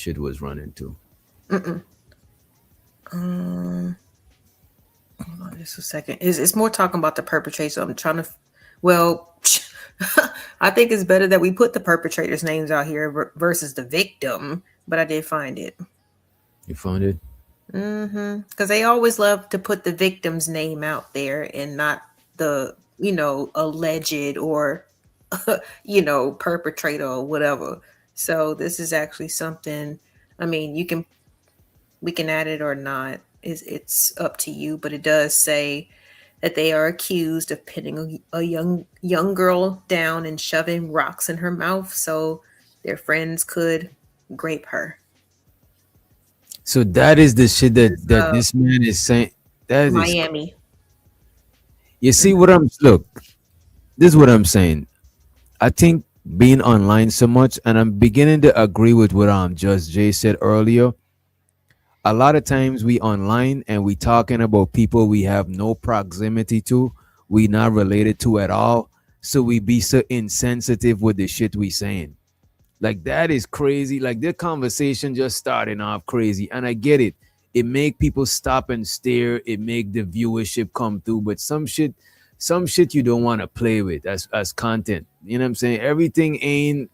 shit was running to. Mm-mm. Hold on just a second. It's more talking about the perpetrator. So I'm trying to. Well, I think it's better that we put the perpetrators' names out here versus the victim. But I did find it. You found it? Because they always love to put the victim's name out there and not the alleged or perpetrator or whatever. So this is actually something. I mean, we can add it or not. It's up to you, but it does say that they are accused of pinning a young girl down and shoving rocks in her mouth so their friends could grape her. So that is the shit This that is this man is saying. That is, Miami. you see what I'm look. This is what I'm saying. I think being online so much, and I'm beginning to agree with what Just Jay said earlier. A lot of times we online and we talking about people we have no proximity to, we not related to at all. So we be so insensitive with the shit we saying. Like that is crazy. Like their conversation just starting off crazy. And I get it. It make people stop and stare. It make the viewership come through. But some shit you don't want to play with as content. You know what I'm saying? Everything ain't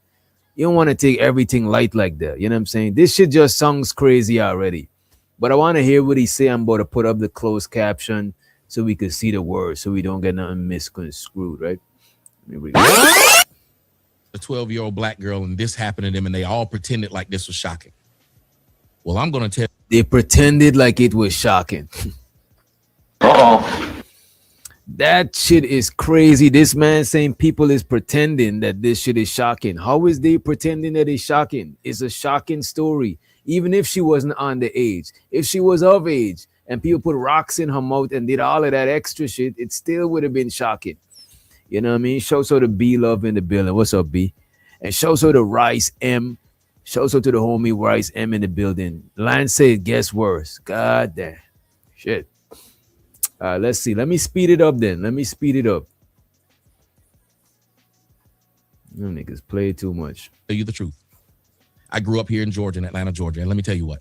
you don't want to take everything light like that. You know what I'm saying? This shit just sounds crazy already. But I want to hear what he say. I'm about to put up the closed caption so we can see the words so we don't get nothing misconstrued, right? Here we go. A 12-year-old black girl and this happened to them and they all pretended like this was shocking. Well, I'm going to tell They pretended like it was shocking. That shit is crazy. This man saying people is pretending that this shit is shocking. How is they pretending that it's shocking? It's a shocking story. Even if she wasn't underage, if she was of age and people put rocks in her mouth and did all of that extra shit, it still would have been shocking. You know what I mean? Show so the B love in the building. What's up, B? And show so the Rice M. Show so to the homie Rice M in the building. Lance said, guess worse. God damn. Shit. Let's see. Let me speed it up then. Let me speed it up. You niggas play too much. you the truth. I grew up here in Georgia, in Atlanta, Georgia. And let me tell you what,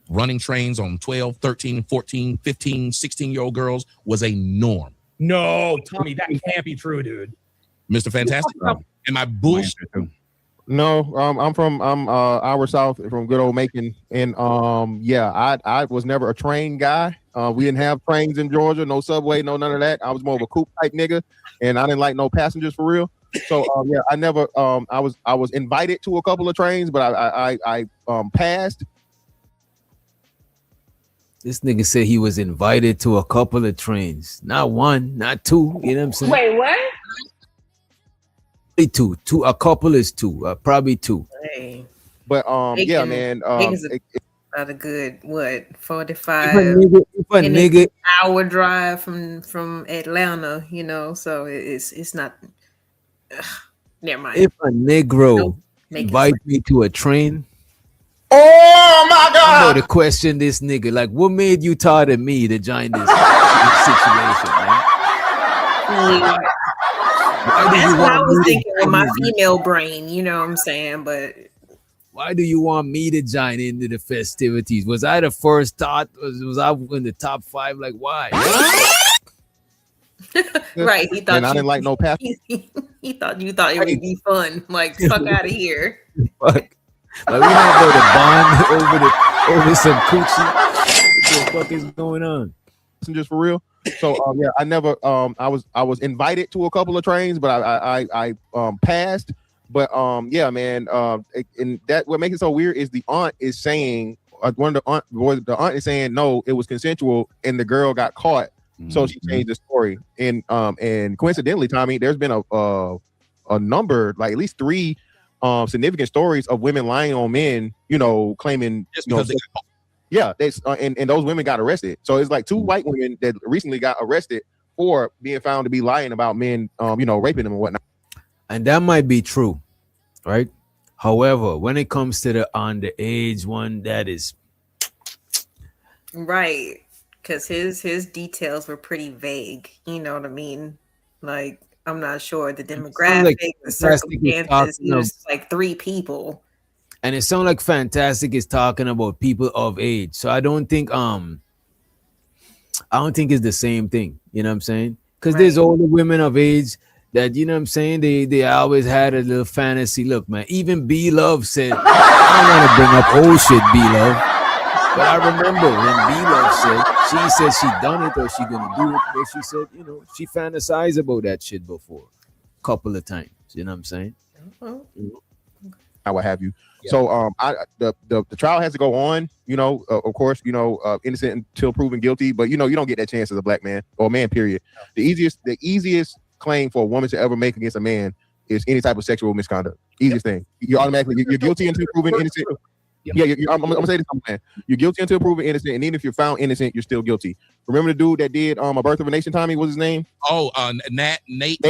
running trains on 12, 13, 14, 15, 16-year-old girls was a norm. No, Tommy, that can't be true, dude. Mr. Fantastic. Am I bullshit? No, I'm hour south from good old Macon, and yeah, I was never a train guy. We didn't have trains in Georgia, no subway, no none of that. I was more of a coupe type nigga, and I didn't like no passengers for real. So yeah, I never I was invited to a couple of trains, but I passed. This nigga said he was invited to a couple of trains. Not one, not two. You know what I'm saying? Wait, what? Two. A couple is two. Probably two. Hey, But yeah, Macon- man. Macon's about a good 45 If a nigga hour drive from Atlanta, so it's not. Never mind. if a negro Nope. Macon's invite like- me to a train, Oh my I'm God! going to question this nigga. Like, what made you tired of me to join this situation, man? Yeah. Why do That's you what I want was me to thinking with my join in? female brain, you know what I'm saying? But Why do you want me to join into the festivities? Was I the first thought? Was I in the top 5? Like, why? right, he thought And I didn't like no pass. he thought you thought it would be fun. Like, fuck out of here. Fuck. Like, we not going to bond over some coochie. What the fuck is going on? Passengers for real. So yeah, I never I was invited to a couple of trains, but I passed. But yeah, man. And that what makes it so weird is the aunt is saying the aunt is saying no, it was consensual, and the girl got caught. So she changed the story. And coincidentally, Tommy, there's been a number, like at least 3 significant stories of women lying on men, claiming Just because they got caught. yeah, and those women got arrested. So it's like 2 white women that recently got arrested for being found to be lying about men, raping them and whatnot. And that might be true, right? However, when it comes to the underage one, that is Right. Because his details were pretty vague. You know what I mean? Like, I'm not sure the demographic, like the plastic was circumstances. talking He was like 3 people. And it sounds like Fantastic is talking about people of age. So I don't think it's the same thing. You know what I'm saying? Because there's Right. older women of age that, you know what I'm saying, they always had a little fantasy. Look, man, even B Love said, I don't want to bring up old shit, B Love. But I remember when B Love said she said she done it or she gonna do it, but she said, you know, she fantasized about that shit before a couple of times. You know what I'm saying? Oh, what have you. Yeah. So the trial has to go on, of course, innocent until proven guilty, but you don't get that chance as a black man or a man, period. The easiest claim for a woman to ever make against a man is any type of sexual misconduct. Easiest thing. You're guilty until proven innocent. Yeah, I'm gonna say this, man. You're guilty until proven innocent, and even if you're found innocent, you're still guilty. Remember the dude that did A Birth of a Nation? Tommy, what's his name? Oh, Nate. Nate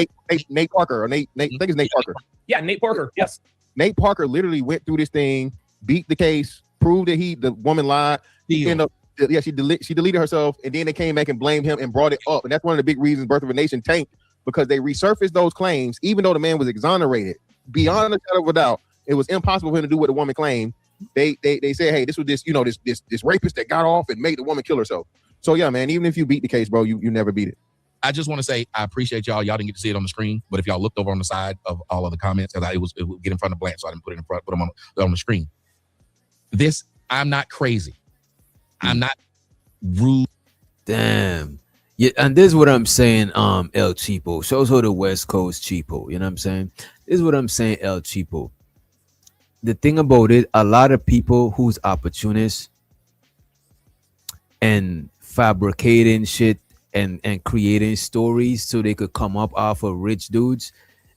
Parker, or Nate. I think it's Nate Parker. Yeah, Nate Parker. Yes. Nate Parker literally went through this thing, beat the case, proved that the woman lied. She deleted herself, and then they came back and blamed him and brought it up. And that's one of the big reasons Birth of a Nation tanked, because they resurfaced those claims, even though the man was exonerated. Beyond a shadow of a doubt, it was impossible for him to do what the woman claimed. They said, hey, this was this rapist that got off and made the woman kill herself. So yeah, man, even if you beat the case, bro, you never beat it. I just want to say I appreciate y'all. Y'all didn't get to see it on the screen, but if y'all looked over on the side of all of the comments, because it would get in front of Blanche, so I didn't put them on the screen. I'm not crazy. I'm not rude. Damn. Yeah, and this is what I'm saying, El Cheapo. Shows how the West Coast cheapo. You know what I'm saying? This is what I'm saying, El Cheapo. The thing about it, a lot of people who's opportunists and fabricating shit and creating stories so they could come up off of rich dudes,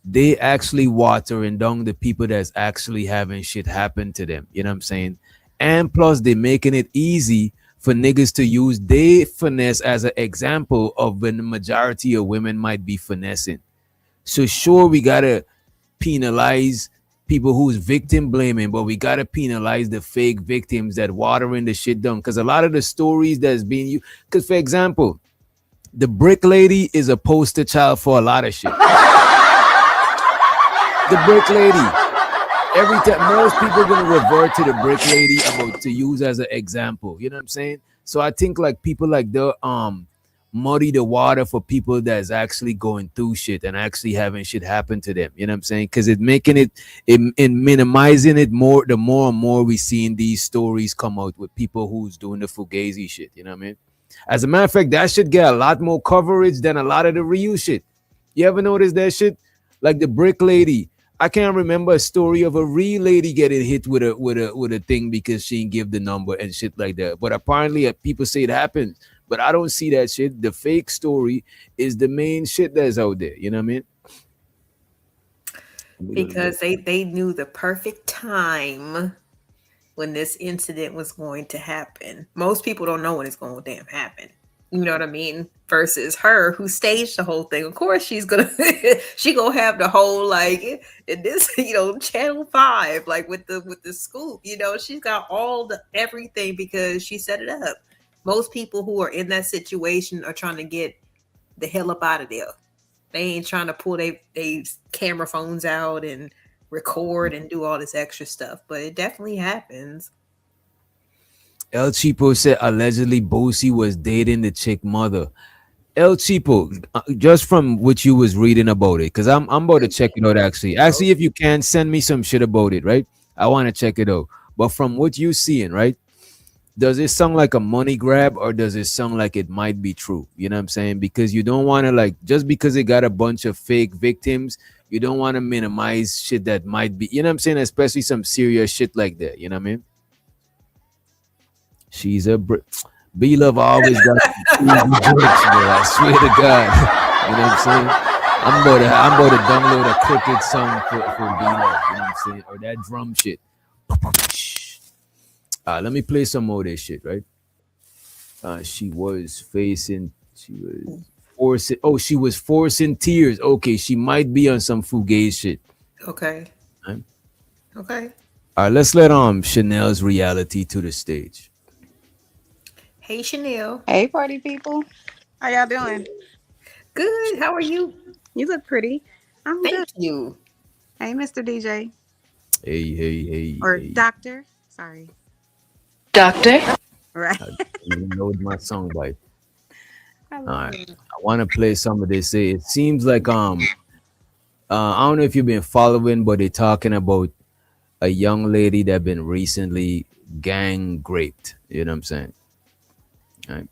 they actually watering down the people that's actually having shit happen to them. You know what I'm saying? And plus, they making it easy for niggas to use their finesse as an example of when the majority of women might be finessing. So sure, we gotta penalize people who's victim blaming, but we gotta penalize the fake victims that watering the shit down. Because a lot of the stories that's being used, because for example, the brick lady is a poster child for a lot of shit. The brick lady. Every time, most people gonna revert to the brick lady to use as an example. You know what I'm saying? So I think like people like the muddy the water for people that's actually going through shit and actually having shit happen to them. You know what I'm saying? Because it making it in minimizing it more. The more and more we seeing these stories come out with people who's doing the fugazi shit. You know what I mean? As a matter of fact, that should get a lot more coverage than a lot of the real shit. You ever notice that shit? Like the brick lady. I can't remember a story of a real lady getting hit with a thing because she didn't give the number and shit like that. But apparently, people say it happens. But I don't see that shit. The fake story is the main shit that's out there. You know what I mean? because they knew the perfect time when this incident was going to happen. Most people don't know when it's going to damn happen. You know what I mean? Versus her, who staged the whole thing. Of course, she's gonna she gonna have the whole like in this, Channel 5, like with the scoop. She's got all the everything because she set it up. Most people who are in that situation are trying to get the hell up out of there. They ain't trying to pull they camera phones out and record and do all this extra stuff. But it definitely happens. El Cheapo said allegedly Boosie was dating the chick mother. El Cheapo, just from what you was reading about it, because I'm about to check it out actually. Actually, if you can send me some shit about it, right? I want to check it out. But from what you seeing, right? Does it sound like a money grab or does it sound like it might be true? You know what I'm saying? Because you don't want to like just because it got a bunch of fake victims, you don't want to minimize shit that might be, you know what I'm saying? Especially some serious shit like that. You know what I mean? She's a B Love always got jokes, bro. I swear to God. You know what I'm saying? I'm about to download a cricket song for B Love, you know what I'm saying? Or that drum shit. Let me play some more of this shit, right? She was forcing tears. Okay, she might be on some fugazi shit. Okay. Right? Okay. All right, let's let Chanel's reality to the stage. Hey, Chanel. Hey, party people. How y'all doing? Good. How are you? You look pretty. I'm Thank good. you. Hey, Mr. DJ. Hey, or hey. doctor. Sorry. Doctor. Right. I didn't know my song bite. I All love right. it. I want to play some of this. It seems like I don't know if you've been following, but they're talking about a young lady that been recently gang raped. You know what I'm saying? Right.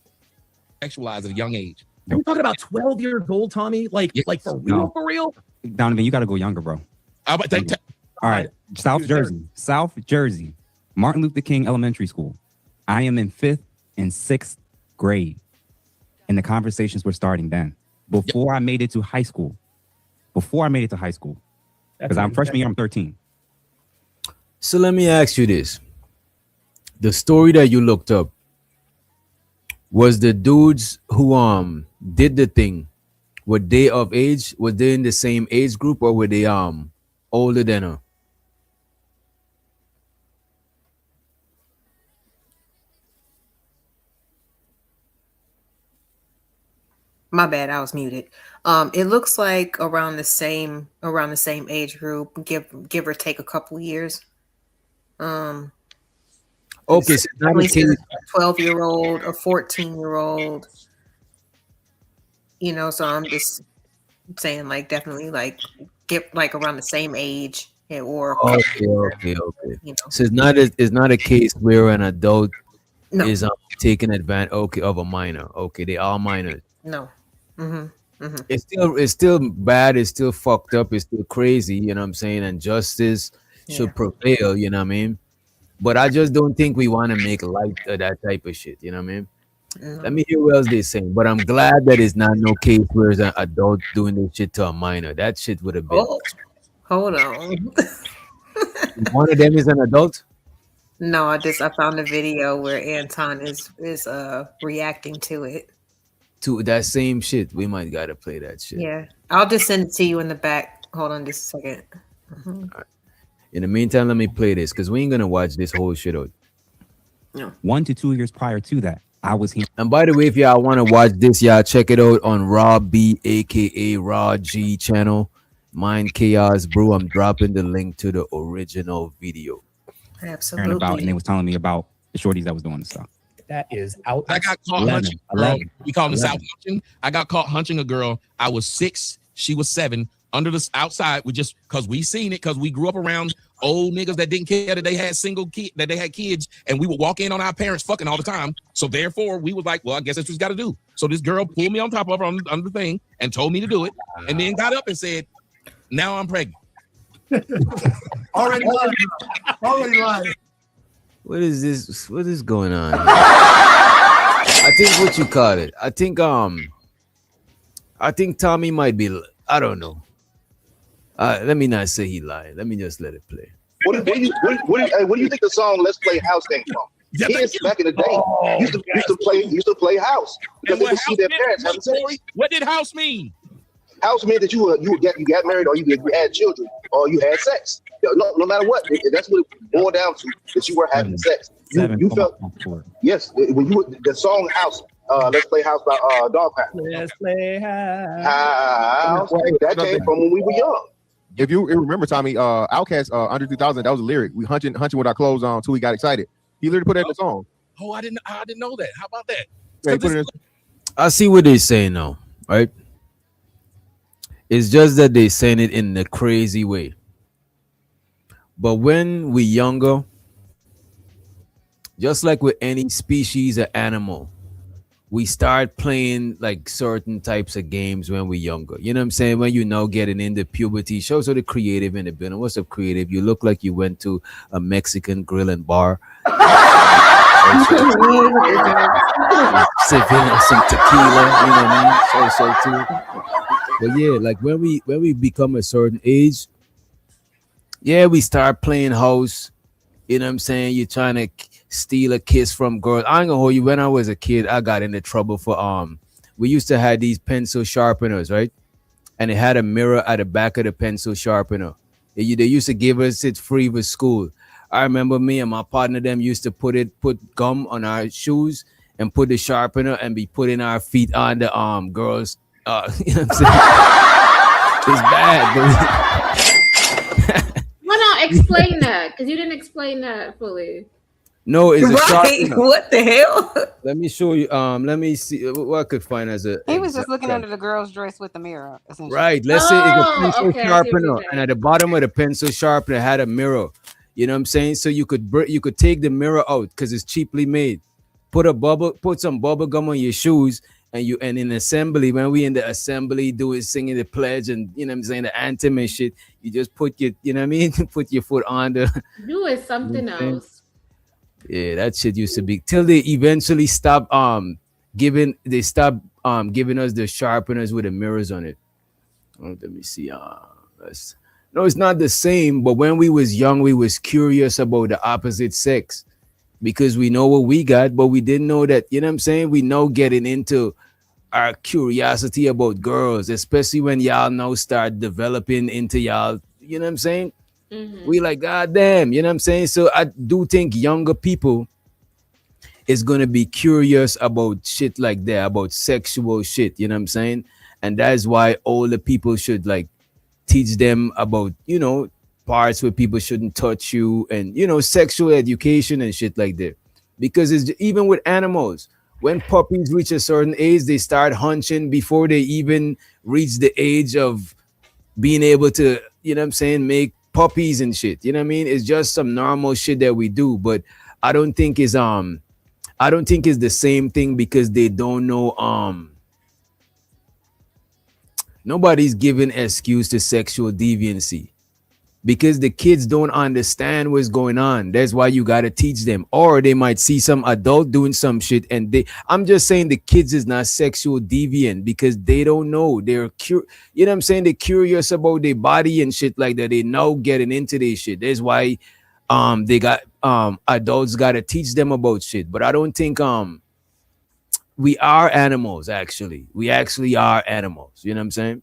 Sexualized at a young age. Are you talking about 12 years old, Tommy? Like, Yes. like for real, No. for real? Donovan, you got to go younger, bro. How about that? All right, South Dude, there- Jersey, South Jersey, Martin Luther King Elementary School. I am in 5th and 6th grade, and the conversations were starting then. Before I made it to high school. Before I made it to high school, because I'm freshman year, I'm 13. So let me ask you this: the story that you looked up, was the dudes who did the thing, were they of age? Were they in the same age group, or were they older than her? My bad, I was muted. It looks like around the same age group, give or take a couple years. Okay, so it's not a Definitely case. a 12-year-old, a 14-year-old. You know, so I'm just saying, like, definitely, like, get like around the same age, or Okay. you know, So it's not a case where an adult no, is taking advantage of a minor. Okay, they are minors. no. Mm-hmm. It's still bad, it's still fucked up, it's still crazy, you know what I'm saying? And justice should Yeah. prevail, you know what I mean? But I just don't think we want to make light of that type of shit, you know what I mean? No. Let me hear what else they saying. But I'm glad that it's not no case where it's an adult doing this shit to a minor. That shit would have been. Oh, hold on. One of them is an adult. No, I found a video where Anton is reacting to it. To that same shit. We might gotta play that shit. Yeah, I'll just send it to you in the back. Hold on just a second. Mhm. In the meantime, let me play this because we ain't gonna watch this whole shit out. 1 to 2 years prior to that, I was here. And by the way, if y'all want to watch this, y'all check it out on Raw B, aka Raw G channel. Mind Chaos Brew. I'm dropping the link to the original video. Hearing Absolutely. about, and they was telling me about the shorties that was doing the stuff. That is out. I got caught 11, hunching. a girl. 11, We call them 11. South hunching. I got caught hunching a girl. I was 6. She was 7. Under the outside, we just because we seen it because we grew up around old niggas that didn't care that they had that they had kids, and we would walk in on our parents fucking all the time. So therefore, we was like, well, I guess that's what we got to do. So this girl pulled me on top of her on the thing and told me to do it, and then got up and said, "Now I'm pregnant." Already lied. What is this? What is going on here? I think what you call it. I think Tommy might be. I don't know. Let me not say he lied. Let me just let it play. What do you think the song "Let's Play House" came from? Kids back in the day used to play house because And they could see their parents having sex. What did house mean? House meant that you got married or you had children or you had sex. No matter what, that's what it boiled down to. That you were having sex. You felt yes when the song "House." Let's Play House by Dogpound. Let's play house. That came from when we were young. If you remember, Tommy, Outkast under 2000, that was a lyric. We hunching with our clothes on until we got excited. He literally put that in the song. Oh, I didn't know that. How about that? Yeah, he put it in. I see what they're saying now, right? It's just that they're saying it in a crazy way. But when we're younger, just like with any species of animal, we start playing like certain types of games when we're younger. You know what I'm saying? When you now getting into puberty, shows the creative in the building. What's up, creative? You look like you went to a Mexican grill and bar. Sipping some tequila, you know what I mean? So too. But yeah, like when we become a certain age, yeah, we start playing house. You know what I'm saying? You're trying to steal a kiss from girls. I ain't gonna hold you. When I was a kid, I got into trouble for we used to have these pencil sharpeners, right? And it had a mirror at the back of the pencil sharpener. They used to give us it free with school. I remember me and my partner them used to put gum on our shoes and put the sharpener and be putting our feet on the girls. You know what I'm saying? It's bad, but Why not? explain that because you didn't explain that fully. No, it's a Right? sharpener. What the hell? Let me show you. Let me see what I could find as a. He was just looking example. under the girl's dress with the mirror, essentially. Right. Let's say it's a Oh, pencil okay, I see what you're sharpener, and at the bottom of the pencil sharpener had a mirror. You know what I'm saying? So you could take the mirror out because it's cheaply made. Put some bubble gum on your shoes, and in assembly, when we in the assembly doing singing the pledge and you know what I'm saying, the anthem and shit, you just put your, you know what I mean, put your foot on the. Do it something else. Yeah, that shit used to be till they eventually stop giving us the sharpeners with the mirrors on it. Oh, let me see. No, it's not the same, but when we was young, we was curious about the opposite sex because we know what we got, but we didn't know that, you know what I'm saying? We know getting into our curiosity about girls, especially when y'all now start developing into y'all, you know what I'm saying? We like, God damn, you know what I'm saying? So I do think younger people is gonna be curious about shit like that, about sexual shit, you know what I'm saying? And that's why older people should like teach them about, you know, parts where people shouldn't touch you and, you know, sexual education and shit like that. Because it's even with animals, when puppies reach a certain age, they start hunching before they even reach the age of being able to, you know what I'm saying, make puppies and shit. You know what I mean? It's just some normal shit that we do, but I don't think it's the same thing because they don't know nobody's giving excuse to sexual deviancy because the kids don't understand what's going on. That's why you got to teach them, or they might see some adult doing some shit and I'm just saying the kids is not sexual deviant because they don't know. They're you know what I'm saying, they're curious about their body and shit like that. They now getting into their shit. That's why they got adults got to teach them about shit. But I don't think we are animals. We actually are animals, you know what I'm saying?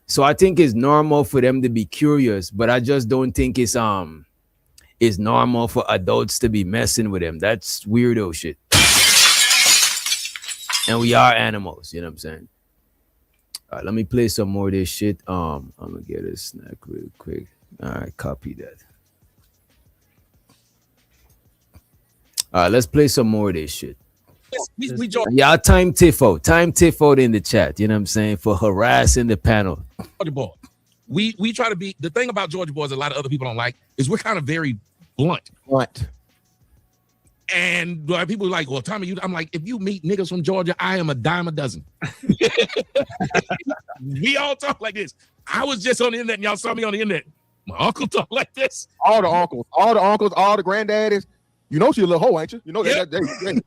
So I think it's normal for them to be curious, but I just don't think it's normal for adults to be messing with them. That's weirdo shit. And we are animals, you know what I'm saying? All right, let me play some more of this shit. I'm gonna get a snack real quick. All right, copy that. All right, let's play some more of this shit. Y'all time Tiffo in the chat, you know what I'm saying, for harassing the panel. Georgia boy. We try to be, the thing about Georgia boys a lot of other people don't like is we're kind of very blunt. And people are like, well, Tommy, I'm like, if you meet niggas from Georgia, I am a dime a dozen. We all talk like this. I was just on the internet and y'all saw me on the internet. My uncle talk like this. All the uncles, all the granddaddies. You know she a little hoe, ain't you? You know that the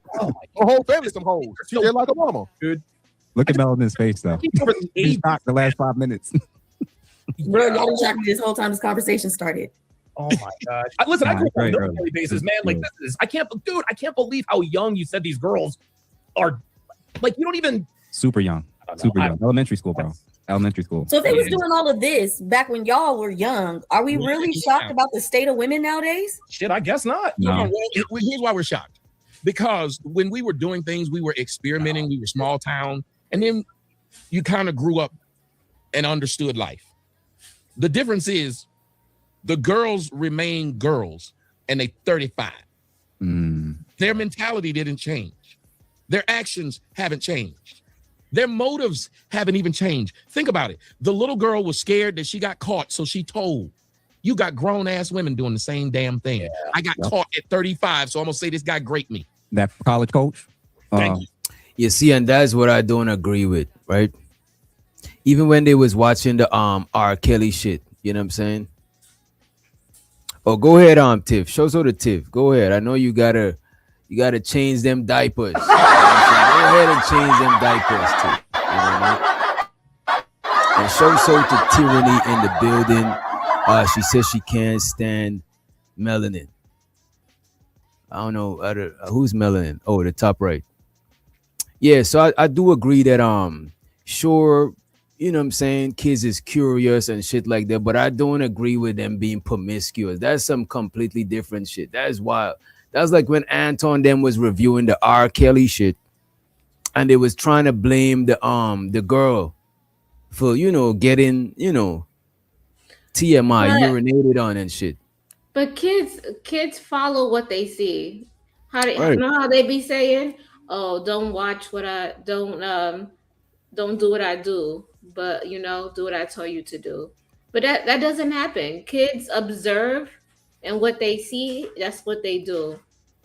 whole family some hoes. She just like a mama. Dude. Look at Melanin's face though. He's shocked the last 5 minutes. Bro, y'all been shocked me this whole time this conversation started. Oh my gosh. Listen, I grew up on a military basis, man. Like this is I can't believe how young you said these girls are. Like you don't even Super young. Super young. Elementary school, bro. Elementary school. So if they was doing all of this back when y'all were young, are we really shocked about the state of women nowadays? Shit, I guess not. No. Here's why we're shocked. Because when we were doing things, we were experimenting, we were small town, and then you kind of grew up and understood life. The difference is the girls remain girls and they 35. Their mentality didn't change. Their actions haven't changed. Their motives haven't even changed. Think about it. The little girl was scared that she got caught, so she told. You got grown ass women doing the same damn thing. Yeah. I got caught at 35, so I'm gonna say this guy graped me. That college coach. Thank you. You see, and that's what I don't agree with, right? Even when they was watching the R. Kelly shit, you know what I'm saying? Oh, go ahead, Tiff. Show the Tiff. Go ahead. I know you gotta change them diapers. Go ahead and change them diapers too. You know what I mean? And show to Tyranny in the building. She says she can't stand melanin. I don't know who's melanin. Oh, the top right. Yeah, so I do agree that sure, you know what I'm saying, kids is curious and shit like that, but I don't agree with them being promiscuous. That's some completely different shit. That is wild. That's like when Anton them was reviewing the R. Kelly shit, and they was trying to blame the girl for, you know, getting, you know, TMI, But- urinated on and shit. But kids follow what they see. Right. You know how they be saying, "Oh, don't watch what I don't do what I do, but do what I tell you to do." But that doesn't happen. Kids observe, and what they see, that's what they do.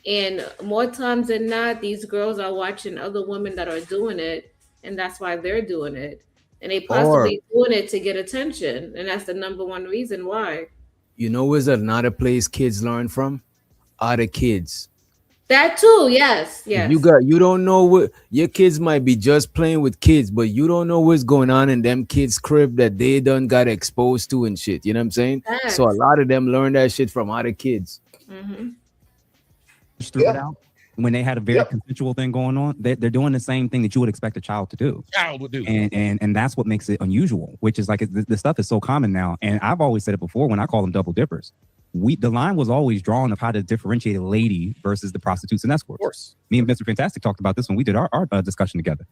And more times than not, these girls are watching other women that are doing it, and that's why they're doing it. And they possibly doing it to get attention, and that's the number one reason why. You know where's another place kids learn from? Other kids. That too, yes. You don't know what your kids might be just playing with kids, but you don't know what's going on in them kids' crib that they done got exposed to and shit. You know what I'm saying? Facts. So a lot of them learn that shit from other kids. Mm-hmm. Just threw it out when they had a very consensual thing going on. They're doing the same thing that you would expect a child to do. Child would do. And that's what makes it unusual, which is like the stuff is so common now. And I've always said it before when I call them double dippers. The line was always drawn of how to differentiate a lady versus the prostitutes and escorts. Of course. Me and Mr. Fantastic talked about this when we did our discussion together.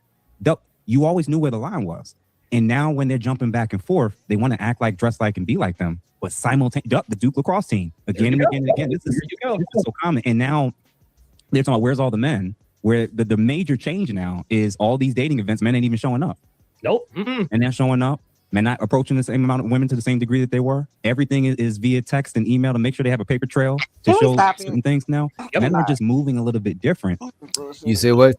You always knew where the line was. And now when they're jumping back and forth, they want to act like, dress like, and be like them. But simultaneously, the Duke lacrosse team, again and again and again. This is so common. And now they're talking about where's all the men? Where the major change now is all these dating events, men ain't even showing up. Nope. And they're showing up. Men not approaching the same amount of women to the same degree that they were. Everything is via text and email to make sure they have a paper trail to show certain things now. Men are just moving a little bit different. You say what?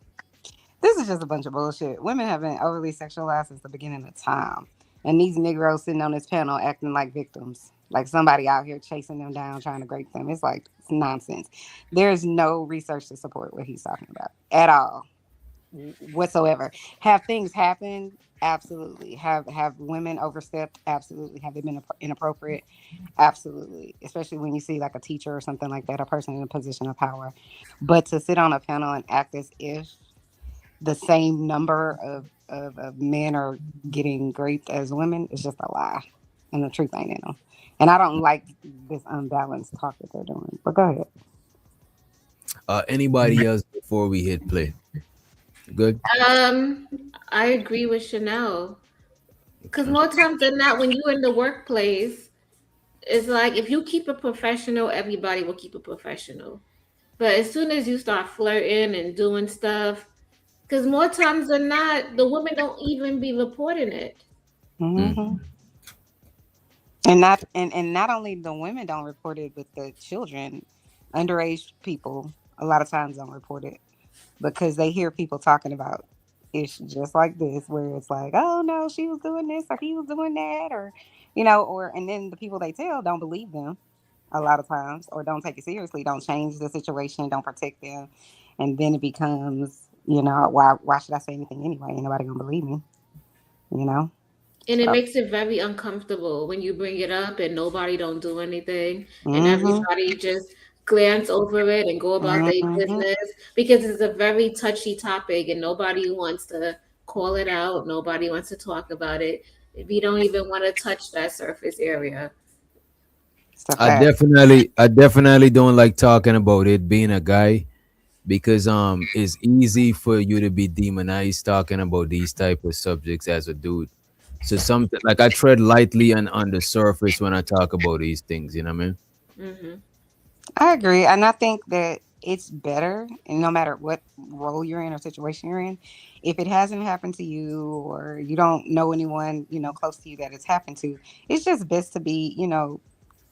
This is just a bunch of bullshit. Women have been overly sexualized since the beginning of time. And these Negroes sitting on this panel acting like victims. Like somebody out here chasing them down, trying to grape them. It's nonsense. There's no research to support what he's talking about at all, whatsoever. Have things happened? Absolutely. Have women overstepped? Absolutely. Have they been inappropriate? Absolutely. Especially when you see like a teacher or something like that, a person in a position of power. But to sit on a panel and act as if the same number of men are getting raped as women is just a lie. And the truth ain't in them. And I don't like this unbalanced talk that they're doing. But go ahead. Anybody else before we hit play? Good. I agree with Chanel. Because more times than not, when you're in the workplace, it's like if you keep it professional, everybody will keep it professional. But as soon as you start flirting and doing stuff, because more times than not, the women don't even be reporting it. Mm-hmm. And not only the women don't report it, but the children, underage people, a lot of times don't report it because they hear people talking about issues just like this, where it's like, oh no, she was doing this or he was doing that, or and then the people they tell don't believe them a lot of times, or don't take it seriously, don't change the situation, don't protect them, and then it becomes, why should I say anything anyway? Ain't nobody gonna believe me, And it makes it very uncomfortable when you bring it up and nobody don't do anything, and Mm-hmm. everybody just glance over it and go about their business, because it's a very touchy topic and nobody wants to call it out. Nobody wants to talk about it. We don't even want to touch that surface area. I definitely don't like talking about it being a guy, because it's easy for you to be demonized talking about these type of subjects as a dude. So something like I tread lightly and on the surface when I talk about these things, you know what I mean? Mm-hmm. I agree. And I think that it's better, and no matter what role you're in or situation you're in, if it hasn't happened to you or you don't know anyone, close to you that it's happened to, it's just best to be,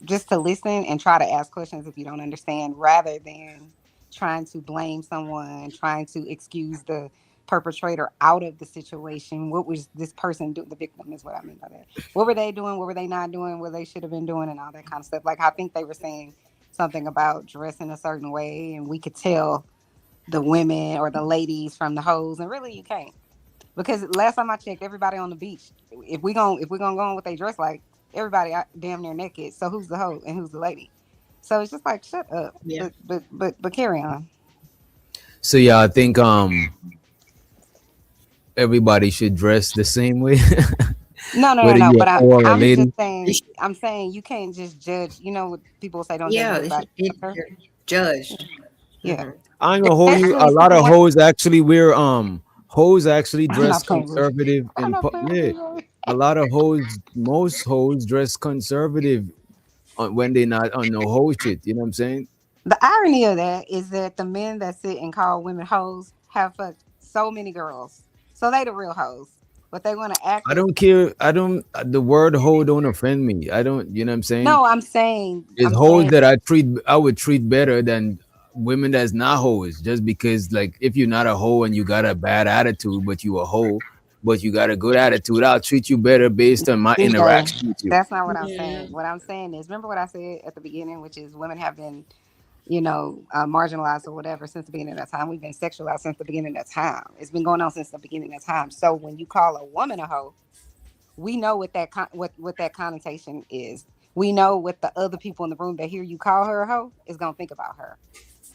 just to listen and try to ask questions if you don't understand, rather than trying to blame someone, trying to excuse the perpetrator out of the situation. What was this person doing? The victim is what I mean by that. What were they doing? What were they not doing? What they should have been doing, and all that kind of stuff. Like, I think they were saying something about dressing a certain way, and we could tell the women or the ladies from the hoes, and really you can't, because last time I checked, everybody on the beach, if we gonna go on what they dress like, everybody damn near naked. So who's the hoe and who's the lady? So it's just like, shut up. Yeah. But carry on. So yeah, I think everybody should dress the same way. No. Whether But you're a I'm lady. just saying. I'm saying you can't just judge. What people say, don't judge everybody. Judged. Yeah. I ain't gonna hold you. A lot of hoes actually wear hoes actually dress conservative and yeah. a lot of hoes, most hoes dress conservative when they not on no hoe shit. You know what I'm saying? The irony of that is that the men that sit and call women hoes have fucked so many girls, so they the real hoes, but they want to act. I don't care. I don't. The word hoe don't offend me. I don't. You know what I'm saying? No, I'm saying It's hoes that I would treat better than women that's not hoes. Just because, like, if you're not a hoe and you got a bad attitude, but you a hoe, but you got a good attitude, I'll treat you better based on my interaction with you. That's not what I'm saying. What I'm saying is, remember what I said at the beginning, which is women have been, marginalized or whatever since the beginning of time. We've been sexualized since the beginning of time. It's been going on since the beginning of time. So when you call a woman a hoe, we know what that what that connotation is. We know what the other people in the room that hear you call her a hoe is gonna think about her.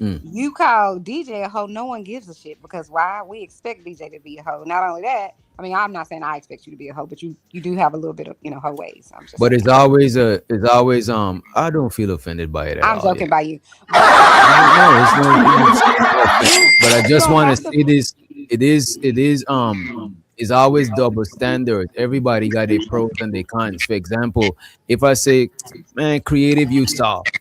You call DJ a hoe, no one gives a shit, because why? We expect DJ to be a hoe. Not only that, I mean, I'm not saying I expect you to be a hoe, but you do have a little bit of hoe ways. I'm just But saying. it's always I don't feel offended by it at all. I'm joking by you. No, it's no. But I just want to say this. It is it's always double standard. Everybody got their pros and their cons. For example, if I say, man, creative, you soft.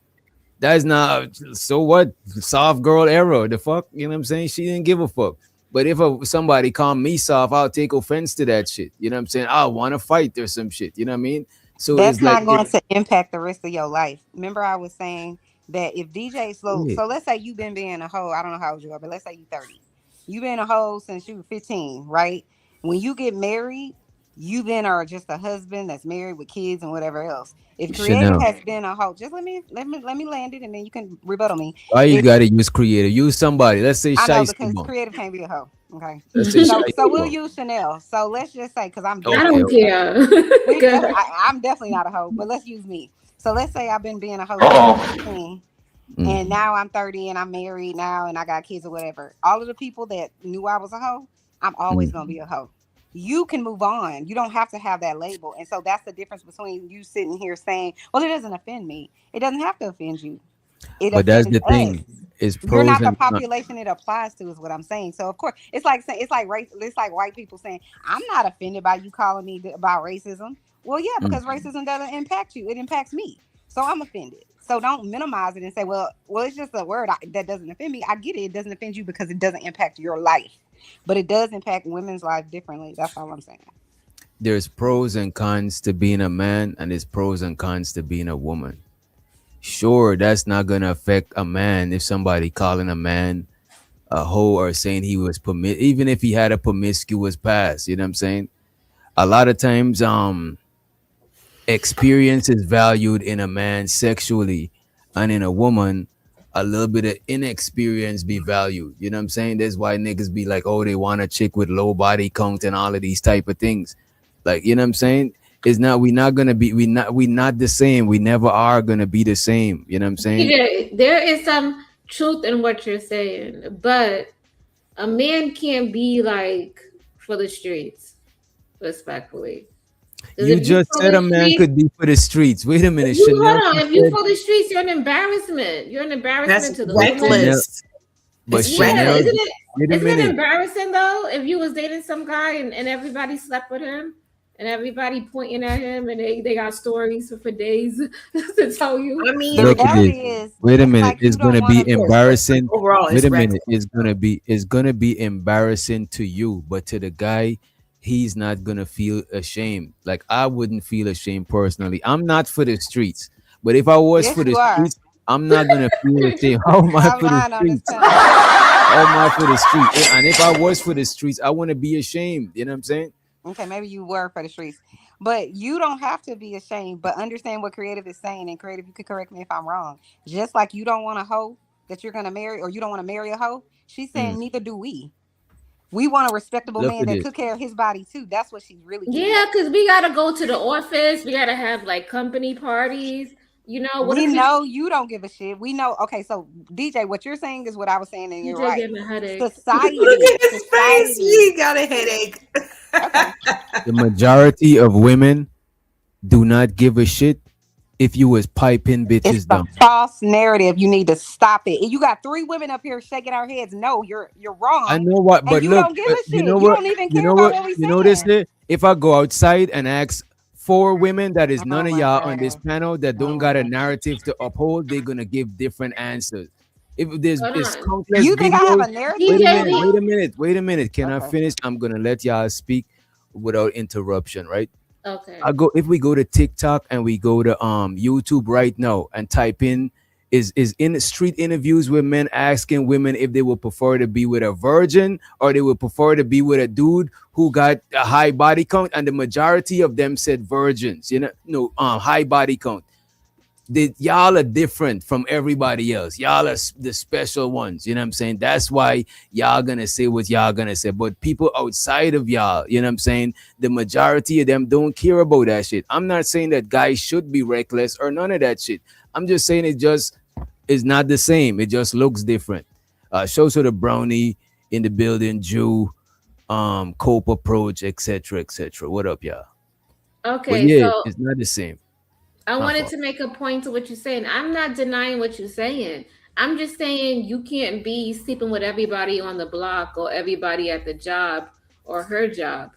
That's not, so what? Soft girl era. The fuck? You know what I'm saying? She didn't give a fuck. But if somebody call me soft, I'll take offense to that shit. You know what I'm saying? I want to fight or some shit. You know what I mean? So that's it's not like, going to impact the rest of your life. Remember, I was saying that if DJ so let's say you've been being a hoe. I don't know how old you are, but let's say you 30. You've been a hoe since you were 15, right? When you get married, you then are just a husband that's married with kids and whatever else. If creative has been a hoe, just let me land it, and then you can rebuttal me. Why you gotta use creative? Use somebody. Let's say I know, Shiesty because Bone. creative can't be a hoe. Okay. Let's say So Shiesty we'll Bone. use Chanel. So let's just say, because I'm I don't care. I'm definitely not a hoe, but let's use me. So let's say I've been being a hoe since 15, and now I'm 30 and I'm married now and I got kids or whatever. All of the people that knew I was a hoe, I'm always gonna be a hoe. You can move on. You don't have to have that label. And so that's the difference between you sitting here saying, well, it doesn't offend me. It doesn't have to offend you. But that's the thing. It's pros You're not the and population it applies to, is what I'm saying. So of course, it's like white people saying, I'm not offended by you calling me about racism. Well, yeah, because racism doesn't impact you. It impacts me. So I'm offended. So don't minimize it and say, well, it's just a word that doesn't offend me. I get it. It doesn't offend you because it doesn't impact your life. But it does impact women's life differently. That's all I'm saying. There's pros and cons to being a man, and there's pros and cons to being a woman. Sure, that's not gonna affect a man if somebody calling a man a hoe or saying he was even if he had a promiscuous past. You know what I'm saying? A lot of times, experience is valued in a man sexually, and in a woman, a little bit of inexperience be valued. You know what I'm saying? That's why niggas be like, oh, they want a chick with low body count and all of these type of things. Like, you know what I'm saying? We not the same. We never are gonna be the same. You know what I'm saying? There is some truth in what you're saying, but a man can't be like for the streets, respectfully. You just said a man could be for the streets. Wait a minute. Hold on. If you for the streets, you're an embarrassment. You're an embarrassment to the reckless. But Chanel, isn't it embarrassing though if you was dating some guy and everybody slept with him and everybody pointing at him and they got stories for days to tell you? I mean, look at this. Wait a minute. It's gonna be embarrassing. Overall, wait a minute. It's gonna be embarrassing to you, but to the guy, he's not gonna feel ashamed. Like I wouldn't feel ashamed personally. I'm not for the streets, but if I was for the streets, I'm not gonna feel ashamed. How am I for the streets? How am I for the streets? And if I was for the streets, I want to be ashamed. You know what I'm saying? Okay, maybe you were for the streets, but you don't have to be ashamed. But understand what creative is saying, and creative, you can correct me if I'm wrong. Just like you don't want a hoe that you're gonna marry, or you don't want to marry a hoe. She's saying neither do we. We want a respectable man that took care of his body too. That's what she's really doing. Yeah, because we gotta go to the office. We gotta have like company parties. You know, we know you don't give a shit. We know. Okay, so DJ, what you're saying is what I was saying, and you're right. Society. Look at his face. He got a headache. The majority of women do not give a shit if you was piping It's bitches the down. false narrative. You need to stop it. You got 3 women up here shaking our heads. No, you're wrong. I know what, And but you look, don't give a you shit. know You what, don't even you care know about what, what we you know this saying. shit? If I go outside and ask 4 women that is Oh none of my y'all on this God. panel that don't got a narrative to uphold, they're gonna give different answers. If there's Hold it's on. countless You think I have videos. a narrative? Wait a DJ, minute, wait a minute, wait a minute. Can I Okay. finish? I'm gonna let y'all speak without interruption, right? Okay. If we go to TikTok and we go to YouTube right now and type in is in street interviews with men asking women if they would prefer to be with a virgin or they would prefer to be with a dude who got a high body count, and the majority of them said virgins, high body count. Y'all are different from everybody else. Y'all are the special ones. You know what I'm saying? That's why y'all gonna say what y'all gonna say. But people outside of y'all, you know what I'm saying? The majority of them don't care about that shit. I'm not saying that guys should be reckless or none of that shit. I'm just saying it just is not the same. It just looks different. Shows to the brownie in the building, Jew, Cope approach, etc., etc. What up, y'all? But Okay, yeah, so it's not the same. I My wanted fault. to make a point to what you're saying. I'm not denying what you're saying. I'm just saying you can't be sleeping with everybody on the block or everybody at the job or her job.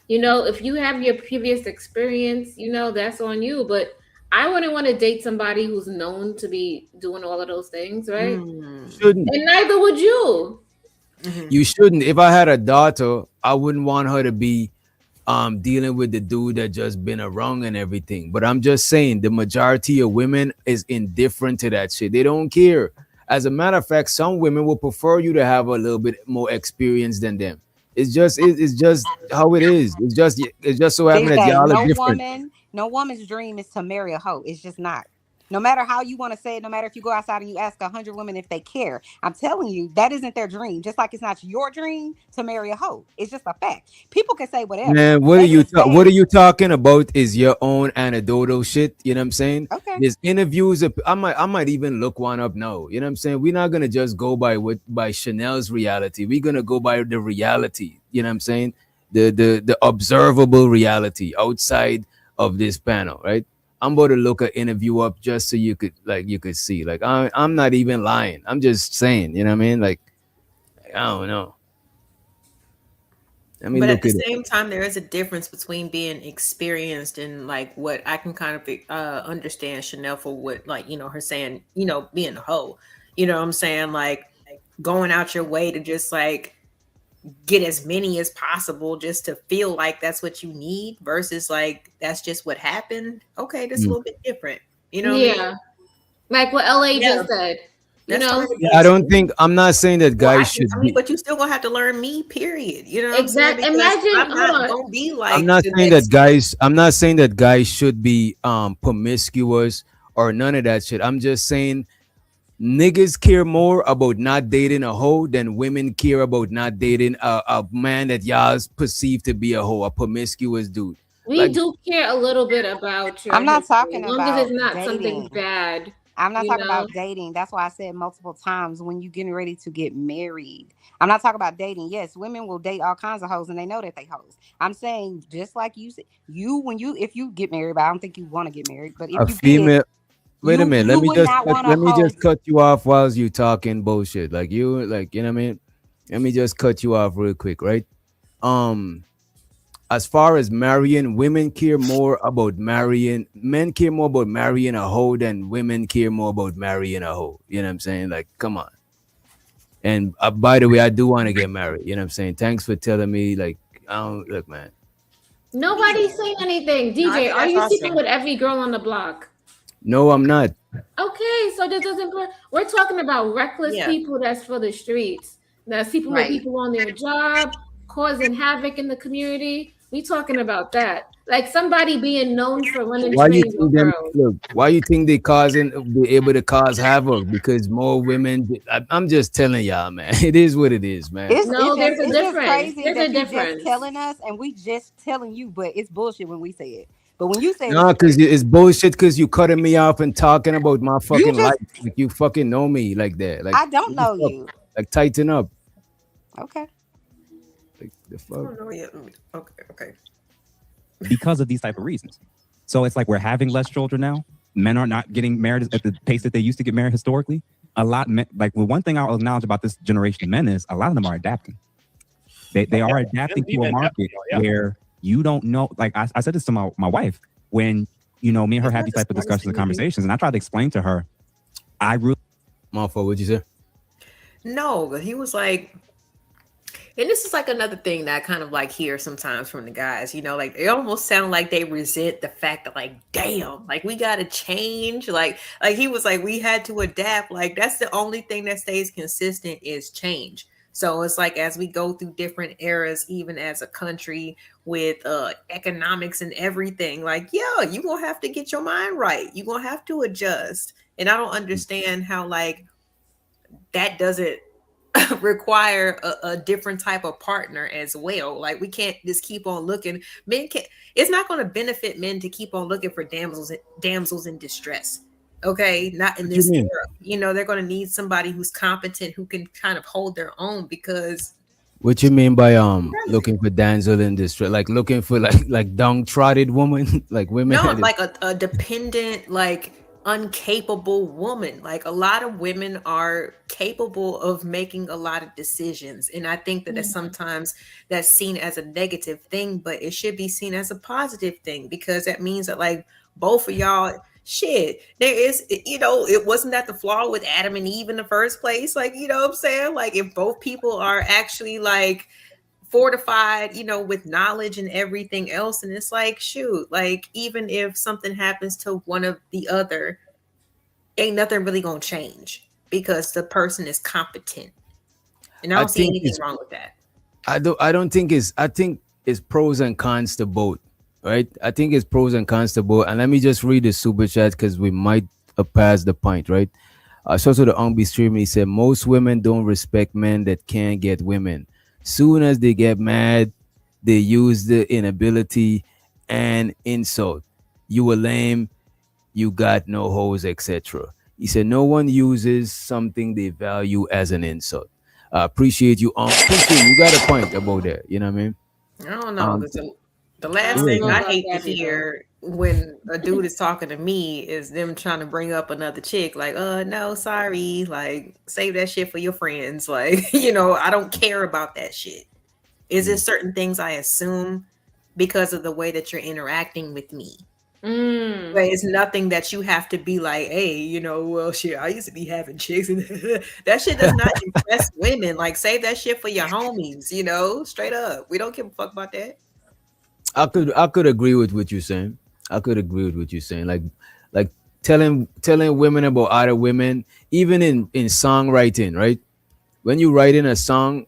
If you have your previous experience, that's on you. But I wouldn't want to date somebody who's known to be doing all of those things, right? Shouldn't. And neither would you. You shouldn't. If I had a daughter, I wouldn't want her to be dealing with the dude that just been around and everything. But I'm just saying the majority of women is indifferent to that shit. They don't care. As a matter of fact, some women will prefer you to have a little bit more experience than them. It's just how it is. It's just so happening that DJ, y'all are different. no woman's dream is to marry a hoe. It's just not. No matter how you want to say it, no matter if you go outside and you ask 100 women if they care, I'm telling you, that isn't their dream. Just like it's not your dream to marry a hoe. It's just a fact. People can say whatever. Man, what are you talking about is your own anecdotal shit. You know what I'm saying? Okay. There's interviews I might even look one up now. You know what I'm saying? We're not gonna just go by Chanel's reality. We're gonna go by the reality. You know what I'm saying? The observable reality outside of this panel, right? I'm about to look an interview up just so you could see. Like I'm not even lying. I'm just saying, you know what I mean? Like, I don't know. Let me But at look the at it. same time, there is a difference between being experienced and like what I can kind of understand Chanel for what, like, her saying, being a hoe. You know what I'm saying? Like going out your way to just like get as many as possible just to feel like that's what you need versus like that's just what happened. Okay, that's a little bit different. You know what I mean? Like what LA just said. That's fine. I'm not saying that guys should be. But you still gonna have to learn me, period. You know what Exactly. I'm saying? Because Imagine, I'm not hold on. gonna be like I'm not saying that guys should be promiscuous or none of that shit. I'm just saying niggas care more about not dating a hoe than women care about not dating a man that y'all perceive to be a hoe, a promiscuous dude. We do care a little bit about your I'm not history, talking as long about as it's not something dating. bad. I'm not talking about dating. That's why I said multiple times when you're getting ready to get married. I'm not talking about dating. Yes, women will date all kinds of hoes and they know that they hoes. I'm saying just like you said, if you get married, but I don't think you want to get married, but if A you female. did, Wait a minute. you would not want a Let me hoe. just cut you off while you talking bullshit. Like you know what I mean? Let me just cut you off real quick, right? As far as marrying, men care more about marrying a hoe than women care more about marrying a hoe. You know what I'm saying? Like, come on. And by the way, I do want to get married. You know what I'm saying? Thanks for telling me. Like, I don't look, man. Nobody's saying anything. No, I DJ, think are that's you sleeping awesome. with every girl on the block? No, I'm not. Okay, so that doesn't. We're talking about reckless Yeah. people that's for the streets. That's people with Right. people on their job causing havoc in the community. We talking about that, like somebody being known for running Why you trains think with them? girls. Look, why you think they able to cause havoc? Because more women. I'm just telling y'all, man. It is what it is, man. It's No, there's a just difference. crazy There's that a you difference. just telling us and we just telling you, but it's bullshit when we say it. But when you say it, No, it's because it's bullshit. Because you cutting me off and talking about my fucking just- life, like you fucking know me like that. Like I don't know what's up? you. Like tighten up. Okay. Like the I fuck. don't know yet. Okay. because of these type of reasons. So it's like we're having less children now men are not getting married at the pace that they used to get married historically. One thing I'll acknowledge about this generation of men is a lot of them are adapting. They are adapting to a market where you don't know. Like I said this to my wife when, me and her had these type of discussions and conversations, and I tried to explain to her, Motherfucker, what'd you say? No, but he was like, and this is like another thing that I kind of like hear sometimes from the guys, like they almost sound like they resent the fact that like, damn, like we got to change. Like he was like, we had to adapt. Like that's the only thing that stays consistent is change. So it's like, as we go through different eras, even as a country with economics and everything, like, yeah, you're going to have to get your mind right. You're going to have to adjust. And I don't understand how like that doesn't require a different type of partner as well. Like we can't just keep on looking. It's not going to benefit men to keep on looking for damsels in distress. Okay, not in this era. They're going to need somebody who's competent, who can kind of hold their own. Because what you mean by looking for damsel in distress? Like looking for like downtrodden woman, like women? No, like a dependent, like incapable woman. Like a lot of women are capable of making a lot of decisions, and I think that sometimes that's seen as a negative thing, but it should be seen as a positive thing, because that means that like both of y'all, shit, there is, it wasn't that the flaw with Adam and Eve in the first place. Like, you know what I'm saying? Like if both people are actually like fortified, with knowledge and everything else, and it's like, shoot, like even if something happens to one of the other, ain't nothing really gonna change because the person is competent. And I don't see anything wrong with that. I think it's pros and cons to both. Right, I think it's pros and cons to both. And let me just read the super chat because we might have passed the point, right? So the Umbi stream, he said most women don't respect men that can't get women. Soon as they get mad, they use the inability and insult. You were lame, you got no hoes, etc. He said no one uses something they value as an insult. Appreciate you. Appreciate you got a point about that. You know what I mean? I don't know. The last thing I hate to hear when a dude is talking to me is them trying to bring up another chick. Like, no, sorry. Like, save that shit for your friends. Like, I don't care about that shit. Is there certain things I assume because of the way that you're interacting with me? But it's nothing that you have to be like, hey, well, shit, I used to be having chicks. And that shit does not impress women. Like, save that shit for your homies, straight up. We don't give a fuck about that. I could agree with what you're saying. Like telling women about other women, even in songwriting, right? When you write in a song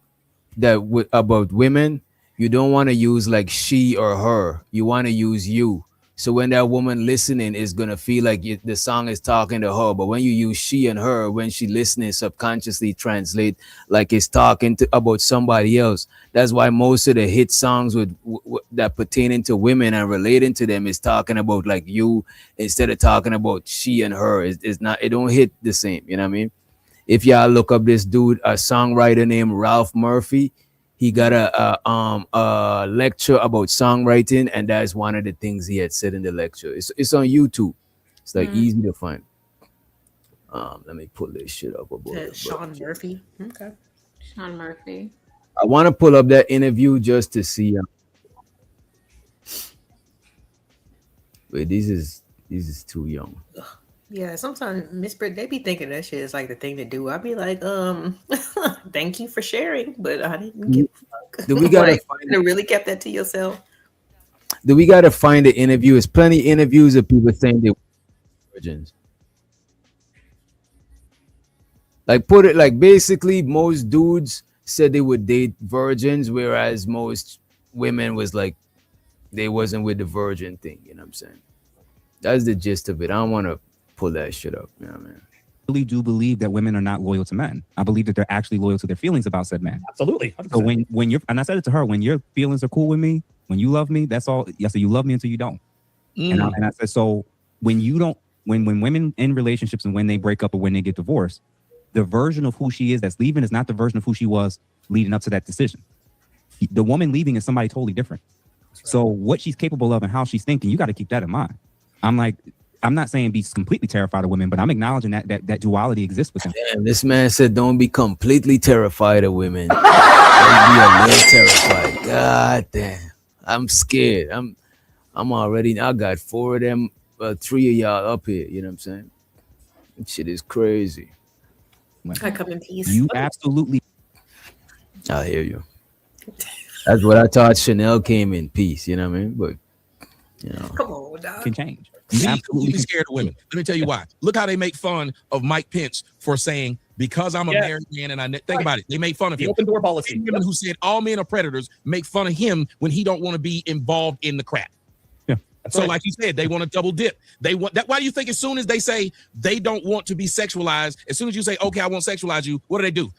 about women, you don't want to use like she or her. You want to use you. So when that woman listening is gonna feel like the song is talking to her, but when you use she and her, when she listening, subconsciously translate like it's talking about somebody else. That's why most of the hit songs that pertaining to women and relating to them is talking about like you instead of talking about she and her. It's not. It don't hit the same. You know what I mean? If y'all look up this dude, a songwriter named Ralph Murphy. He got a lecture about songwriting, and that's one of the things he had said in the lecture. It's on YouTube. It's like easy to find. Let me pull this shit up. Sean Murphy. Okay. Sean Murphy. I want to pull up that interview just to see. Wait, this is too young. Yeah, sometimes Miss Britt, they be thinking that shit is like the thing to do. I'd be like, thank you for sharing, but I didn't give a fuck. Do we gotta really kept that to yourself? Do we gotta find the interview? There's plenty of interviews of people saying they were virgins. Like put it like basically most dudes said they would date virgins, whereas most women was like they wasn't with the virgin thing. You know what I'm saying? That's the gist of it. I don't want to pull that shit up. You know what I mean? I really do believe that women are not loyal to men. I believe that they're actually loyal to their feelings about said man. Absolutely. 100%. So when you're, and I said it to her, when your feelings are cool with me, when you love me, that's all. I said you love me until you don't. And I said, so when you don't, when women in relationships and when they break up or when they get divorced, the version of who she is that's leaving is not the version of who she was leading up to that decision. The woman leaving is somebody totally different. Right. So what she's capable of and how she's thinking, you got to keep that in mind. I'm like, I'm not saying be completely terrified of women, but I'm acknowledging that duality exists with them. Damn, this man said don't be completely terrified of women. Don't be a little terrified. God damn. I'm scared. I'm already, I got 4 of them, 3 of y'all up here. You know what I'm saying? That shit is crazy. I come in peace. You absolutely. I hear you. That's what I thought Chanel came in peace. You know what I mean? But, you know. Come on, dog. Can change. See, You completely scared of women. Let me tell you why. Look how they make fun of Mike Pence for saying, because I'm a married man and I think about it. They made fun of The him. open door policy. Women who said all men are predators make fun of him when he don't want to be involved in the crap. Yeah. That's So, right. like you said, they want to double dip. They want that. Why do you think as soon as they say they don't want to be sexualized, as soon as you say, okay, I won't sexualize you, what do?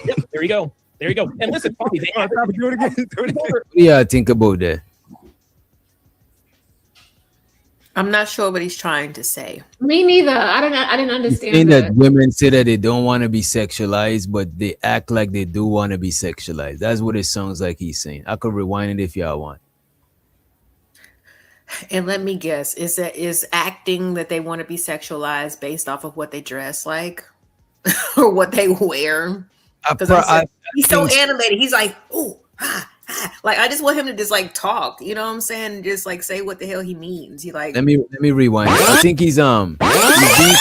Yep, there you go. There you go. And listen, Bobby, they do it again. Do it again. Yeah, I think about that. I'm not sure what he's trying to say. Me neither. I didn't Saying understand that that. women say that they don't want to be sexualized, but they act like they do want to be sexualized. That's what it sounds like he's saying. I could rewind it if y'all want. And let me guess, is acting that they want to be sexualized based off of what they dress like or what they wear? Because he's so animated. He's like, oh, like I just want him to just like talk. You know what I'm saying? Just like say what the hell he means. He like Let me rewind. I think he's being kind of vague. He's being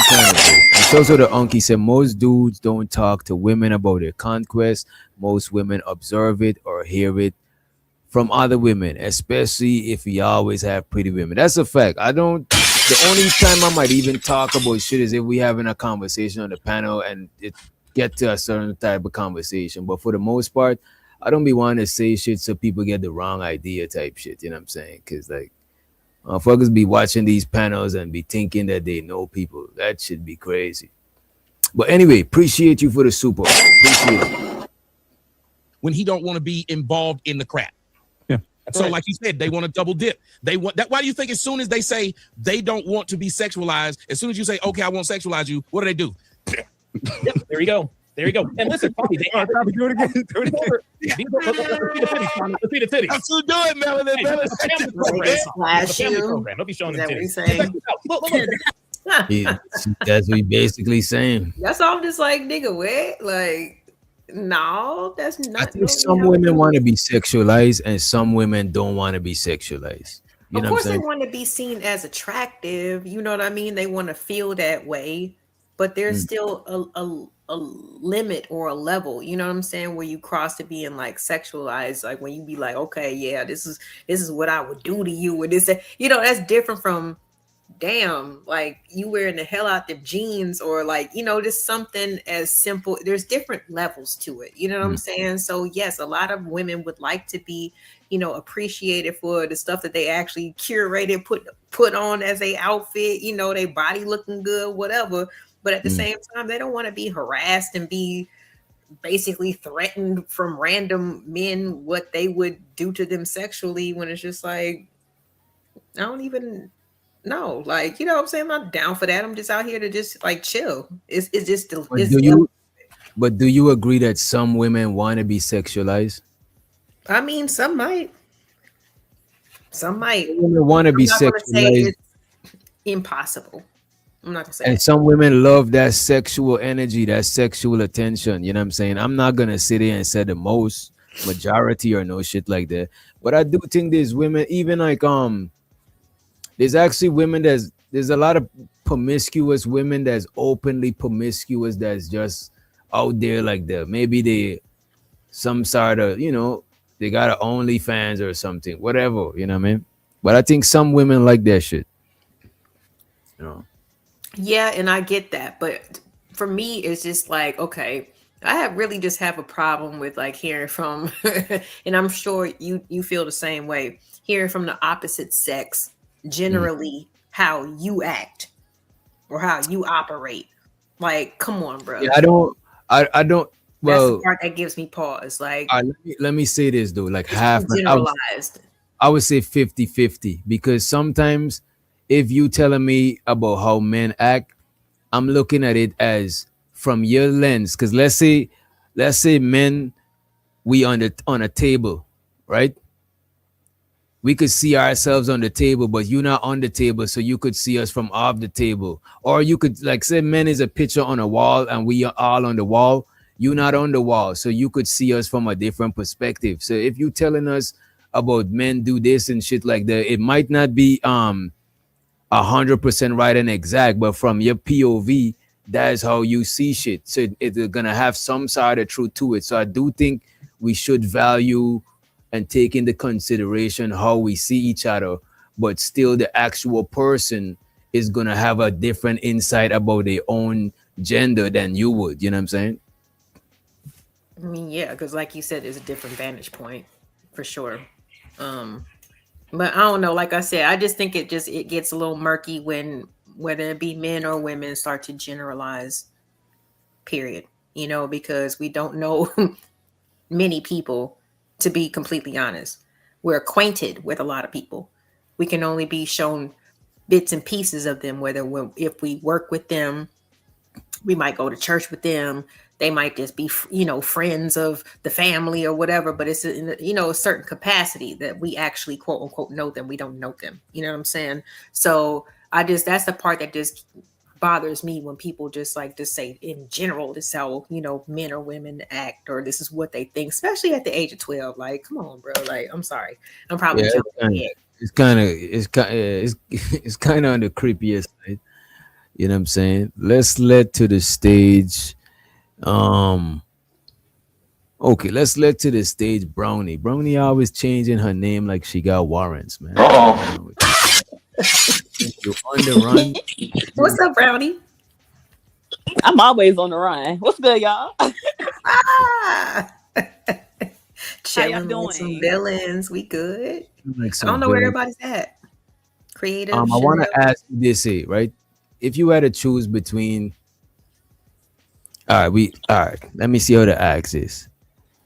kind of vague. It's also the unky said most dudes don't talk to women about their conquest. Most women observe it or hear it from other women, especially if we always have pretty women. That's a fact. The only time I might even talk about shit is if we having a conversation on the panel and it get to a certain type of conversation. But for the most part, I don't be wanting to say shit so people get the wrong idea type shit. You know what I'm saying? Because like motherfuckers be watching these panels and be thinking that they know people. That should be crazy. But anyway, appreciate you for the super. Appreciate it. When he don't want to be involved in the crap. So, like you said, they want to double dip. They want that. Why do you think as soon as they say they don't want to be sexualized, as soon as you say, okay, I won't sexualize you, what do? Yep, there you go. There you go. And listen, Bobby, they do it again. Do it again. Let's see the titties, Tommy. Let's see the titties. That's who do it, Melanie. Hey, it's a family program. It's a family program. Don't be showing them titties. That's what he basically saying. that's all. I'm just like nigga, what? Like no, that's not. I think some women want to be sexualized and some women don't want to be sexualized. You Of know course, what I'm they saying? want to be seen as attractive. You know what I mean? They want to feel that way, but there's still a limit or a level. You know what I'm saying? Where you cross to being like sexualized, like when you be like, okay, yeah, this is what I would do to you, or this, you know, that's different from. Damn, like you wearing the hell out the jeans, or like, you know, just something as simple. There's different levels to it. You know what I'm saying? So yes, a lot of women would like to be, you know, appreciated for the stuff that they actually curated, put on as a outfit, you know, their body looking good, whatever. But at the same time, they don't want to be harassed and be basically threatened from random men what they would do to them sexually, when it's just like, I don't even no, like, you know what I'm saying? I'm not down for that. I'm just out here to just like chill. It's just But do you agree that some women want to be sexualized? I mean, some might. Some might. Some women want to be I'm not gonna say sexualized, it's impossible. I'm not gonna say and that. some women love that sexual energy, that sexual attention. You know what I'm saying? I'm not gonna sit here and say the most majority or no shit like that. But I do think there's women, even like there's actually women there's a lot of promiscuous women that's openly promiscuous, that's just out there like that. Maybe they some sort of, you know, they got an OnlyFans or something, whatever, you know what I mean? But I think some women like that shit. You know. Yeah, and I get that. But for me, it's just like, okay, I really just have a problem with like hearing from and I'm sure you feel the same way, hearing from the opposite sex generally how you act or how you operate. Like, come on, bro. Yeah, I don't That's well the part that gives me pause. Like, let me say this though, like half generalized. I would say 50-50, because sometimes if you telling me about how men act, I'm looking at it as from your lens. Because let's say men, we on a table, right? we could see ourselves on the table, but you're not on the table, so you could see us from off the table. Or you could, like, say men is a picture on a wall and we are all on the wall, you're not on the wall, so you could see us from a different perspective. So if you telling us about men do this and shit like that, it might not be 100% right and exact, but from your POV, that's how you see shit. So it's gonna have some side of truth to it. So I do think we should value and take into consideration how we see each other, but still the actual person is gonna have a different insight about their own gender than you would. You know what I'm saying? I mean, yeah, because like you said, there's a different vantage point for sure. But I don't know. Like I said, I just think it gets a little murky when whether it be men or women start to generalize. Period. Because we don't know many people. To be completely honest, we're acquainted with a lot of people. We can only be shown bits and pieces of them. If we work with them, we might go to church with them. They might just be, friends of the family or whatever, but it's in a certain capacity that we actually quote unquote know them. We don't know them. You know what I'm saying? So that's the part that just bothers me when people just say in general, this is how, men or women act, or this is what they think, especially at the age of 12. Like, come on, bro. Like, I'm sorry. I'm probably jumping ahead. It's kind of on the creepiest side. You know what I'm saying? Let's let to the stage. Okay, let's let to the stage Brownie. Brownie always changing her name like she got warrants, man. You're on the run. What's up, Brownie? I'm always on the run. What's good, y'all? Chilling with some villains. We good. Like I don't know where everybody's at. Creative. I want to ask you this, right? If you had to choose between, all right. Let me see how the ask is.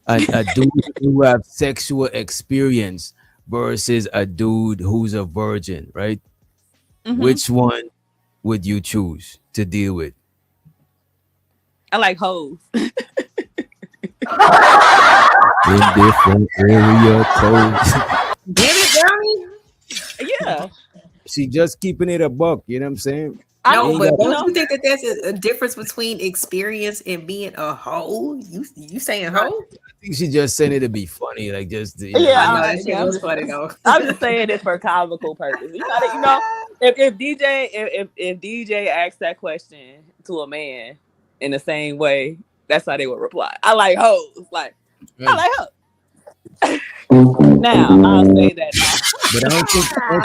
A dude who have sexual experience versus a dude who's a virgin, right? Mhm. Which one would you choose to deal with? I like hoes. In different area codes. Damn it, Brownie. Yeah. She just keeping it a buck, you know what I'm saying? No, but don't you think that there's a difference between experience and being a hoe? You saying hoe? I think she just said it to be funny, like just Yeah, I know that shit was funny though. I'm just saying it for comical purpose. If DJ asks that question to a man in the same way, that's how they would reply. I like hoes. Like, I like hoes. Now I'll say that. But I don't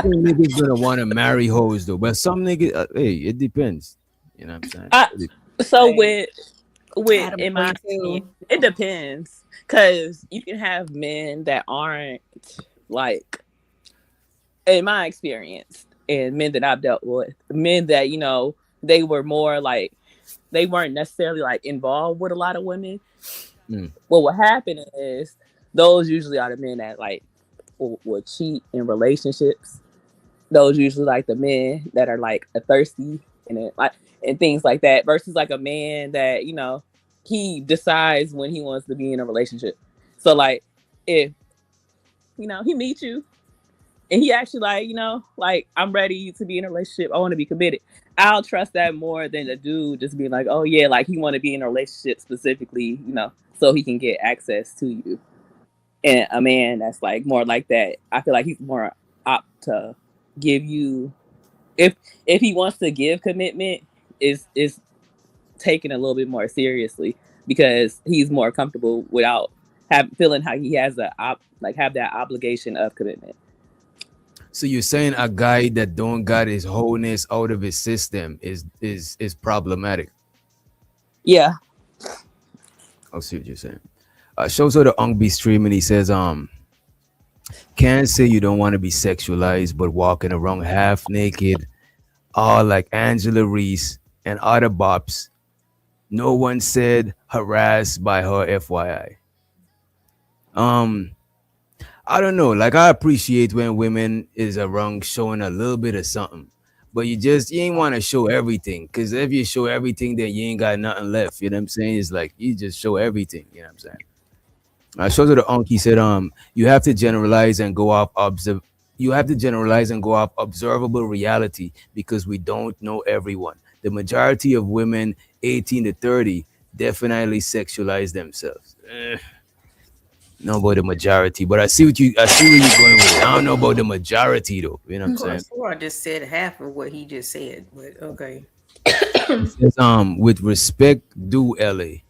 think niggas gonna want to marry hoes though. But some niggas, hey, it depends. You know what I'm saying? So with in my opinion, it depends, because you can have men that aren't like, in my experience, and men that I've dealt with, men that they were more like, they weren't necessarily like involved with a lot of women. Well, what happened is those usually are the men that like will cheat in relationships. Those usually like the men that are like a thirsty and things like that, versus like a man that he decides when he wants to be in a relationship. So like if he meets you and he actually like I'm ready to be in a relationship, I want to be committed, I'll trust that more than a dude just being like, oh yeah, like he want to be in a relationship specifically, so he can get access to you. And a man that's like more like that, I feel like he's more apt to give you, if he wants to give commitment, is taken a little bit more seriously, because he's more comfortable without feeling how he has have that obligation of commitment. So you're saying a guy that don't got his wholeness out of his system is problematic? Yeah. I'll see what you're saying. Shows her the Ungby stream and he says, can't say you don't want to be sexualized, but walking around half naked, all like Angela Reese and other bops. No one said harassed by her, FYI. I don't know. Like, I appreciate when women is around showing a little bit of something, but you ain't want to show everything, because if you show everything, then you ain't got nothing left. You know what I'm saying? It's like you just show everything. You know what I'm saying? Shows her the He said, you have to generalize and go off you have to generalize and go off observable reality because we don't know everyone. The majority of women 18 to 30 definitely sexualize themselves. Know about the majority, but I see where you're going with it. I don't know about the majority though. You know what I'm saying? Well, I just said half of what he just said, but okay. It says, with respect due LA.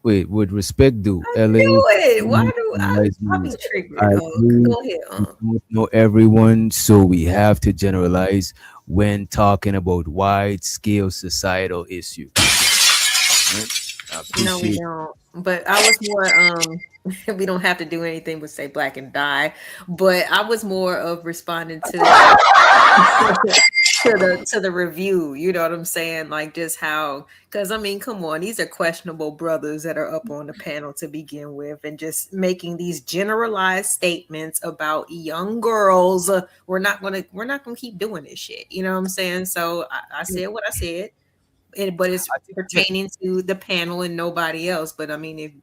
Wait, with respect due LA. Do it. Why do I be triggered? I Go ahead. we don't know everyone, so we have to generalize when talking about wide scale societal issue. Right? No, we don't. But I was more we don't have to do anything but say black and die. But I was more of responding to to the review. You know what I'm saying? Like just how, because I mean, come on, these are questionable brothers that are up on the panel to begin with, and just making these generalized statements about young girls. We're not gonna keep doing this shit. You know what I'm saying? So I said what I said. But it's pertaining to the panel and nobody else. But I mean,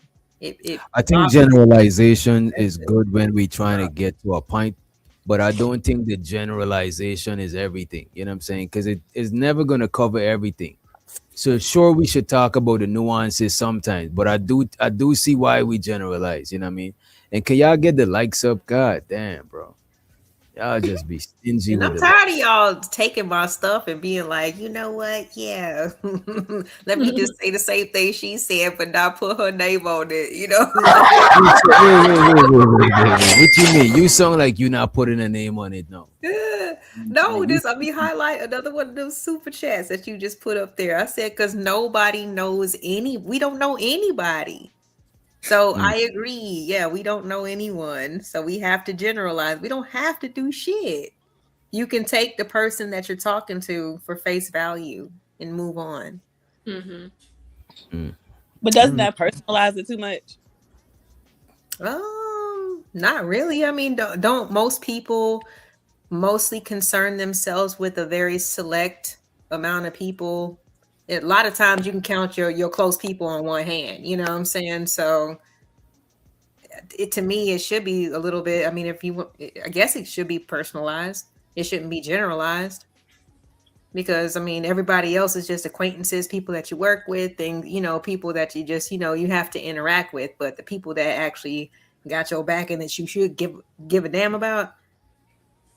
I think generalization is good when we're trying to get to a point, but I don't think the generalization is everything. You know what I'm saying? Because it is never going to cover everything. So sure, we should talk about the nuances sometimes, but I do see why we generalize. You know what I mean? And can y'all get the likes up? God damn, bro. Y'all just be stingy. And I'm tired of y'all taking my stuff and being like, you know what? Yeah, let me just say the same thing she said, but not put her name on it. You know? Wait. What you mean? You sound like you're not putting a name on it. No. No, just highlight another one of those super chats that you just put up there. I said because nobody knows we don't know anybody. So I agree. Yeah, we don't know anyone. So we have to generalize. We don't have to do shit. You can take the person that you're talking to for face value and move on. But doesn't that personalize it too much? Not really. I mean, don't most people mostly concern themselves with a very select amount of people? A lot of times you can count your close people on one hand, you know what I'm saying? So to me, it should be a little bit, I mean, I guess it should be personalized. It shouldn't be generalized because I mean, everybody else is just acquaintances, people that you work with, and, people that you just, you have to interact with, but the people that actually got your back and that you should give a damn about,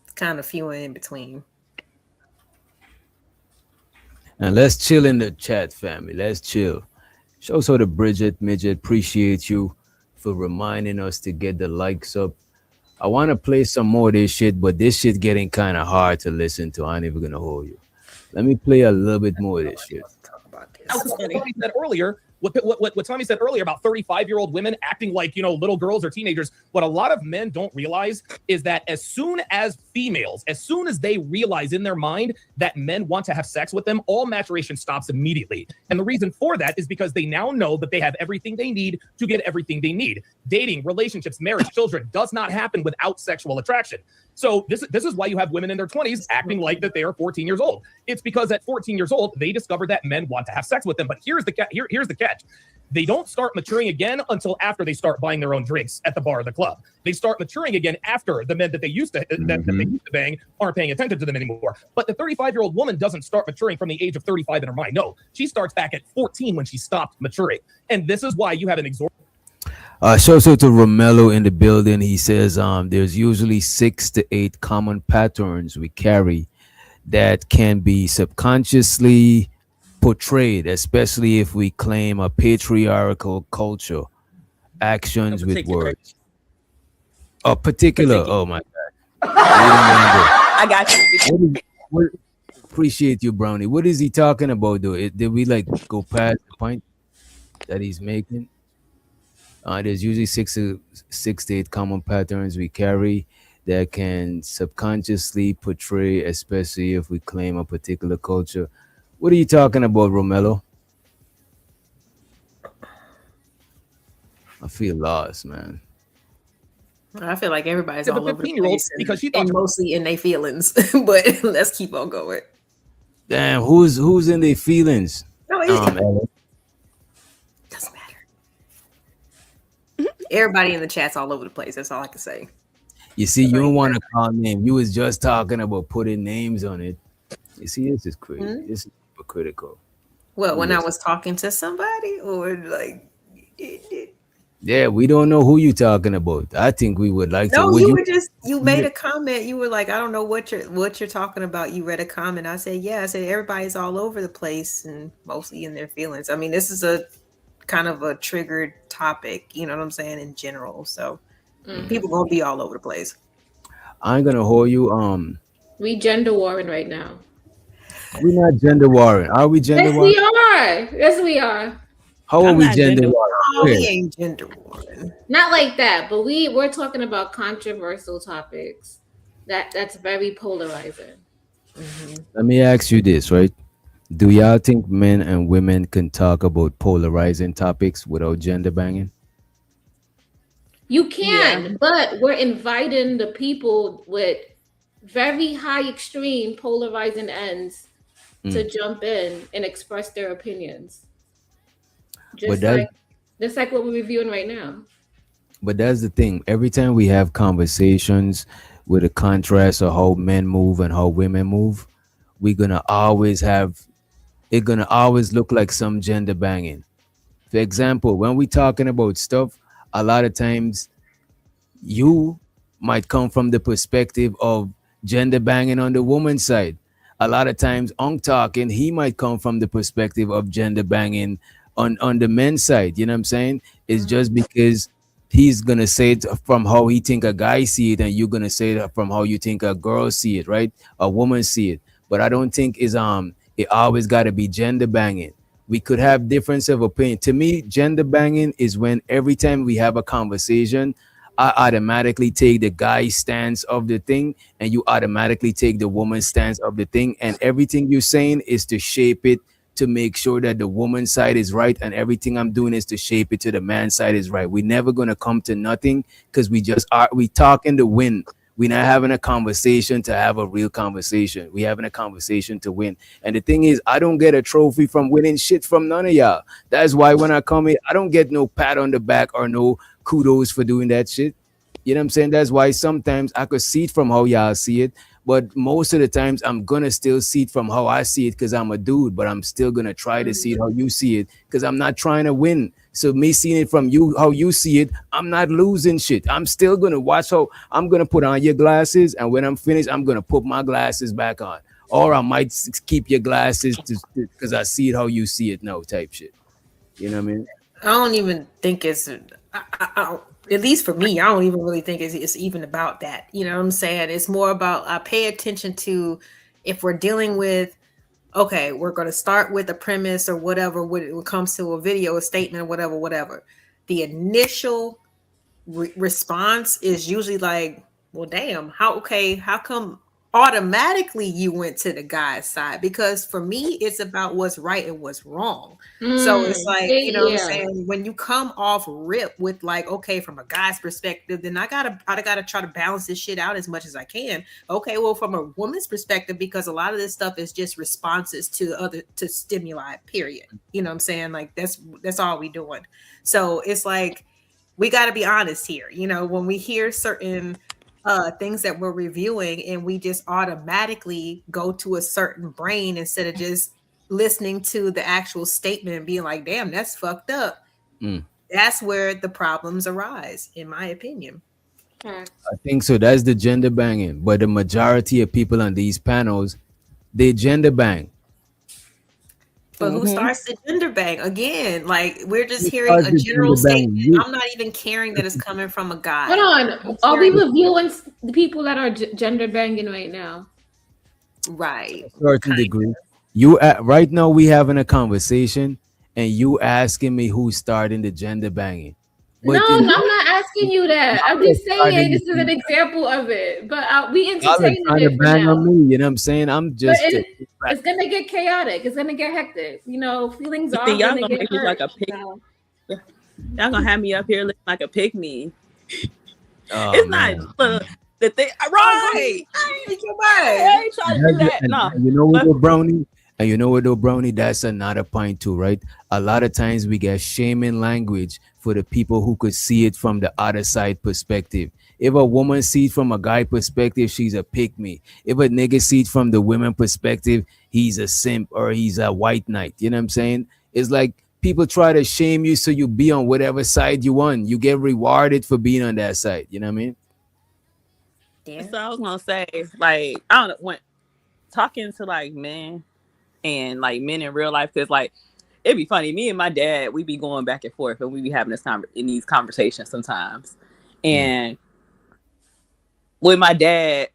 it's kind of few and in between. And let's chill in the chat, family. Let's chill. Show so to Bridget Midget, appreciate you for reminding us to get the likes up. I want to play some more of this shit, but this shit getting kind of hard to listen to. I ain't even gonna hold you. Let me play a little bit more of this shit. What Tommy said earlier, what Tommy said earlier about 35-year-old women acting like, little girls or teenagers. What a lot of men don't realize is that as soon as they realize in their mind that men want to have sex with them, all maturation stops immediately. And the reason for that is because they now know that they have everything they need to get everything they need. Dating, relationships, marriage, children does not happen without sexual attraction. So this is why you have women in their 20s acting like that they are 14 years old. It's because at 14 years old, they discovered that men want to have sex with them. But here's the catch. They don't start maturing again until after they start buying their own drinks at the bar or the club. They start maturing again after the men that they used to bang aren't paying attention to them anymore. But the 35-year-old woman doesn't start maturing from the age of 35 in her mind. No, she starts back at 14 when she stopped maturing. And this is why you have an exorbitant. Shout out to Romello in the building. He says there's usually 6 to 8 common patterns we carry that can be subconsciously portrayed, especially if we claim a patriarchal culture. Actions with words. A particular. Oh my God. I got you. Appreciate you, Brownie. What is he talking about, though? Did we go past the point that he's making? There's usually 6 to 8 common patterns we carry that can subconsciously portray, especially if we claim a particular culture. What are you talking about, Romello? I feel lost, man. I feel like everybody's all over the 15-year-old place because she and mostly in their feelings. But let's keep on going. Damn, who's in their feelings? No, doesn't matter. Everybody in the chat's all over the place. That's all I can say. You see, you don't want to call name. You was just talking about putting names on it. You see, this is crazy. This is hypocritical. Well, when I was talking to somebody, or like, yeah, we don't know who you talking about. I think we would like to. no, Would you were just you made a comment. You were like, I don't know what you're talking about. You read a comment. I said, yeah. I said everybody's all over the place and mostly in their feelings. I mean, this is a kind of a triggered topic. You know what I'm saying in general. So people gonna be all over the place. I'm gonna hold you. We gender warring right now. We're not gender warring. Are we gender Yes, warring? we are. Yes, we are. How are we gender warring? Oh, we ain't gender warring. Not like that, but we're talking about controversial topics. That's very polarizing. Let me ask you this, right? Do y'all think men and women can talk about polarizing topics without gender banging? You can, but we're inviting the people with very high extreme polarizing ends to jump in and express their opinions. Just like what we're reviewing right now. But that's the thing. Every time we have conversations with a contrast of how men move and how women move, we're gonna always have it gonna always look like some gender banging. For example, when we talking about stuff, a lot of times you might come from the perspective of gender banging on the woman's side. A lot of times on talking, he might come from the perspective of gender banging on the men's side. You know what I'm saying? It's just because he's gonna say it from how he think a guy see it, and you're gonna say it from how you think a girl see it, right? A woman see it. But I don't think it always gotta be gender banging. We could have difference of opinion. To me, gender banging is when every time we have a conversation, I automatically take the guy's stance of the thing, and you automatically take the woman's stance of the thing, and everything you're saying is to shape it to make sure that the woman's side is right, and everything I'm doing is to shape it to the man's side is right. We're never gonna come to nothing because we talk in the wind. We're not having a conversation to have a real conversation. We're having a conversation to win. And the thing is, I don't get a trophy from winning shit from none of y'all. That's why when I come here, I don't get no pat on the back or no kudos for doing that shit. You know what I'm saying? That's why sometimes I could see it from how y'all see it, but most of the times I'm gonna still see it from how I see it because I'm a dude, but I'm still gonna try to see it how you see it because I'm not trying to win. So me seeing it from you, how you see it, I'm not losing shit. I'm still gonna watch how I'm gonna put on your glasses, and when I'm finished, I'm gonna put my glasses back on. Or I might keep your glasses because I see it how you see it now, type shit. You know what I mean? I don't even think it's at least for me, I don't even really think it's even about that. You know what I'm saying? It's more about I pay attention to if we're dealing with, okay, we're going to start with a premise or whatever when it comes to a video, a statement, or whatever. The initial response is usually like, well, damn, how come automatically you went to the guy's side? Because for me, it's about what's right and what's wrong. So it's like, you know what I'm saying? When you come off rip with like, okay, from a guy's perspective, then I gotta try to balance this shit out as much as I can. Okay, well, from a woman's perspective, because a lot of this stuff is just responses to stimuli, period. You know what I'm saying? Like that's all we doing. So it's like we got to be honest here. You know, when we hear certain things that we're reviewing and we just automatically go to a certain brain instead of just listening to the actual statement and being like, damn, that's fucked up. That's where the problems arise, in my opinion. I think so. That's the gender banging. But the majority of people on these panels, they gender bang. But who starts the gender bang? Again, like we're just hearing a general statement. I'm not even caring that it's coming from a guy. Hold on. Are we reviewing the people that are gender banging right now? Right. To a certain degree. You right now we having a conversation and you asking me who's starting the gender banging. But no, I'm not asking you that. I'm just saying this is an example of it. But we entertaining it bang on me, you know what I'm saying? I'm just it's gonna get chaotic. It's gonna get hectic. You know, feelings are y'all gonna make me like a pig. Y'all gonna have me up here looking like a pygmy. It's man. Not the thing, right? I ain't trying to do that. No, you know what, Brownie? And you know what though, Brownie? That's another point too, right? A lot of times we get shaming language for the people who could see it from the other side perspective. If a woman sees from a guy perspective, she's a pick me. If a nigga sees from the women perspective, he's a simp or he's a white knight. You know what I'm saying? It's like people try to shame you so you be on whatever side you want. You get rewarded for being on that side. You know what I mean? Yeah. So I was gonna say, like, I don't know, when talking to like men and like men in real life, because like it'd be funny. Me and my dad, we be going back and forth, and we be having this in these conversations sometimes. And with my dad,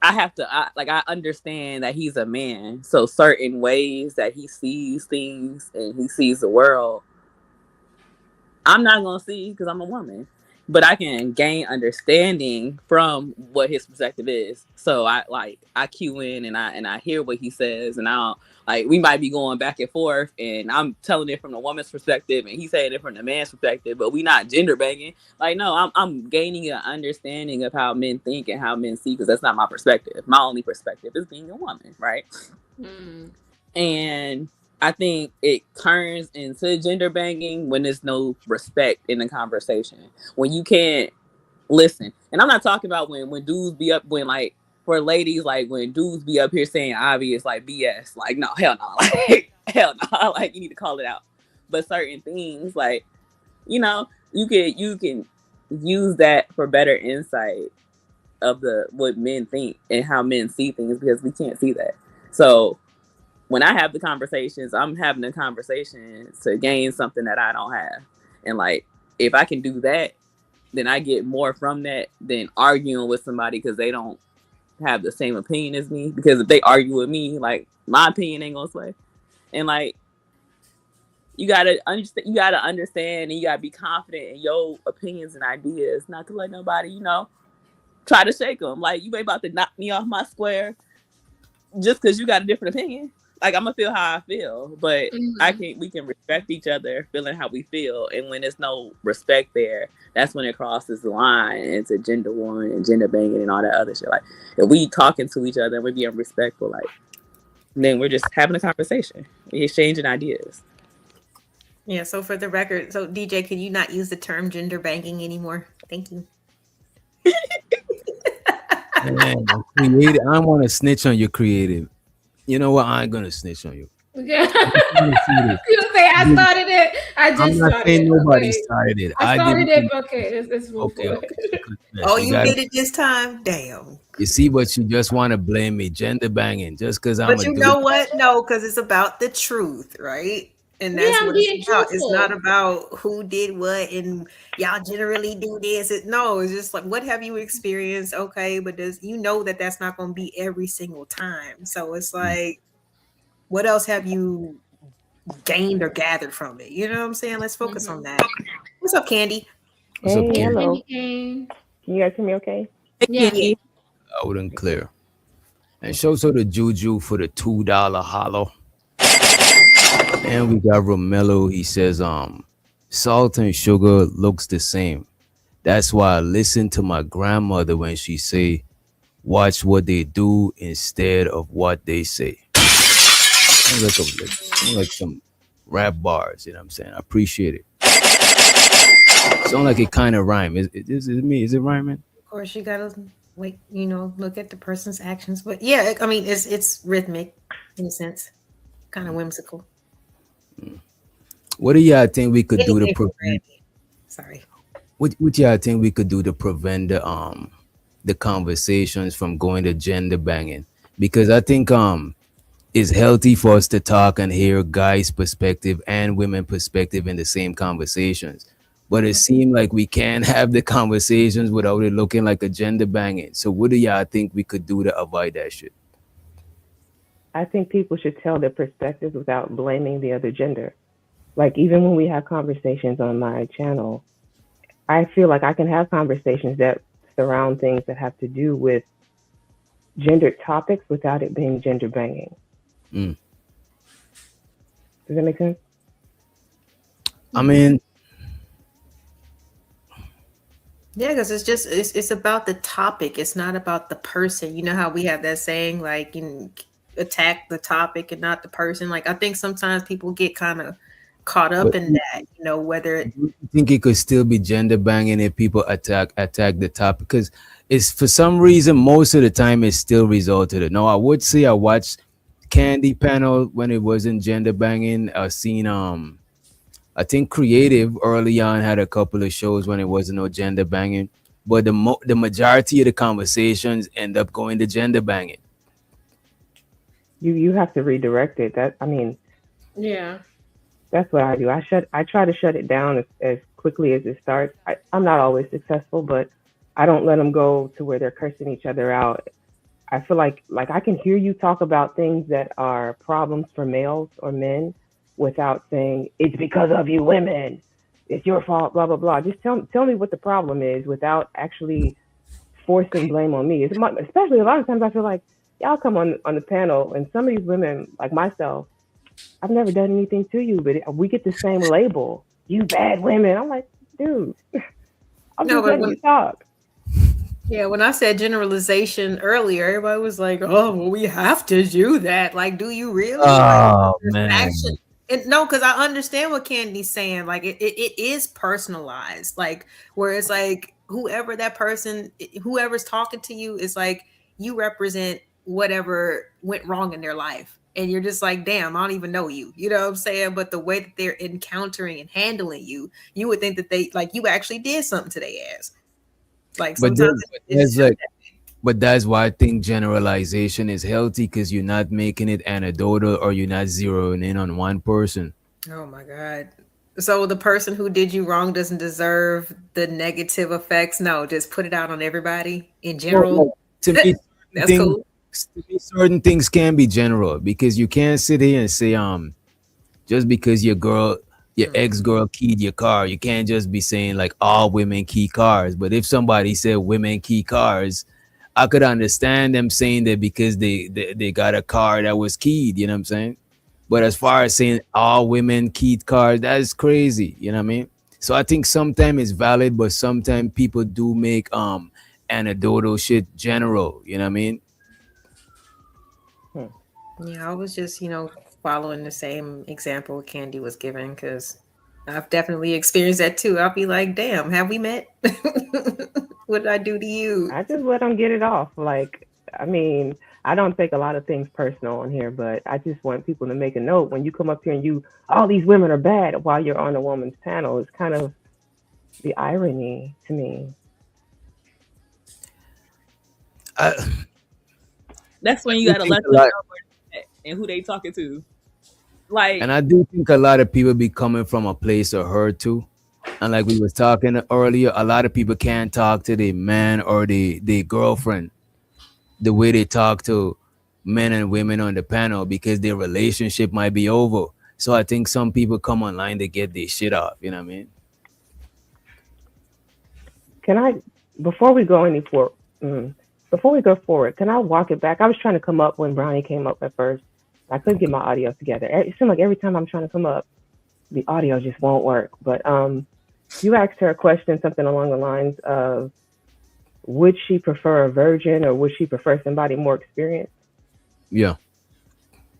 I understand that he's a man, so certain ways that he sees things and he sees the world, I'm not gonna see because I'm a woman, but I can gain understanding from what his perspective is. So I cue in and I hear what he says, and we might be going back and forth, and I'm telling it from the woman's perspective, and he's saying it from the man's perspective, but we not gender banging. Like, no, I'm gaining an understanding of how men think and how men see, because that's not my perspective. My only perspective is being a woman, right? And I think it turns into gender banging when there's no respect in the conversation. When you can't listen. And I'm not talking about when dudes be up, when like, for ladies, like when dudes be up here saying obvious like BS. Like, no, hell no. Like, hell no. Like, you need to call it out. But certain things, like, you know, you can use that for better insight of what men think and how men see things, because we can't see that. So when I have the conversations, I'm having a conversation to gain something that I don't have. And like, if I can do that, then I get more from that than arguing with somebody because they don't have the same opinion as me. Because if they argue with me, like, my opinion ain't gonna sway. And like, you gotta understand, and you gotta be confident in your opinions and ideas, not to let nobody, you know, try to shake them. Like, you ain't about to knock me off my square just because you got a different opinion. Like, I'm gonna feel how I feel, but we can respect each other, feeling how we feel. And when there's no respect there, that's when it crosses the line into gender warring and gender banging and all that other shit. Like, if we talking to each other and we're being respectful, like, then we're just having a conversation, we're exchanging ideas. Yeah. So for the record, so DJ, can you not use the term gender banging anymore? Thank you. Man, creative. I want to snitch on your creative. You know what? I ain't gonna snitch on you. Yeah. You say I started it. I just I'm not started saying it. nobody Okay. started it. I started didn't. it. Okay, let's move forward. Oh, you did it this time? Damn. You see, but you just want to blame me, gender banging, just because I'm But a you dude. know what? No, because it's about the truth, right? And that's I'm what being it's about. It's truthful. not about who did what and y'all generally do this. No, it's just like, what have you experienced? Okay, but you know that's not going to be every single time. So it's like, what else have you gained or gathered from it? You know what I'm saying? Let's focus on that. What's up, Candy? What's up, Candy? Hello. Can you guys hear me okay? Yeah. Loud and clear. And show the Juju for the $2 hollow. And we got Romello. He says, salt and sugar looks the same. That's why I listen to my grandmother when she say, watch what they do instead of what they say. Sounds like some rap bars, you know what I'm saying? I appreciate it. Sound like it kind of rhyme. Is it me? Is it rhyming? Of course, you gotta wait. Look at the person's actions. But yeah, I mean, it's rhythmic in a sense, kind of whimsical. What do y'all think we could do to prevent? Sorry. What y'all think we could do to prevent the conversations from going to gender banging? Because I think it's healthy for us to talk and hear guys' perspective and women perspective in the same conversations. But it seemed like we can't have the conversations without it looking like a gender banging. So what do y'all think we could do to avoid that shit? I think people should tell their perspectives without blaming the other gender. Like, even when we have conversations on my channel, I feel like I can have conversations that surround things that have to do with gendered topics without it being gender banging. Does that make sense? I mean, yeah, because it's about the topic. It's not about the person. You know how we have that saying, like, attack the topic and not the person. Like I think sometimes people get kind of caught up in that, you know, whether I think it could still be gender banging if people attack the topic, because it's for some reason most of the time it still resulted in. No, I would say I watched Candy panel when it wasn't gender banging. I've seen I think Creative early on had a couple of shows when it wasn't no gender banging, but the majority of the conversations end up going to gender banging. You have to redirect it. Yeah. That's what I do. I try to shut it down as quickly as it starts. I'm not always successful, but I don't let them go to where they're cursing each other out. I feel like I can hear you talk about things that are problems for males or men without saying it's because of you women, it's your fault, blah blah blah. Just tell me what the problem is without actually forcing blame on me. Especially a lot of times I feel like y'all come on the panel and some of these women like myself, I've never done anything to you, but we get the same label. You bad women. I'm like, dude, I'm just letting you talk. Yeah, when I said generalization earlier, everybody was like, "Oh, well, we have to do that." Like, do you really? Oh like, man. action. No, because I understand what Candy's saying. Like, it is personalized. Like, where it's like whoever that person, whoever's talking to you, is like you represent whatever went wrong in their life, and you're just like, "Damn, I don't even know you." You know what I'm saying? But the way that they're encountering and handling you, you would think that they like you actually did something to their ass. Like sometimes but that's why I think generalization is healthy, because you're not making it anecdotal or you're not zeroing in on one person. Oh my God. So the person who did you wrong doesn't deserve the negative effects? No, just put it out on everybody in general. To me, That's cool. certain things can be general, because you can't sit here and say just because your ex-girl keyed your car, you can't just be saying like all women key cars. But if somebody said women key cars, I could understand them saying that because they got a car that was keyed, you know what I'm saying? But as far as saying all women keyed cars, that is crazy, you know what I mean? So I think sometimes it's valid, but sometimes people do make anecdotal shit general, you know what I mean? Yeah, I was just, following the same example Candy was giving, because I've definitely experienced that too. I'll be like, damn, have we met? What did I do to you? I just let them get it off. Like, I mean, I don't take a lot of things personal on here, but I just want people to make a note when you come up here and all these women are bad while you're on a woman's panel. It's kind of the irony to me. That's when you gotta let them know where and who they talking to. Like, and I do think a lot of people be coming from a place of hurt too. And like we was talking earlier, a lot of people can't talk to their man or their girlfriend the way they talk to men and women on the panel, because their relationship might be over. So I think some people come online to get their shit off. You know what I mean? Can I, before we go forward, can I walk it back? I was trying to come up when Brownie came up at first. I couldn't get my audio together. It seemed like every time I'm trying to come up, the audio just won't work. But you asked her a question, something along the lines of, would she prefer a virgin or would she prefer somebody more experienced? Yeah.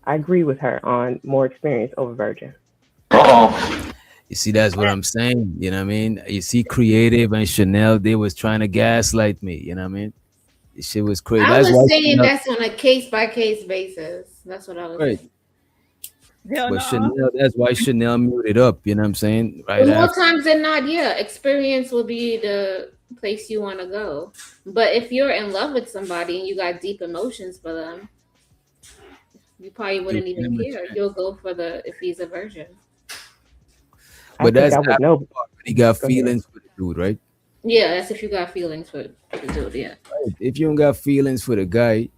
I agree with her on more experience over virgin. You see, that's what I'm saying. You know what I mean? You see, Creative and Chanel, they was trying to gaslight me. You know what I mean? This shit was crazy. I was saying that's on a case-by-case basis. That's what I was saying. But Chanel, that's why Chanel muted up. You know what I'm saying? Right. More times than not, yeah, experience will be the place you want to go. But if you're in love with somebody and you got deep emotions for them, you probably wouldn't even care. You'll go for if he's a virgin. But that's not he got feelings for the dude, right? Yeah, that's if you got feelings for the dude, yeah. Right. If you don't got feelings for the guy,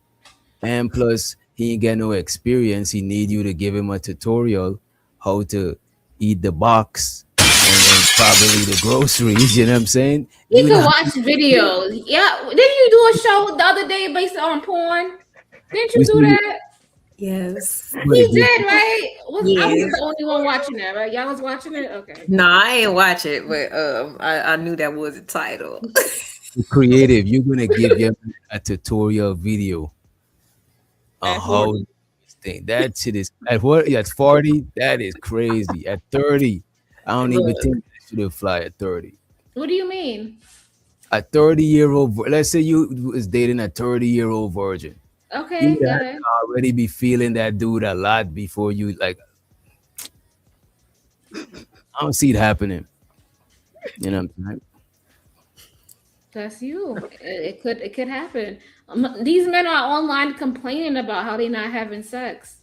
and plus he ain't got no experience, he need you to give him a tutorial how to eat the box and then probably the groceries, you know what I'm saying? You can watch videos. Yeah, didn't you do a show the other day based on porn? Didn't you do that? Yes. He did, right? I was Yes. the only one watching that, right? Y'all was watching it? Okay. No, I ain't watch it, but I knew that was the title. Creative, you're gonna give them a tutorial video on how thing. That shit is at what? At 40, that is crazy. At 30, I don't even Look. think I should have fly at 30. What do you mean? A 30-year-old, let's say you was dating a 30-year-old virgin. Okay, You go had ahead. to already be feeling that dude a lot before you like. I don't see it happening. You know what I'm saying? That's you. It could happen. These men are online complaining about how they're not having sex.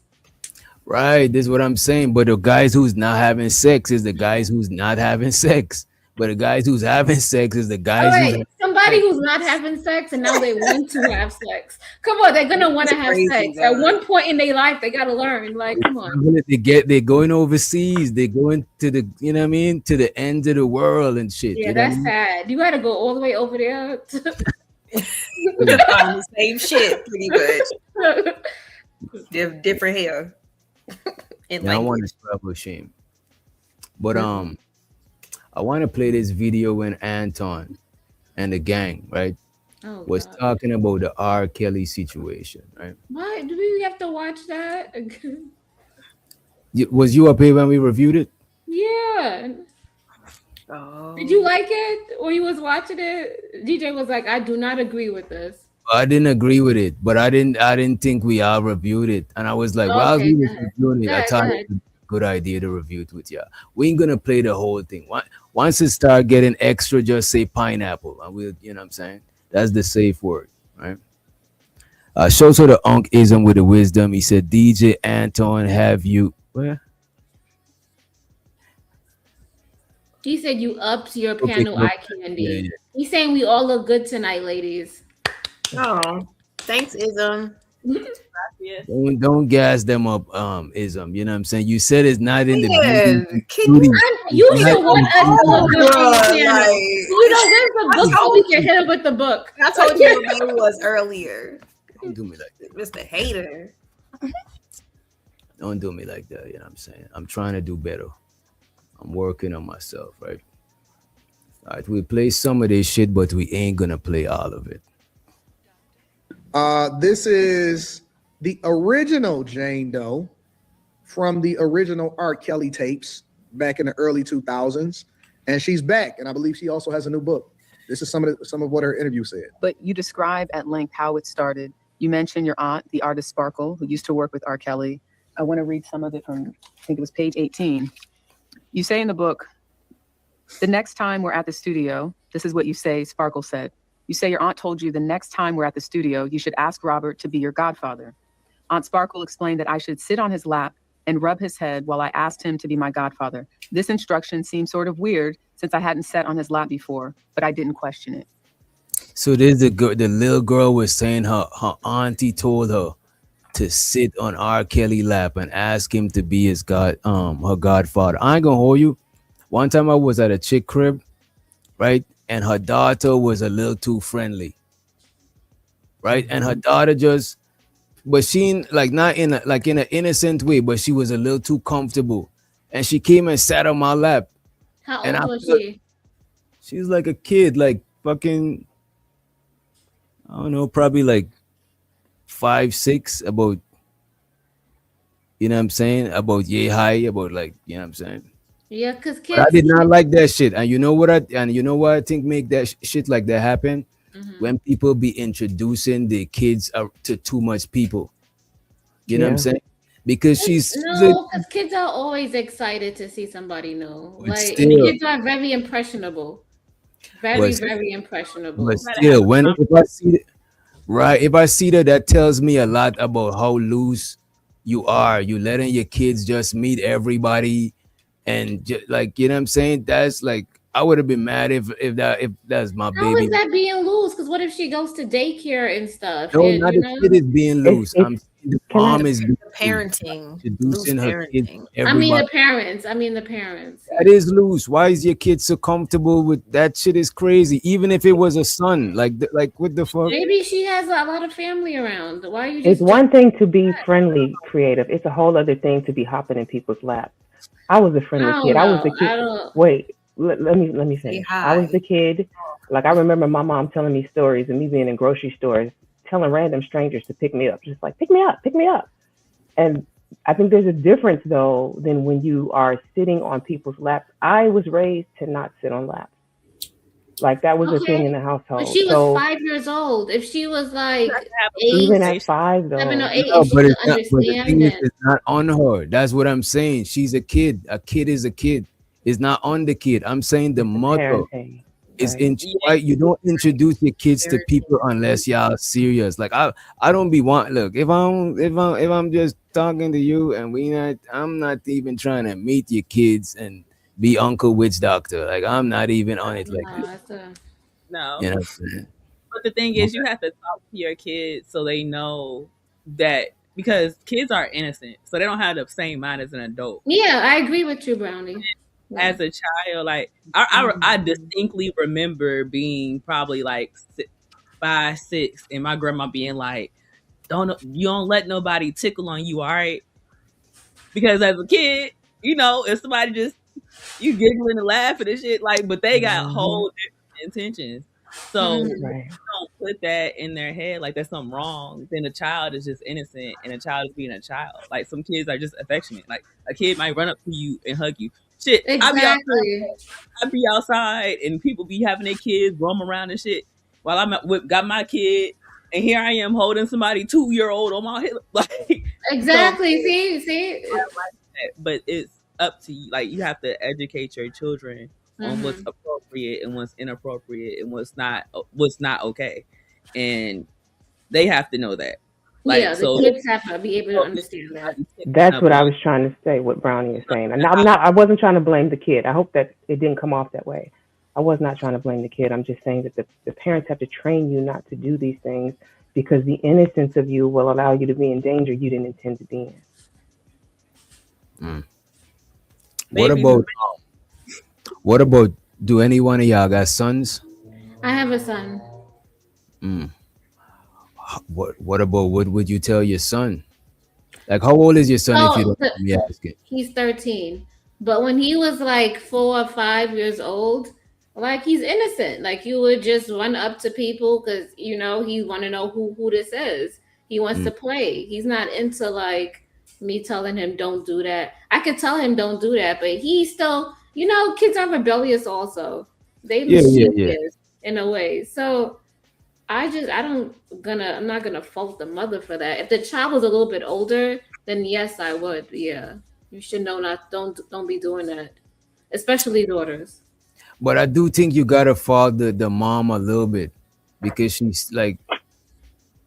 Right. This is what I'm saying. But the guys who's not having sex is the guys who's not having sex. But the guys who's having sex is the All guys right, who's somebody who's not having sex and now they want to have sex. Come on, they're gonna want to have Crazy, sex. though. At one point in their life, they gotta learn. Like, come on. they're going overseas. They're going to the, you know what I mean, to the ends of the world and shit. Yeah, you know what I that's mean? sad. You gotta go all the way over there. On the same shit, pretty much. Different hair. And Yeah, I want to struggle shame. But I want to play this video when Anton and the gang, right, Oh, was God. talking about the R. Kelly situation, right? Why do we have to watch that? Was you up here when we reviewed it? Yeah. Oh. Did you like it or you was watching it? DJ was like, I do not agree with this. I didn't agree with it, but I didn't think we all reviewed it, and I was like, well, Okay, we go was ahead. reviewing it. Go I ahead, thought go it ahead. was a good idea to review it with you. We ain't gonna play the whole thing. Once it start getting extra, just say pineapple, and we'll, you know what I'm saying? That's the safe word, right? Shows her the Unk-ism with the wisdom. He said, DJ Anton, have you where? He said you upped your Okay, panel cool. eye candy. Yeah, yeah. He's saying we all look good tonight, ladies. Oh, thanks, Ism. Don't gas them up, ism. You know what I'm saying? You said it's not in the Yeah, beauty. can you- You It's should not want in us to the look good on the Bruh, panel. like- You know, where's the book so we can hit him with the book? I told you what it was earlier. Don't do me like that. Mr. Hater. Don't do me like that. You know what I'm saying? I'm trying to do better. I'm working on myself, right? All right, we play some of this shit, but we ain't gonna play all of it. This is the original Jane Doe from the original R. Kelly tapes back in the early 2000s, and she's back. And I believe she also has a new book. This is some of what her interview said. But you describe at length how it started. You mentioned your aunt, the artist Sparkle, who used to work with R. Kelly. I want to read some of it from, I think it was page 18. You say in the book, the next time we're at the studio, this is what you say, Sparkle said. You say your aunt told you the next time we're at the studio, you should ask Robert to be your godfather. Aunt Sparkle explained that I should sit on his lap and rub his head while I asked him to be my godfather. This instruction seemed sort of weird since I hadn't sat on his lap before, but I didn't question it. So there's the little girl was saying her auntie told her to sit on R. Kelly lap and ask him to be his her godfather. I ain't gonna hold you. One time I was at a chick crib, right? And her daughter was a little too friendly, right? And her daughter just, but she like not in an innocent way, but she was a little too comfortable, and she came and sat on my lap. How And old I was feel- she? She's like a kid, like fucking, I don't know, probably like 5, 6, about, you know what I'm saying? About yay high, about like, you know what I'm saying? Yeah, because But I kids. did not like that shit. And you know what I think make that shit like that happen? When people be introducing their kids to too much people. You know what I'm Yeah. saying? Because she's No, because kids are always excited to see somebody new. But Like, and still- kids are very impressionable. Very, But- very impressionable. But still, if I see that, right, if I see that tells me a lot about how loose you are. You letting your kids just meet everybody, and like, you know what I'm saying? That's like, I would have been mad if that's my How baby. is that being loose? Because what if she goes to daycare and stuff? No, and, not you the know? kid is being loose. I'm saying the mom is being Parenting. introducing her kids. I mean Everybody. the parents. I mean the parents. That is loose. Why is your kid so comfortable with that? Shit is crazy. Even if it was a son, like what the fuck? Maybe she has a lot of family around. Why are you It's just one thing to be friendly, creative. It's a whole other thing to be hopping in people's laps. I was a friendly I kid. don't I was the know. kid. I don't- Wait, let me finish. I was the kid. Like, I remember my mom telling me stories and me being in grocery stores, telling random strangers to pick me up, just like pick me up. And I think there's a difference though than when you are sitting on people's laps. I was raised to not sit on laps. Like that was a thing in the But household. she was So 5 years old. If she was like even 8, at 5 though. 7 or 8, No, if she but could it's not. But the understand, thing is, then it's not on her. That's what I'm saying. She's a kid. A kid is a kid. It's not on the kid. I'm saying the mother Parenting. is Right. in. Right? You don't introduce your kids to people unless y'all serious. Like I don't be want. Look, if I'm just talking to you and I'm not even trying to meet your kids and be Uncle Witch Doctor. Like I'm not even on it like that. No. You know what I'm saying? But the thing is, you have to talk to your kids so they know that, because kids are innocent, so they don't have the same mind as an adult. yeah, I agree with you, Brownie. As a child, like I distinctly remember being probably like 5, 6, and my grandma being like, you don't let nobody tickle on you, all right? Because as a kid, if somebody just, you giggling and laughing and shit, like, but they got whole different intentions. So if you don't put that in their head, like there's something wrong, then a child is just innocent and a child is being a child. Like some kids are just affectionate. Like a kid might run up to you and hug you. Shit, Exactly. I be outside and people be having their kids roam around and shit while got my kid, and here I am holding somebody 2-year-old on my hip. Like Exactly. So, See. but it's up to you. Like you have to educate your children on what's appropriate and what's inappropriate and what's not okay, and they have to know that. Like, Yeah, the kids have to be able to understand that. That's what I was trying to say, what Brownie is saying. And I wasn't trying to blame the kid. I hope that it didn't come off that way. I was not trying to blame the kid. I'm just saying that the parents have to train you not to do these things because the innocence of you will allow you to be in danger you didn't intend to be in. What about do any one of y'all got sons? I have a son. What about what would you tell your son? Like how old is your son if you don't mind me asking? He's 13. But when he was like 4 or 5 years old, like he's innocent. Like you would just run up to people because he want to know who this is. He wants to play. He's not into like me telling him don't do that. I could tell him don't do that, but he's still, kids are rebellious also. They mischievous in a way. So I'm not gonna fault the mother for that. If the child was a little bit older, then yes, I would. Yeah. You should know don't be doing that. Especially daughters. But I do think you gotta fault the mom a little bit because she's like,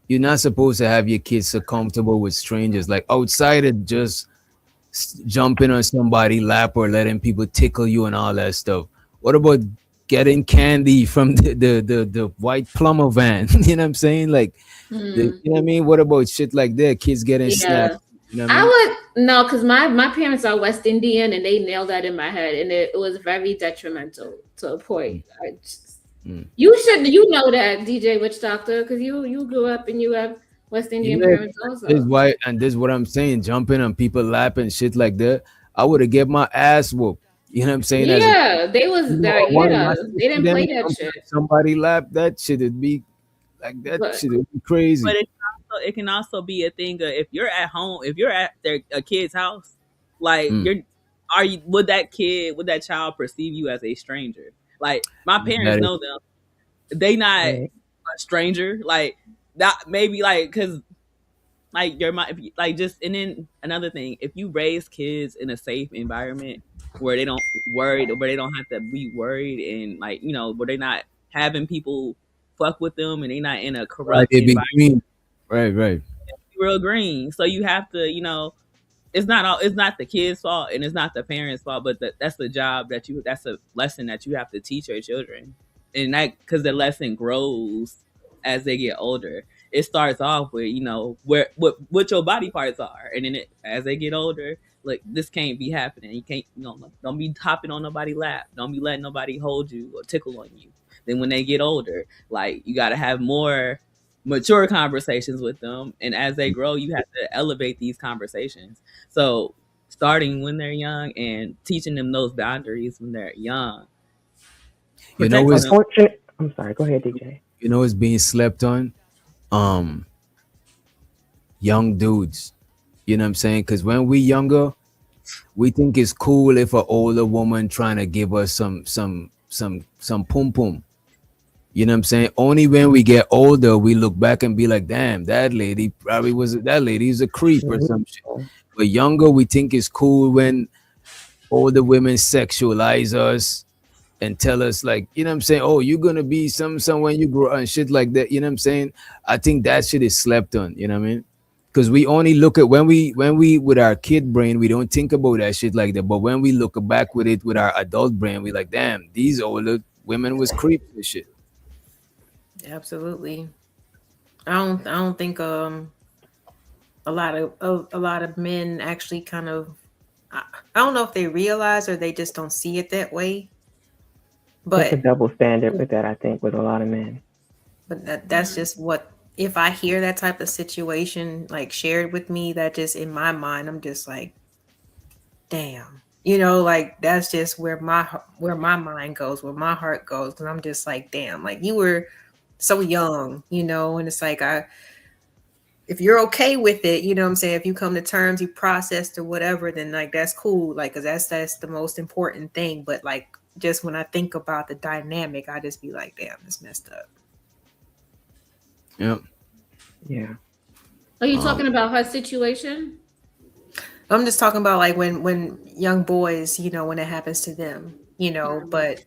you're not supposed to have your kids so comfortable with strangers. Like outside of just jumping on somebody's lap or letting people tickle you and all that stuff. What about getting candy from the white plumber van? You know what I'm saying? Like, you know what I mean? What about shit like that? Kids getting snatched. You know what I mean? I would no, because my parents are West Indian and they nailed that in my head, and it was very detrimental to a point. You should know that, DJ Witch Doctor, because you grew up and you have West Indian parents also. This is why, and this is what I'm saying. Jumping on people lap and shit like that, I would have get my ass whooped. You know what I'm saying? Yeah, they didn't play that shit. Somebody lap that shit, it'd be like that shit would be crazy. But it can also be a thing of if you're at home, if you're at a kid's house, like would that child perceive you as a stranger? Like my parents know them, they not a stranger. Like that maybe like because like like just, and then another thing, if you raise kids in a safe environment where they don't worry, where they don't have to be worried, and like where they're not having people fuck with them and they're not in a corrupt environment. Right. Real green. So you have to, it's not the kid's fault and it's not the parents' fault, but that's the job that's a lesson that you have to teach your children. And that, because the lesson grows as they get older. It starts off with, what your body parts are. And then as they get older, like this can't be happening. You can't, don't be hopping on nobody's lap. Don't be letting nobody hold you or tickle on you. Then when they get older, like you got to have more mature conversations with them, and as they grow you have to elevate these conversations. So starting when they're young and teaching them those boundaries when they're young. I'm sorry, go ahead, DJ. It's being slept on, young dudes. You know what I'm saying? Because when we younger, we think it's cool if an older woman trying to give us some pum pum. You know what I'm saying? Only when we get older, we look back and be like, damn, that lady's a creep or some shit. But younger, we think it's cool when older women sexualize us and tell us like, you know what I'm saying? Oh, you're gonna be some when you grow up and shit like that. You know what I'm saying? I think that shit is slept on. You know what I mean? Because we only look at when we with our kid brain, we don't think about that shit like that. But when we look back with it with our adult brain, we like, damn, these older women was creepy and shit. Absolutely. I don't think a lot of men actually kind of I don't know if they realize or they just don't see it that way. There's a But double standard with that, I think, with a lot of men. that's just what if I hear that type of situation like shared with me, that just in my mind, I'm just like, damn. Like that's just where my mind goes, where my heart goes, and I'm just like, damn, like you were so young, and it's like if you're okay with it, you know what I'm saying? If you come to terms, you processed or whatever, then like that's cool. Like, cause that's the most important thing. But like just when I think about the dynamic, I just be like, damn, it's messed up. Yep. Yeah. Are you talking about her situation? I'm just talking about like when young boys, when it happens to them, but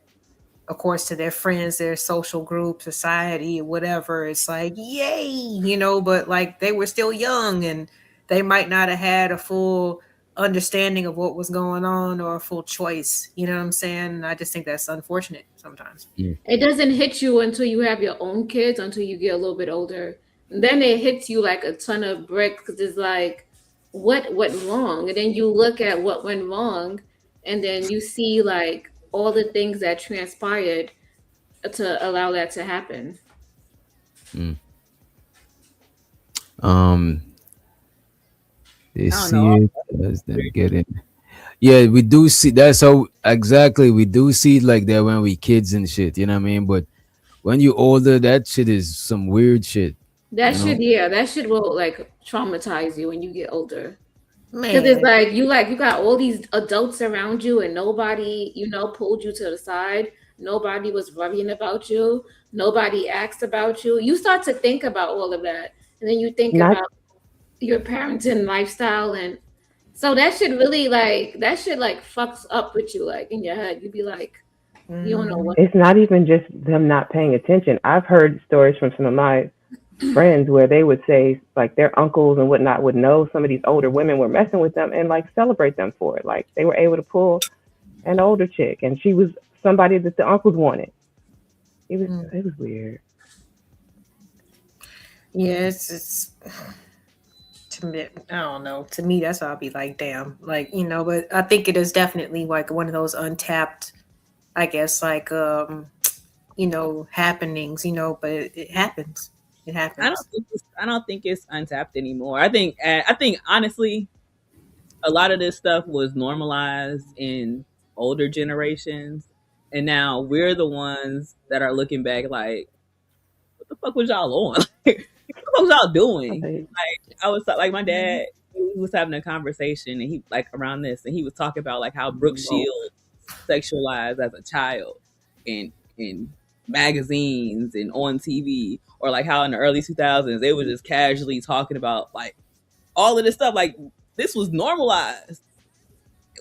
of course to their friends, their social group, society, whatever, it's like, yay, but like they were still young and they might not have had a full understanding of what was going on or a full choice. You know what I'm saying? I just think that's unfortunate sometimes. It doesn't hit you until you have your own kids, until you get a little bit older. And then it hits you like a ton of bricks because it's like, what went wrong? And then you look at what went wrong, and then you see like all the things that transpired to allow that to happen. They see it as them getting. Yeah, we do see that's how exactly we do see it like that when we kids and shit. You know what I mean? But when you older, that shit is some weird shit. That You know? that shit will like traumatize you when you get older. Because Man. it's like you got all these adults around you and nobody, pulled you to the side. Nobody was worrying about you. Nobody asked about you. You start to think about all of that. And then you think about your parenting lifestyle. And so that shit really like fucks up with you like in your head. You'd be like, you don't know what. It's not even just them not paying attention. I've heard stories from some of my friends where they would say like their uncles and whatnot would know some of these older women were messing with them and like celebrate them for it. Like they were able to pull an older chick and she was somebody that the uncles wanted. It was weird. Yeah, it's to me, I don't know. To me, that's why I'll be like, damn, like, but I think it is definitely like one of those untapped, I guess, like happenings, but it happens. It happens. I don't think it's untapped anymore. I think honestly, a lot of this stuff was normalized in older generations, and now we're the ones that are looking back like, what the fuck was y'all on? What the fuck was y'all doing? Like I was like my dad, he was having a conversation and he like around this, and he was talking about like how Brooke Shields sexualized as a child in magazines and on TV, or like how in the early 2000s they were just casually talking about like all of this stuff. Like this was normalized.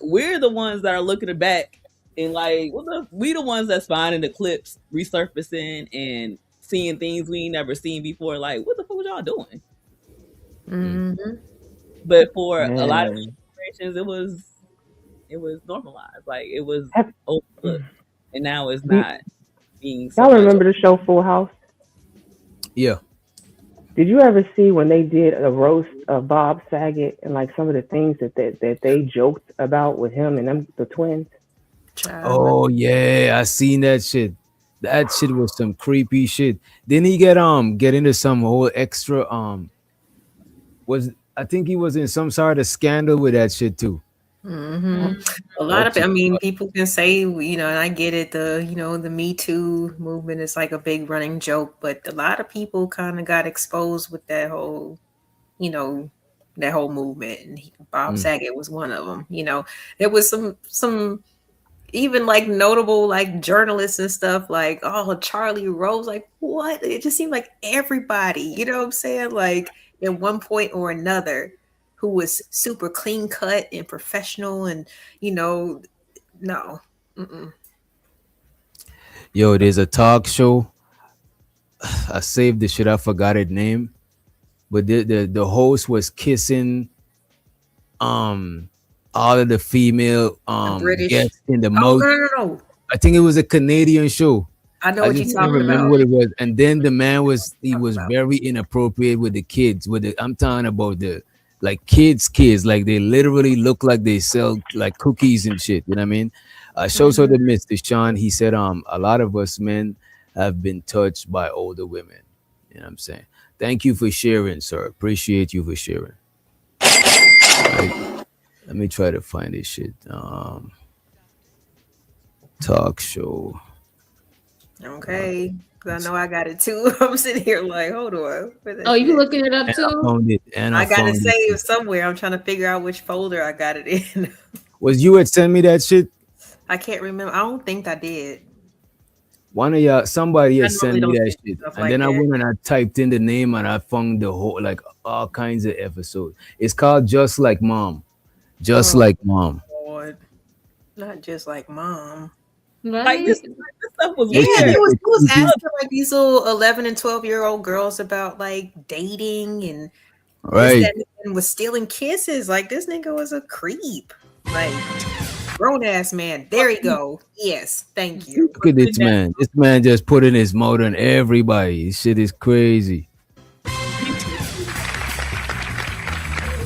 We're the ones that are looking back and like, we the ones that's finding the clips resurfacing and seeing things we ain't never seen before. Like, what the fuck was y'all doing? Mm-hmm. But for a lot of generations, it was normalized. Like it was overlooked, and now it's not. Y'all remember the show Full House? Yeah. Did you ever see when they did a roast of Bob Saget and like some of the things that they joked about with him and them, the twins? Oh yeah, I seen that shit. That shit was some creepy shit. Didn't he get into some whole extra I think he was in some sort of scandal with that shit too. Mm-hmm. A lot of people can say, and I get it, the Me Too movement is like a big running joke, but a lot of people kind of got exposed with that whole, that whole movement, and Bob Saget was one of them. You know, there was some even like notable like journalists and stuff like, oh, Charlie Rose, like what? It just seemed like everybody, you know what I'm saying? Like at one point or another, who was super clean cut and professional, and you know, no. Mm-mm. Yo, there's a talk show. I saved the shit. I forgot its name, but the host was kissing all of the female British guests in the Oh, mouth. no. I think it was a Canadian show. I know I what just you're can't talking remember about. what it was. And then the man was very inappropriate with the kids. I'm talking about the like kids, like they literally look like they sell like cookies and shit. You know what I mean? Shows her the Mr. Sean. He said, a lot of us men have been touched by older women. You know what I'm saying? Thank you for sharing, sir. Appreciate you for sharing. Let me try to find this shit. Talk show. Okay, because I know I got it too. I'm sitting here like, hold on. Oh, you looking it up And I too? found it. And I got it found saved somewhere. I'm trying to figure out which folder I got it in. Was you had sent me that shit? I can't remember. I don't think I did. One of y'all, somebody I had sent normally me don't that send shit, stuff and like then I that. went and I typed in the name and I found the whole like all kinds of episodes. It's called Just Like Mom. Just Oh, Like Mom. Lord. Not just like mom. Like this stuff was Yeah, weird. he was Mhm. asking like these little 11 and 12-year-old girls about like dating and Right. this, that, and was stealing kisses. Like this nigga was a creep. Like grown ass man. There you go. Yes, thank you. Look at this man. This man just putting his mouth on everybody. This shit is crazy.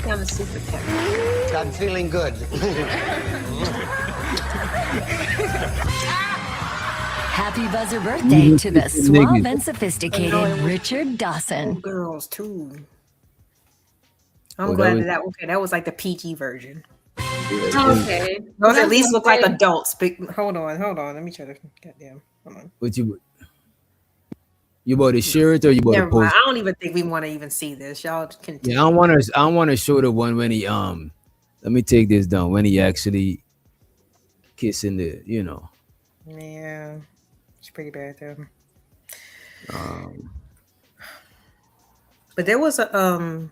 Kind of super cat. I'm feeling good. Happy buzzer birthday to the suave and sophisticated Richard Dawson. Girls too. I'm Oh, glad that that was like the PG version. Okay. Those at least That's look like okay. adults. But hold on. Let me try to goddamn. Hold on. What you about to share it or you about to Never mind. post? I don't even think we want to even see this. Y'all continue. Yeah, I want to show the one when he let me take this down when he actually kissing the, you know. Yeah, it's pretty bad though. But there was a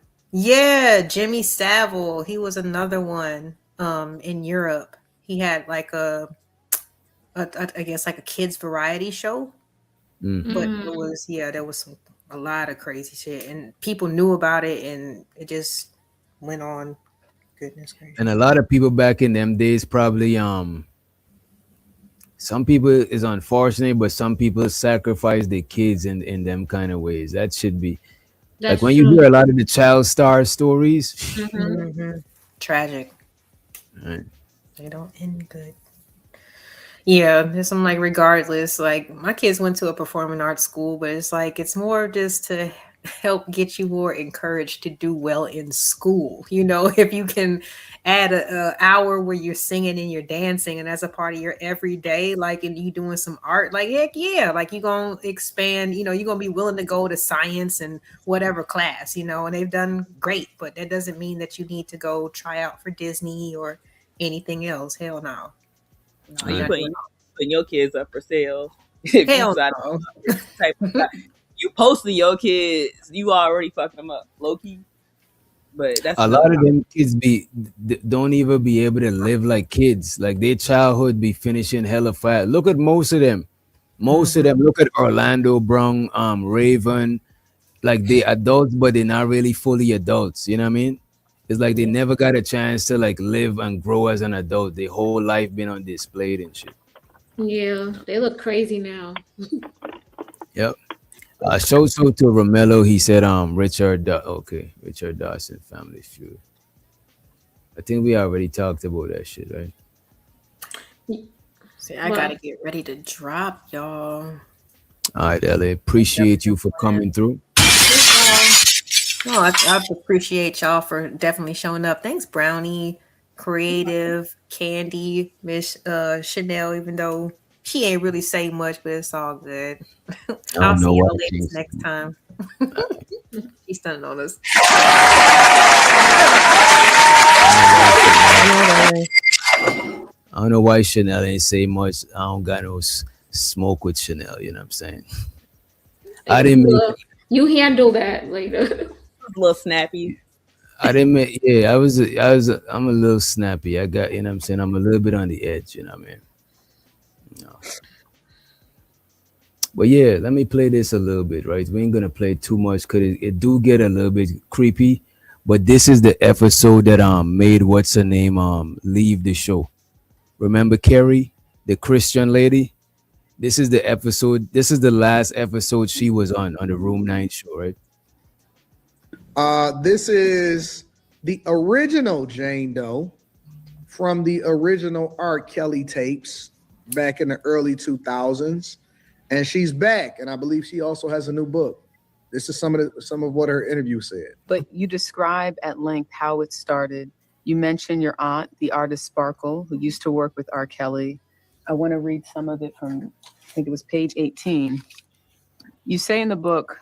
Jimmy Savile. He was another one in Europe. He had like I guess like a kids variety show. But there was a lot of crazy shit, and people knew about it, and it just went on. Goodness gracious. And a lot of people back in them days probably some people is unfortunate, but some people sacrifice their kids in them kind of ways. That should be That's like when you true. hear a lot of the child star stories. Mhm. Tragic. Right. They don't end good. Yeah, it's I'm like regardless. Like my kids went to a performing arts school, but it's like it's more just to help get you more encouraged to do well in school. You know, if you can add a hour where you're singing and you're dancing, and that's a part of your everyday, like and you doing some art, like heck yeah, like you gonna expand. You know, you're gonna be willing to go to science and whatever class. You know, and they've done great, but that doesn't mean that you need to go try out for Disney or anything else. Hell no. Are you Not putting your kids up for sale? Hell no. Type of guy. You posting your kids, you already fucking them up, low key. But that's A lot of them kids don't even be able to live like kids. Like their childhood be finishing hella fast. Look at most of them. Most of them. Look at Orlando Brown, Raven. Like they adults, but they're not really fully adults. You know what I mean? It's like they never got a chance to like live and grow as an adult. Their whole life been on display and shit. Yeah, they look crazy now. Yep. Show to Romello. He said, Richard Dawson, Family Feud. I think we already talked about that shit, right? See, I gotta get ready to drop, y'all. All right, LA. Appreciate you for coming through. No, I appreciate y'all for definitely showing up. Thanks, Brownie, Creative, Candy, Miss Chanel, even though she ain't really say much, but it's all good. I'll don't know see y'all why ladies she's- next time. He's stunning on us. I don't know why Chanel ain't say much. I don't got no smoke with Chanel. You know what I'm saying? I didn't make. You handle that later. A little snappy. I didn't make. Yeah, I'm a little snappy. I got. You know what I'm saying? I'm a little bit on the edge. You know what I mean? No. But yeah, let me play this a little bit, right? We ain't gonna play too much because it do get a little bit creepy. But this is the episode that made what's her name leave the show. Remember Carrie, the Christian lady? This is the episode. This is the last episode she was on the Room 9 show, right? This is the original Jane Doe from the original R. Kelly tapes back in the early 2000s. And she's back. And I believe she also has a new book. This is some of what her interview said. But you describe at length how it started. You mentioned your aunt, the artist Sparkle, who used to work with R. Kelly. I want to read some of it from, I think it was page 18. You say in the book,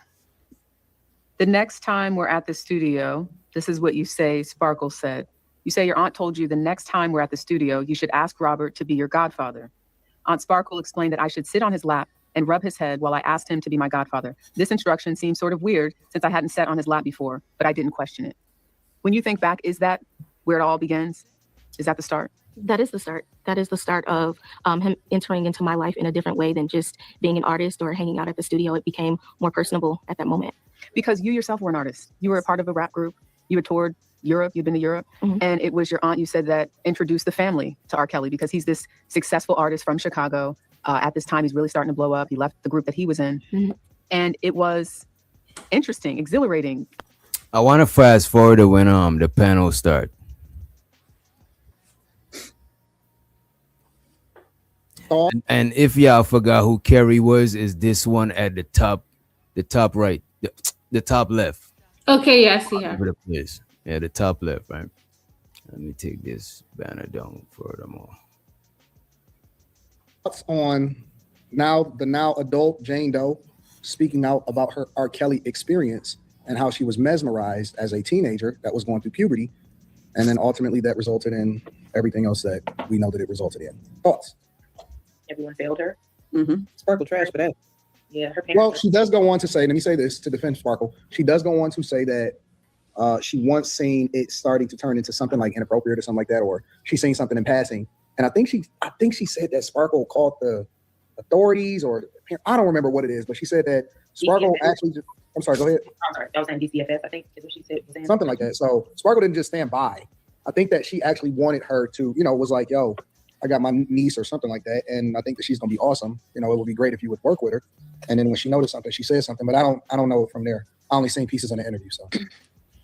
the next time we're at the studio, this is what you say Sparkle said. You say your aunt told you the next time we're at the studio, you should ask Robert to be your godfather. Aunt Sparkle explained that I should sit on his lap and rub his head while I asked him to be my godfather. This instruction seemed sort of weird since I hadn't sat on his lap before, but I didn't question it. When you think back, is that where it all begins? Is that the start? That is the start. That is the start of him entering into my life in a different way than just being an artist or hanging out at the studio. It became more personable at that moment. Because you yourself were an artist. You were a part of a rap group. You had toured Europe. You'd been to Europe. And it was your aunt, you said, that introduced the family to R. Kelly because he's this successful artist from Chicago. At this time, he's really starting to blow up. He left the group that he was in. And it was interesting, exhilarating. I want to fast forward to when the panel start. And if y'all forgot who Carrie was, is this one at the top right, the top left. Okay, yeah, I see her. Over the place. Yeah, the top left, right? Let me take this banner down furthermore. Thoughts on the now adult Jane Doe speaking out about her R. Kelly experience and how she was mesmerized as a teenager that was going through puberty. And then ultimately that resulted in everything else that we know that it resulted in. Thoughts? Everyone failed her. Sparkle trash for that. Yeah, her parents. Well, she does go on to say, let me say this to defend Sparkle. She does go on to say that she once seen it starting to turn into something like inappropriate or something like that, or she's seen something in passing. And I think she said that Sparkle called the authorities, or I don't remember what it is, but she said that Sparkle actually I'm sorry, go ahead. I'm sorry, that was saying DCFS, I think is what she said. Something like that. So Sparkle didn't just stand by. I think that she actually wanted her to, was like, yo, I got my niece or something like that, and I think that she's gonna be awesome. It would be great if you would work with her. And then when she noticed something, she said something, but I don't know it from there. I only seen pieces in the interview. So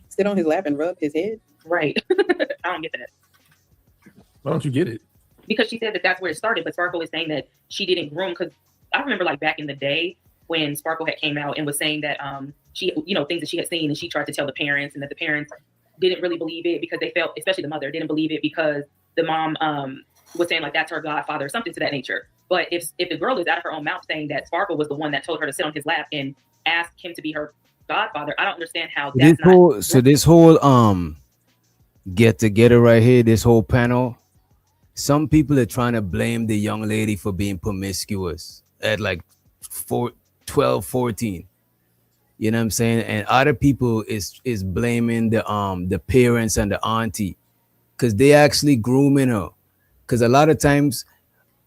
sit on his lap and rub his head. Right. I don't get that. Why don't you get it? Because she said that that's where it started, but Sparkle is saying that she didn't groom. Because I remember like back in the day when Sparkle had came out and was saying that she, things that she had seen, and she tried to tell the parents, and that the parents didn't really believe it because they felt, especially the mother, didn't believe it because the mom was saying like that's her godfather or something to that nature. But if the girl is out of her own mouth saying that Sparkle was the one that told her to sit on his lap and ask him to be her godfather, I don't understand how that's this whole get together right here, this whole panel, some people are trying to blame the young lady for being promiscuous at like 12, 14. You know what I'm saying? And other people is blaming the parents and the auntie because they actually grooming her. Because a lot of times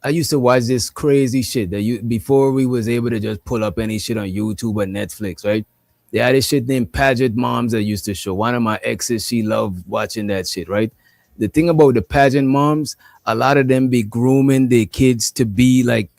I used to watch this crazy shit that before we was able to just pull up any shit on YouTube or Netflix, right? They had this shit named Pageant Moms that used to show. One of my exes, she loved watching that shit, right? The thing about the pageant moms, a lot of them be grooming their kids to be like,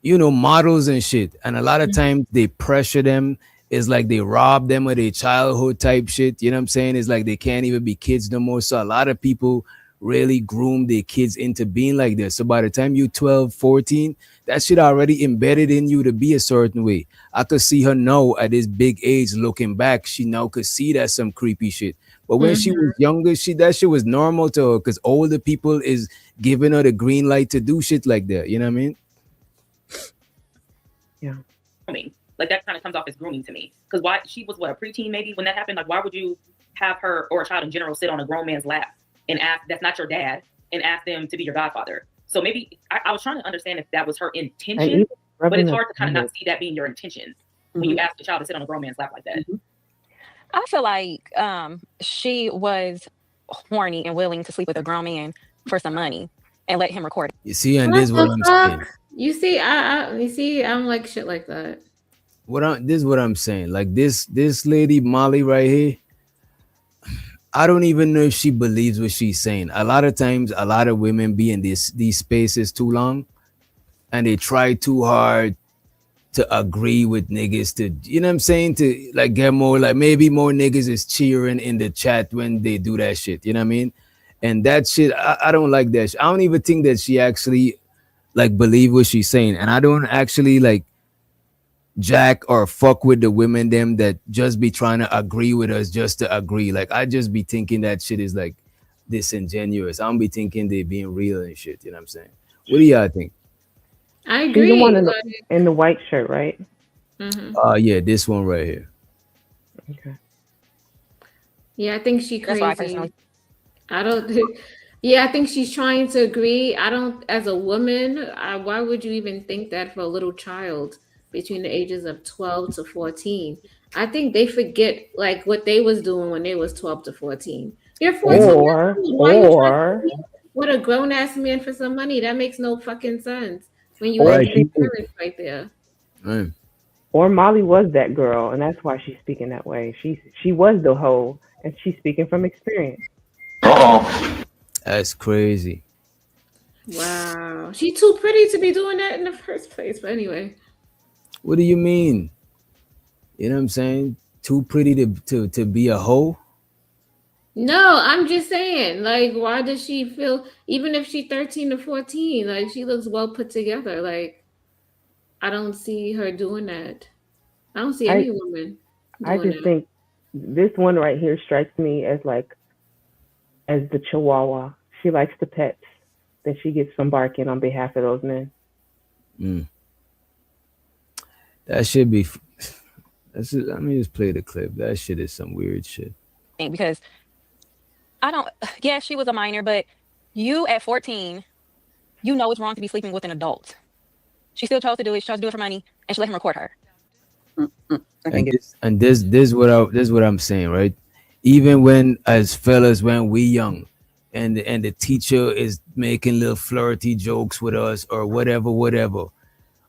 models and shit. And a lot of times they pressure them. It's like they rob them of their childhood type shit. You know what I'm saying? It's like they can't even be kids no more. So a lot of people really groom their kids into being like this. So by the time you're 12, 14, that shit already embedded in you to be a certain way. I could see her now at this big age looking back. She now could see that's some creepy shit. But when she was younger, that shit was normal to her because older people is giving her the green light to do shit like that. You know what I mean? Yeah. I mean, Like that kind of comes off as grooming to me. Because why she was a preteen maybe when that happened. Like why would you have her or a child in general sit on a grown man's lap and ask that's not your dad and ask them to be your godfather? So maybe I was trying to understand if that was her intention, but it's hard to kind of not see that being your intention when you ask a child to sit on a grown man's lap like that. I feel like she was horny and willing to sleep with a grown man for some money and let him record it. You see, and this is what I'm saying. You see, I don't like shit like that. This is what I'm saying. Like this lady Molly right here, I don't even know if she believes what she's saying. A lot of times, a lot of women be in these spaces too long, and they try too hard to agree with niggas to, you know what I'm saying, to like get more, like maybe more niggas is cheering in the chat when they do that shit. You know what I mean? And that shit, I don't like that. I don't even think that she actually like believe what she's saying, and I don't actually like jack or fuck with the women them that just be trying to agree with us just to agree. Like I just be thinking that shit is like disingenuous. I don't be thinking they being real and shit. You know what I'm saying? What do y'all think? I She's agree. the one in the white shirt, right? Yeah, this one right here. Okay. Yeah, I think she That's why I crazy. personally- I don't. Yeah, I think she's trying to agree. I don't. As a woman, why would you even think that for a little child between the ages of 12 to 14? I think they forget like what they was doing when they was 12 to 14. You're 14 years old. Why you trying to what a grown ass man for some money? That makes no fucking sense. When you have your parents right there. Right. Or Molly was that girl, and that's why she's speaking that way. She was the hoe, and she's speaking from experience. That's crazy. Wow, she too pretty to be doing that in the first place. But anyway, What do you mean? You know what I'm saying? Too pretty to be a hoe? no, I'm just saying. Like, why does she feel? Even if she's 13 to 14, like she looks well put together. Like, I don't see her doing that. I don't see any woman. I doing just that. think this one right here strikes me as the Chihuahua. She likes the pets that she gets from barking on behalf of those men. That should be. Let me just play the clip. That shit is some weird shit. Because I don't, yeah, she was a minor, but you at 14, you know it's wrong to be sleeping with an adult. She still chose to do it. She chose to do it for money, and she let him record her. And this is what I'm saying, right? Even when as fellas when we young, and the teacher is making little flirty jokes with us or whatever.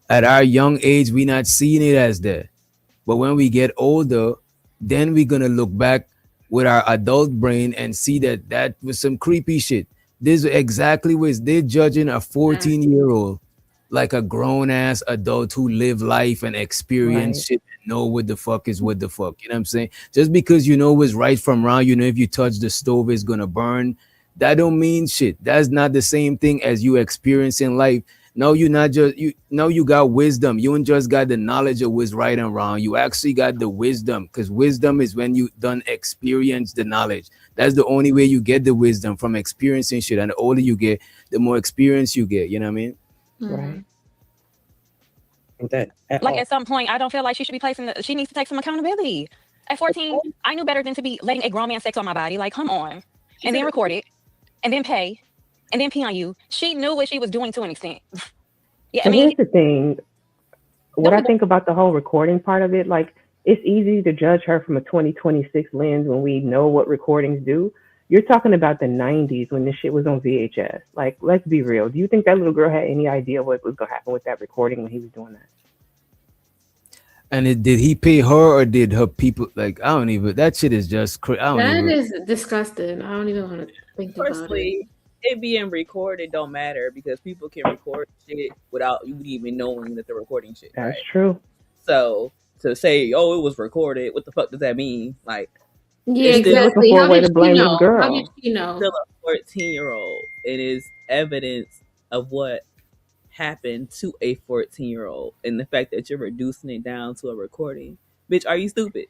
At our young age, we not seeing it as that. But when we get older, then we're gonna look back with our adult brain and see that was some creepy shit. This is exactly what they're judging a 14-year-old like a grown ass adult who live life and experience shit and know what the fuck is what the fuck. You know what I'm saying? Just because you know what's right from wrong, you know if you touch the stove it's gonna burn. That don't mean shit. That's not the same thing as you experiencing life. No, you're not just you got wisdom. You ain't just got the knowledge of what's right and wrong. You actually got the wisdom, because wisdom is when you done experience the knowledge. That's the only way you get the wisdom, from experiencing shit. And the older you get, the more experience you get. You know what I mean? Right. Like at some point, I don't feel like she should be she needs to take some accountability. At 14, I knew better than to be letting a grown man sex on my body. Like, come on. And then record it, and then pay, and then pee on you. She knew what she was doing to an extent. Yeah, I mean, here's the thing. What I think about the whole recording part of it, like, it's easy to judge her from a 2026 lens when we know what recordings do. You're talking about the 90s when this shit was on VHS. Like, let's be real. Do you think that little girl had any idea what was going to happen with that recording when he was doing that? And did he pay her or did her people? Like, I don't even. That shit is just crazy. That is disgusting. I don't even want to think about it. Personally, it being recorded don't matter because people can record shit without you even knowing that they're recording shit. That's true. So to say, "Oh, it was recorded," what the fuck does that mean? Like, Yeah, it's still exactly. How did she know? girl. How did she know? Still a 14-year-old. It is evidence of what happened to a 14-year-old, and the fact that you're reducing it down to a recording. Bitch, are you stupid?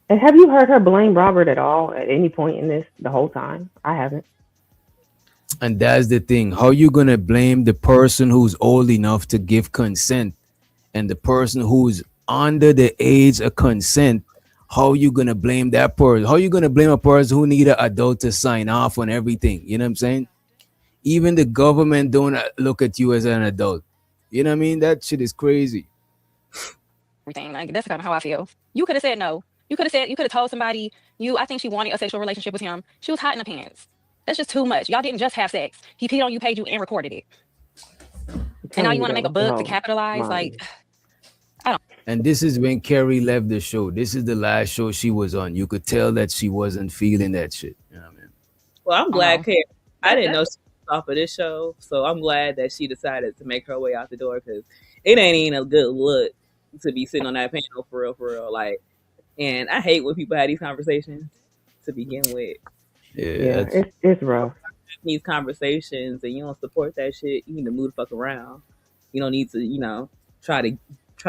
And have you heard her blame Robert at all at any point in this the whole time? I haven't. And that's the thing. How you gonna blame the person who's old enough to give consent and the person who's under the age of consent, how you gonna blame that person? How you gonna blame a person who need an adult to sign off on everything? You know what I'm saying? Even the government don't look at you as an adult. You know what I mean? That shit is crazy. Everything. Like that's kind of how I feel. You could have said no. You could have told somebody I think she wanted a sexual relationship with him. She was hot in the pants. That's just too much. Y'all didn't just have sex. He peed on you, paid you, and recorded it. And now you want to make a book to capitalize? Like, I don't. And this is when Carrie left the show. This is the last show she was on. You could tell that she wasn't feeling that shit. You know what I mean? Well, I'm glad Carrie. I didn't know she was off of this show, so I'm glad that she decided to make her way out the door because it ain't even a good look to be sitting on that panel for real. Like, and I hate when people have these conversations to begin with. Yeah, it's rough. These conversations and you don't support that shit, you need to move the fuck around. You don't need to, try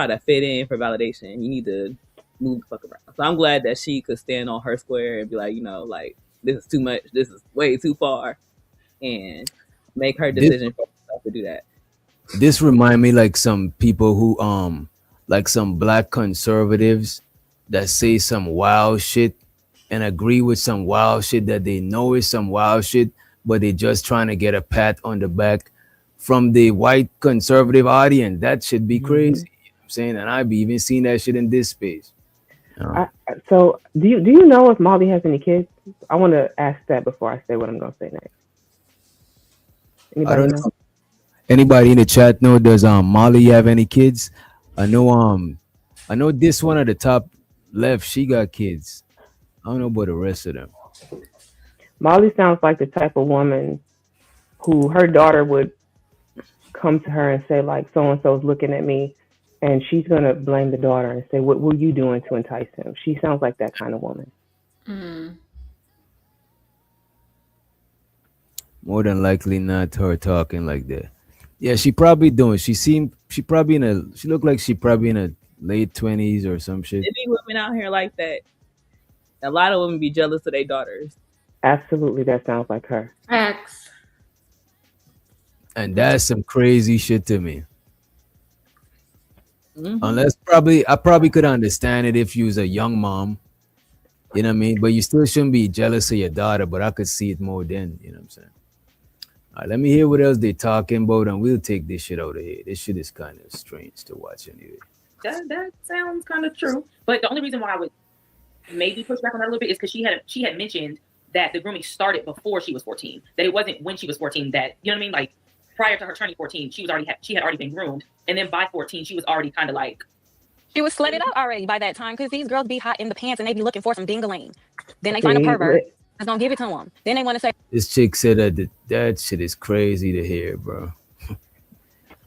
to fit in for validation. You need to move the fuck around. So I'm glad that she could stand on her square and be like, like this is too much. This is way too far, and make her decision for herself to do that. This remind me like some people who like some black conservatives that say some wild shit and agree with some wild shit that they know is some wild shit, but they just trying to get a pat on the back from the white conservative audience. That should be crazy. You know what I'm saying? And I've even seen that shit in this space. So do you know if Molly has any kids? I want to ask that before I say what I'm going to say next. I don't know. Anybody in the chat know, does Molly have any kids? I know this one at the top left, she got kids. I don't know about the rest of them. Molly sounds like the type of woman who her daughter would come to her and say, like, so-and-so's looking at me, and she's going to blame the daughter and say, what were you doing to entice him? She sounds like that kind of woman. Mm. More than likely not her talking like that. Yeah, she probably doing. She looked like she probably in a late 20s or some shit. There be women out here like that. A lot of women be jealous of their daughters. Absolutely, that sounds like her. Facts. And that's some crazy shit to me. Mm-hmm. Unless I probably could understand it if you was a young mom. You know what I mean? But you still shouldn't be jealous of your daughter, but I could see it more then, you know what I'm saying? All right, let me hear what else they talking about, and we'll take this shit out of here. This shit is kind of strange to watch anyway. That sounds kind of true. But the only reason why I would maybe push back on that a little bit is because she had mentioned that the grooming started before she was 14. That it wasn't when she was 14 that, you know what I mean? Like prior to her turning 14, she had already been groomed. And then by 14, she was already kind of like, she was slutted out already by that time because these girls be hot in the pants and they be looking for some dingling. Then they find a pervert that's gonna give it to them. Then they want to say, this chick said that shit is crazy to hear, bro.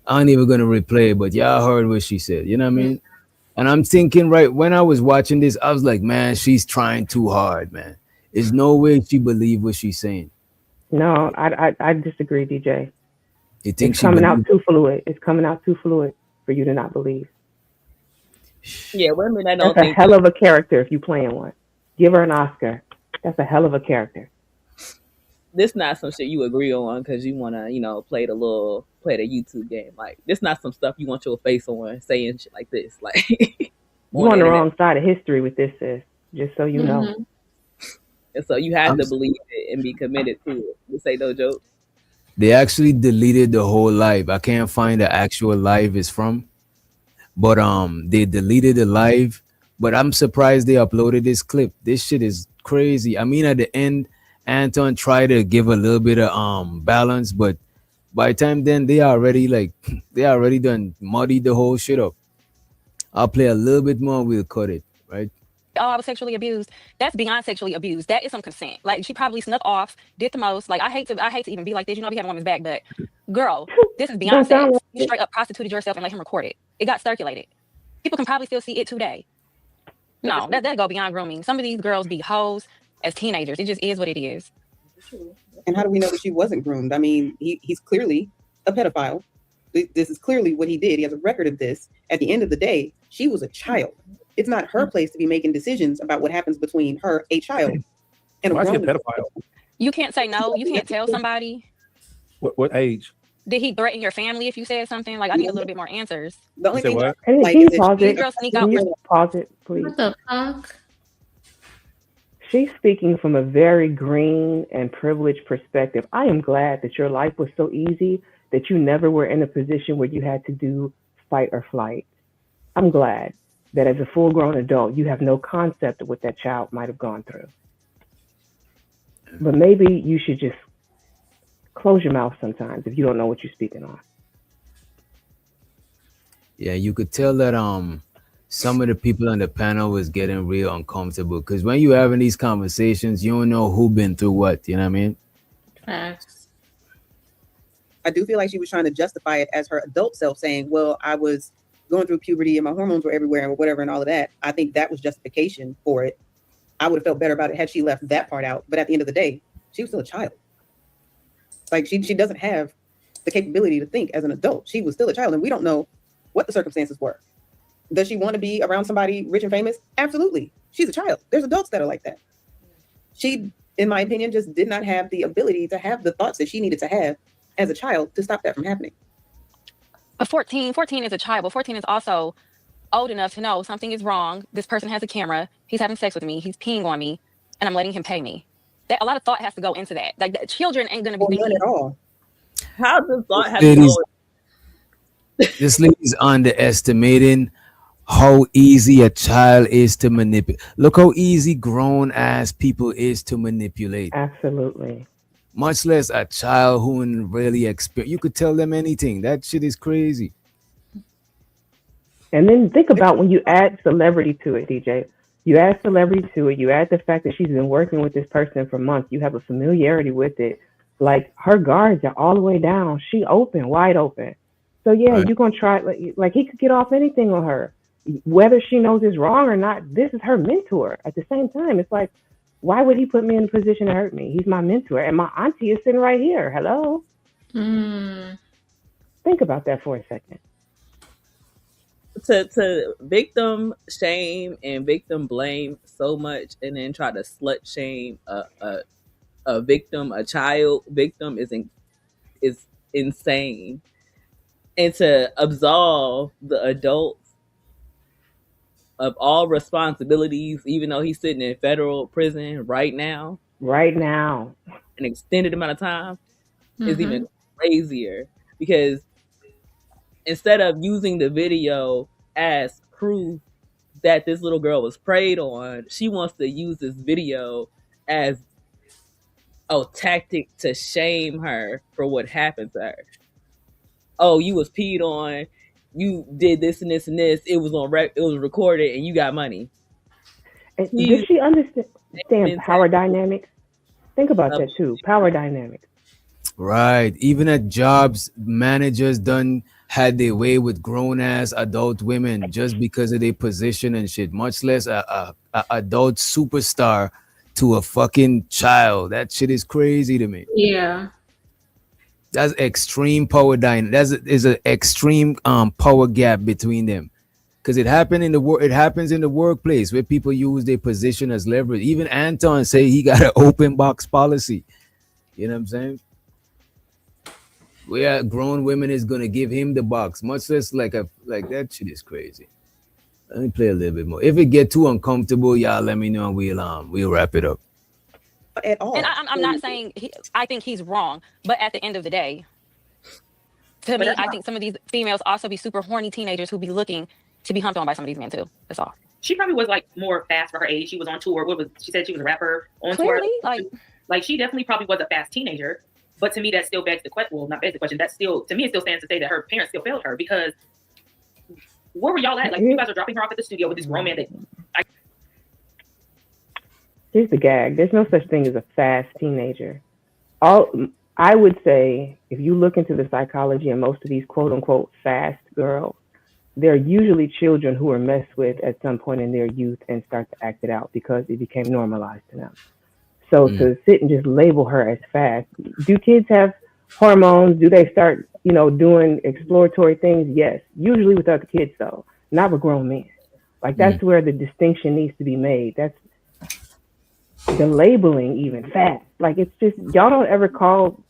I ain't even gonna replay it, but y'all heard what she said. You know what I mean? And I'm thinking, right when I was watching this, I was like, man, she's trying too hard, man. There's no way she believed what she's saying. No, I disagree, DJ. You think it's coming out too fluid? It's coming out too fluid for you to not believe. Yeah, women that don't That's think a hell of a character if you playing one. Give her an Oscar. That's a hell of a character. This not some shit you agree on because you want to, play the YouTube game. Like, this not some stuff you want your face on saying shit like this. Like, you're on the wrong side of history with this, sis. Just so you know. And so you have to believe it and be committed to it. This ain't no joke. They actually deleted the whole live. I can't find the actual live is from, but they deleted the live. But I'm surprised they uploaded this clip. This shit is crazy. I mean, at the end, Anton tried to give a little bit of balance, but by the time then they already done muddied the whole shit up. I'll play a little bit more. We'll cut it, right? oh, I was sexually abused. That's beyond sexually abused. That is some consent. Like she probably snuck off, did the most. Like I hate to even be like this. You know, we have a woman's back, but girl, this is beyond sex. You straight up prostituted yourself and let him record it. It got circulated. People can probably still see it today. No, that go beyond grooming. Some of these girls be hoes as teenagers. It just is what it is. And how do we know that she wasn't groomed? I mean, he's clearly a pedophile. This is clearly what he did. He has a record of this. At the end of the day, she was a child. It's not her place to be making decisions about what happens between her, a child, and a grown pedophile. You can't say no. You can't tell somebody. What age? Did he threaten your family if you said something? Like, I need a little bit more answers. The only thing what? Can like you is that pause she it? Girls sneak Can out. you pause it, please? What the fuck? She's speaking from a very green and privileged perspective. I am glad that your life was so easy that you never were in a position where you had to do fight or flight. I'm glad that as a full grown adult, you have no concept of what that child might have gone through. But maybe you should just close your mouth sometimes if you don't know what you're speaking on. Yeah, you could tell that some of the people on the panel was getting real uncomfortable because when you're having these conversations, you don't know who been through what. You know what I mean? Facts. I do feel like she was trying to justify it as her adult self, saying, well, I was going through puberty and my hormones were everywhere and whatever and all of that. I think that was justification for it. I would have felt better about it had she left that part out. But at the end of the day, she was still a child. Like she doesn't have the capability to think as an adult. She was still a child and we don't know what the circumstances were. Does she want to be around somebody rich and famous? Absolutely. She's a child. There's adults that are like that. She, in my opinion, just did not have the ability to have the thoughts that she needed to have as a child to stop that from happening. But 14 is a child, but 14 is also old enough to know something is wrong. This person has a camera. He's having sex with me. He's peeing on me, and I'm letting him pay me. That a lot of thought has to go into that. Like the children ain't gonna be None thinking at all. How does thought have to go? This lady's underestimating how easy a child is to manipulate. Look how easy grown ass people is to manipulate. Absolutely. Much less a child who wouldn't really experience. You could tell them anything. That shit is crazy. And then think about when you add celebrity to it, DJ. You add celebrity to it. You add the fact that she's been working with this person for months. You have a familiarity with it. Like her guards are all the way down. She open, wide open. So yeah, Right. you're gonna try. Like he could get off anything on her, whether she knows it's wrong or not. This is her mentor. At the same time, it's like, why would he put me in a position to hurt me? He's my mentor, and my auntie is sitting right here. Hello. Think about that for a second. To victim shame and victim blame so much, and then try to slut shame a victim, a child victim is insane. And to absolve the adults of all responsibilities, even though he's sitting in federal prison right now, an extended amount of time, is even crazier, because instead of using the video as proof that this little girl was preyed on, she wants to use this video as a tactic to shame her for what happened to her. Oh, you was peed on, you did this and this and this. It was it was recorded, and you got money. And does she understand power dynamics? Think about that too. Power dynamics. Right. Even at jobs, managers done had their way with grown ass adult women just because of their position and shit. Much less a adult superstar to a fucking child. That shit is crazy to me. Yeah. That's extreme power dynamic. Is an extreme power gap between them. Because it happens in the workplace where people use their position as leverage. Even Anton say he got an open box policy. You know what I'm saying? Where grown women is gonna give him the box, much less like that shit is crazy. Let me play a little bit more. If it get too uncomfortable, y'all let me know and we'll wrap it up. At all. And I'm not saying I think he's wrong, but at the end of the day, to me, I think some of these females also be super horny teenagers who be looking to be humped on by some of these men too. That's all. She probably was like more fast for her age. She was on tour. She said she was a rapper on Clearly, tour. Like she definitely probably was a fast teenager. But to me, that still begs the question. Well, not begs the question. That still, to me, it still stands to say that her parents still failed her, because where were y'all at? Like, you guys are dropping her off at the studio with this grown man that. Here's the gag. There's no such thing as a fast teenager. I would say, if you look into the psychology of most of these quote unquote fast girls, they're usually children who are messed with at some point in their youth and start to act it out because it became normalized to them. So to sit and just label her as fast, do kids have hormones? Do they start, doing exploratory things? Yes, usually with other kids though, not with grown men. Like that's where the distinction needs to be made. That's the labeling, even fast. Like it's just, y'all don't ever call.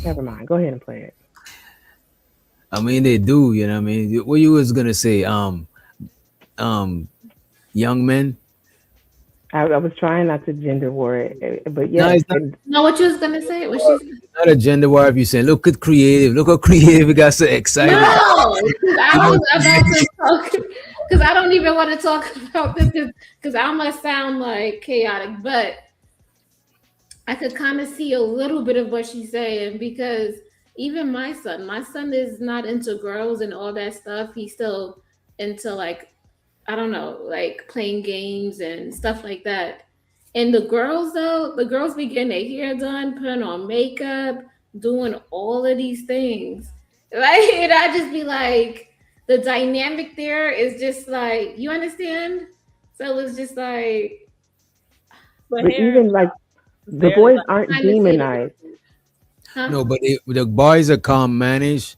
Never mind. Go ahead and play it. I mean, they do. You know what I mean? What you was gonna say? Young men. I was trying not to gender war it, but No, yeah, it's not, No, what you was gonna say? What she? not a gender war. If you saying, look at creative, look how creative it got so excited. No, because I was about to talk. Because I don't even want to talk about this because I must sound like chaotic, but I could kind of see a little bit of what she's saying because even my son is not into girls and all that stuff. He's still into like, I don't know, like playing games and stuff like that. And the girls though, the girls be getting their hair done, putting on makeup, doing all of these things. Right? And I just be like, the dynamic there is just like, you understand? So it's just like, but even like the boys aren't demonized. Huh? No, but the boys are calm managed,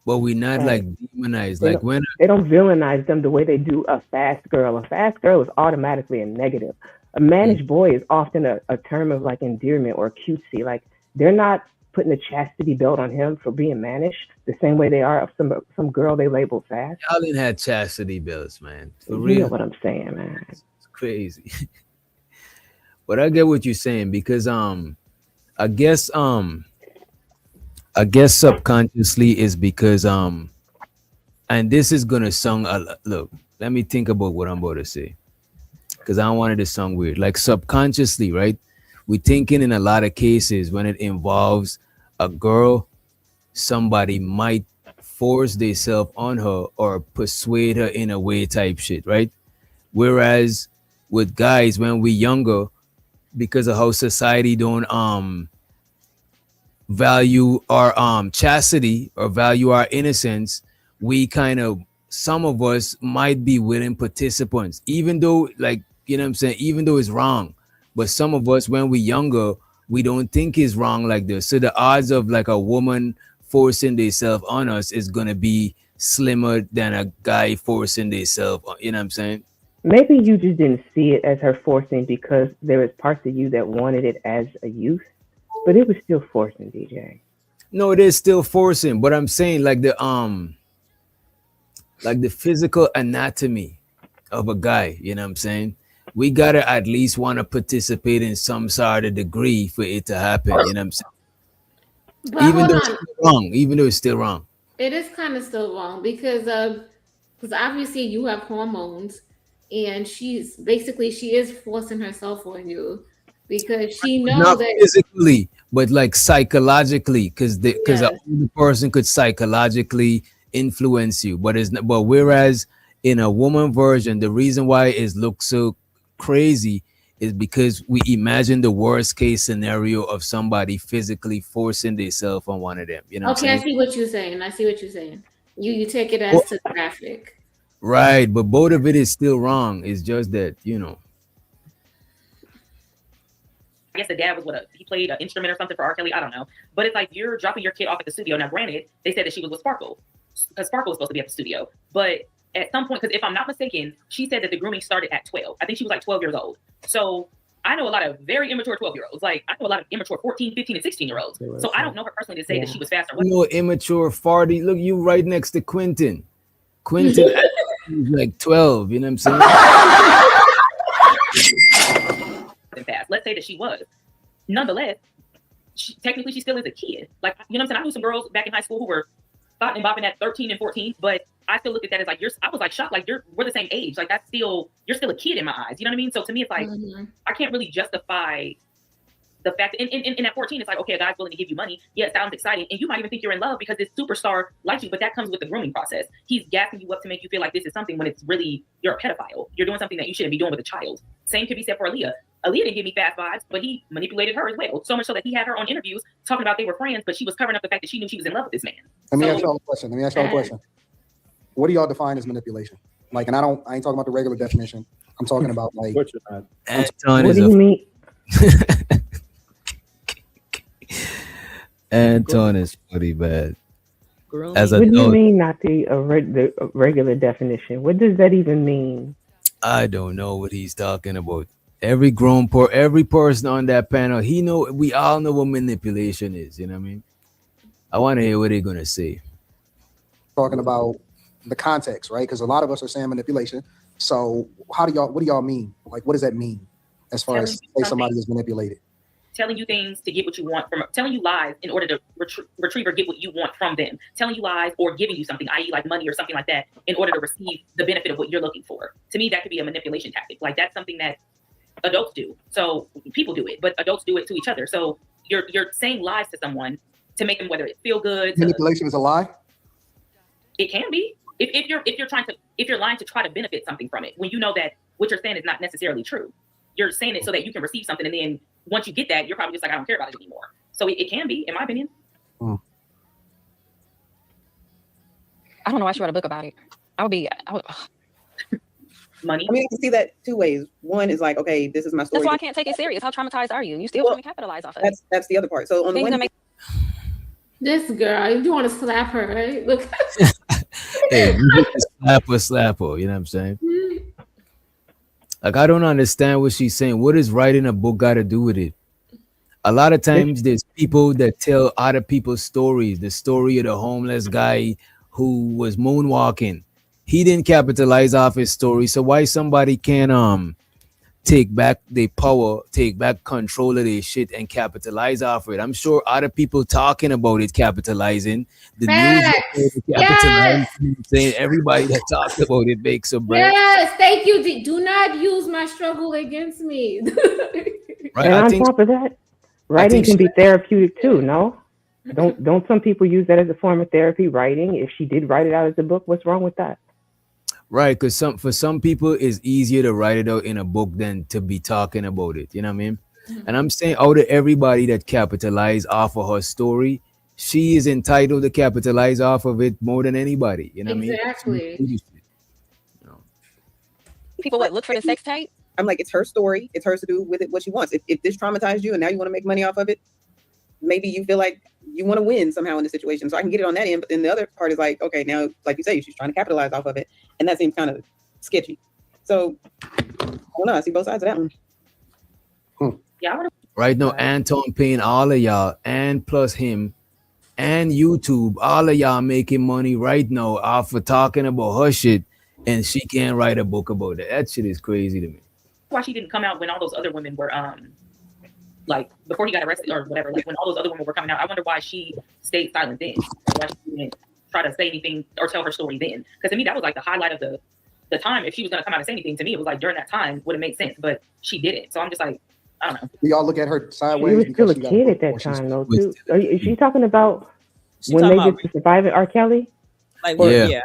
but we not Right. like demonized. They Like don't, when they don't villainize them the way they do a fast girl. A fast girl is automatically a negative. A managed boy is often a term of like endearment or cutesy. Like they're not putting a chastity belt on him for being managed the same way they are of some girl they label fast. y'all didn't have chastity belts, man. For You know real, what I'm saying, man. it's crazy. But I get what you're saying because I guess subconsciously is because and this is gonna sound look, let me think about what I'm about to say because I don't want it to sound weird. Like subconsciously, right? We're thinking in a lot of cases when it involves a girl, somebody might force themselves on her or persuade her in a way type shit, right? Whereas with guys, when we're younger, because of how society don't value our chastity or value our innocence, we kind of, some of us might be willing participants, even though, like, you know what I'm saying, even though it's wrong. But some of us, when we're younger, we don't think it's wrong like this. So the odds of like a woman forcing themselves on us is gonna be slimmer than a guy forcing themselves. You know what I'm saying? Maybe you just didn't see it as her forcing because there was parts of you that wanted it as a youth, but it was still forcing, DJ. No, it is still forcing, but I'm saying like the physical anatomy of a guy, you know what I'm saying? We gotta at least want to participate in some sort of degree for it to happen, you know what I'm saying? but Even hold though it's on. still wrong, even though it's still wrong. It is kind of still wrong because obviously you have hormones and she is forcing herself on you because she knows Not that physically, but like psychologically, because an yes. older person could psychologically influence you. But whereas in a woman version, the reason why it looks so crazy is because we imagine the worst case scenario of somebody physically forcing themselves on one of them. You know what I'm Okay, I saying? see what you're saying. I see what you're saying. You take it as Well, too graphic. right, but both of it is still wrong. It's just that, you know. I guess the dad was he played an instrument or something for R. Kelly. I don't know. But it's like you're dropping your kid off at the studio. Now, granted, they said that she was with Sparkle because Sparkle was supposed to be at the studio. But at some point, because if I'm not mistaken, she said that the grooming started at 12. I think she was like 12 years old. So I know a lot of very immature 12-year-olds. Like I know a lot of immature 14, 15, and 16-year-olds. So I don't know her personally to say that she was fast or what. You know, immature 40. Look, you right next to Quentin. Quentin is like 12. You know what I'm saying? Fast. Let's say that she was. Nonetheless, technically she still is a kid. Like, you know what I'm saying? I knew some girls back in high school who were thought and bopping at 13 and 14, but I still look at that as like I was like shocked, like we're the same age. Like you're still a kid in my eyes. You know what I mean? So to me it's like I can't really justify the fact that in at 14 it's like, okay, a guy's willing to give you money. Yeah, it sounds exciting. And you might even think you're in love because this superstar likes you, but that comes with the grooming process. He's gassing you up to make you feel like this is something when it's really you're a pedophile. You're doing something that you shouldn't be doing with a child. Same could be said for Aaliyah. Aaliyah didn't give me fast vibes, but he manipulated her as well. So much so that he had her on interviews talking about they were friends, but she was covering up the fact that she knew she was in love with this man. Let me ask y'all a question. What do y'all define as manipulation? Like, and I ain't talking about the regular definition. I'm talking about like. What Anton do you mean? Anton is pretty bad. As What a do you dog, mean not the regular definition? What does that even mean? I don't know what he's talking about. Every person on that panel, we all know what manipulation is. You know what I mean? I want to hear what they're gonna say. Talking about the context, right? Because a lot of us are saying manipulation. So what do y'all mean? Like, what does that mean as far Telling as you say something. somebody is manipulated? Telling you things to get what you want from, telling you lies in order to retrieve or get what you want from them, telling you lies or giving you something, i.e. like money or something like that, in order to receive the benefit of what you're looking for. To me, that could be a manipulation tactic. Like that's something that adults do. So people do it, but adults do it to each other. So you're saying lies to someone to make them, whether it feel good. Manipulation is a lie. It can be. If you're lying to try to benefit something from it, when you know that what you're saying is not necessarily true. You're saying it so that you can receive something, and then once you get that, you're probably just like, I don't care about it anymore. So it can be, in my opinion. I don't know why she wrote a book about it. Money. I mean, I can see that two ways. One is like, okay, this is my story. That's why I can't take it serious. How traumatized are you? You still trying to capitalize off of it. That's the other part. So on the Things one that make This girl, you want to slap her, right? Look. Hey, you get to slap her. You know what I'm saying? Like, I don't understand what she's saying. What does writing a book got to do with it? A lot of times there's people that tell other people's stories. The story of the homeless guy who was moonwalking. He didn't capitalize off his story. So why somebody can take back their power, take back control of their shit and capitalize off it? I'm sure other people talking about it capitalizing. The news capitalizing, saying everybody that talks about it makes a break. Yes, thank you. Do not use my struggle against me. Right? And I on think top of that, writing think can she- be therapeutic too, no? Don't some people use that as a form of therapy, writing? If she did write it out as a book, what's wrong with that? Right, because for some people it's easier to write it out in a book than to be talking about it. You know what I mean? And I'm saying out of everybody that capitalized off of her story, she is entitled to capitalize off of it more than anybody. You know what I mean? Exactly. people look for the sex tape? I'm like, it's her story. It's hers to do with it what she wants. If this traumatized you and now you want to make money off of it, maybe you feel like you want to win somehow in the situation. So I can get it on that end. But then the other part is like, okay, now, like you say, she's trying to capitalize off of it. And that seems kind of sketchy. So I don't know. I see both sides of that one. Yeah, I would. Right now, Anton paying all of y'all and plus him and YouTube, all of y'all making money right now off of talking about her shit, and she can't write a book about it. That shit is crazy to me. Why she didn't come out when all those other women were like before he got arrested or whatever, like when all those other women were coming out. I wonder why she stayed silent then. Why she didn't try to say anything or tell her story then. Because to me that was like the highlight of the time. If she was gonna come out and say anything, to me it was like during that time would have made sense, but she didn't. So I'm just like, I don't know. Do y'all look at her sideways? She was still a because she got kid at book, that or she's- time, though, too. Is she talking about when they did the Surviving R. Kelly? Like, Yeah. yeah.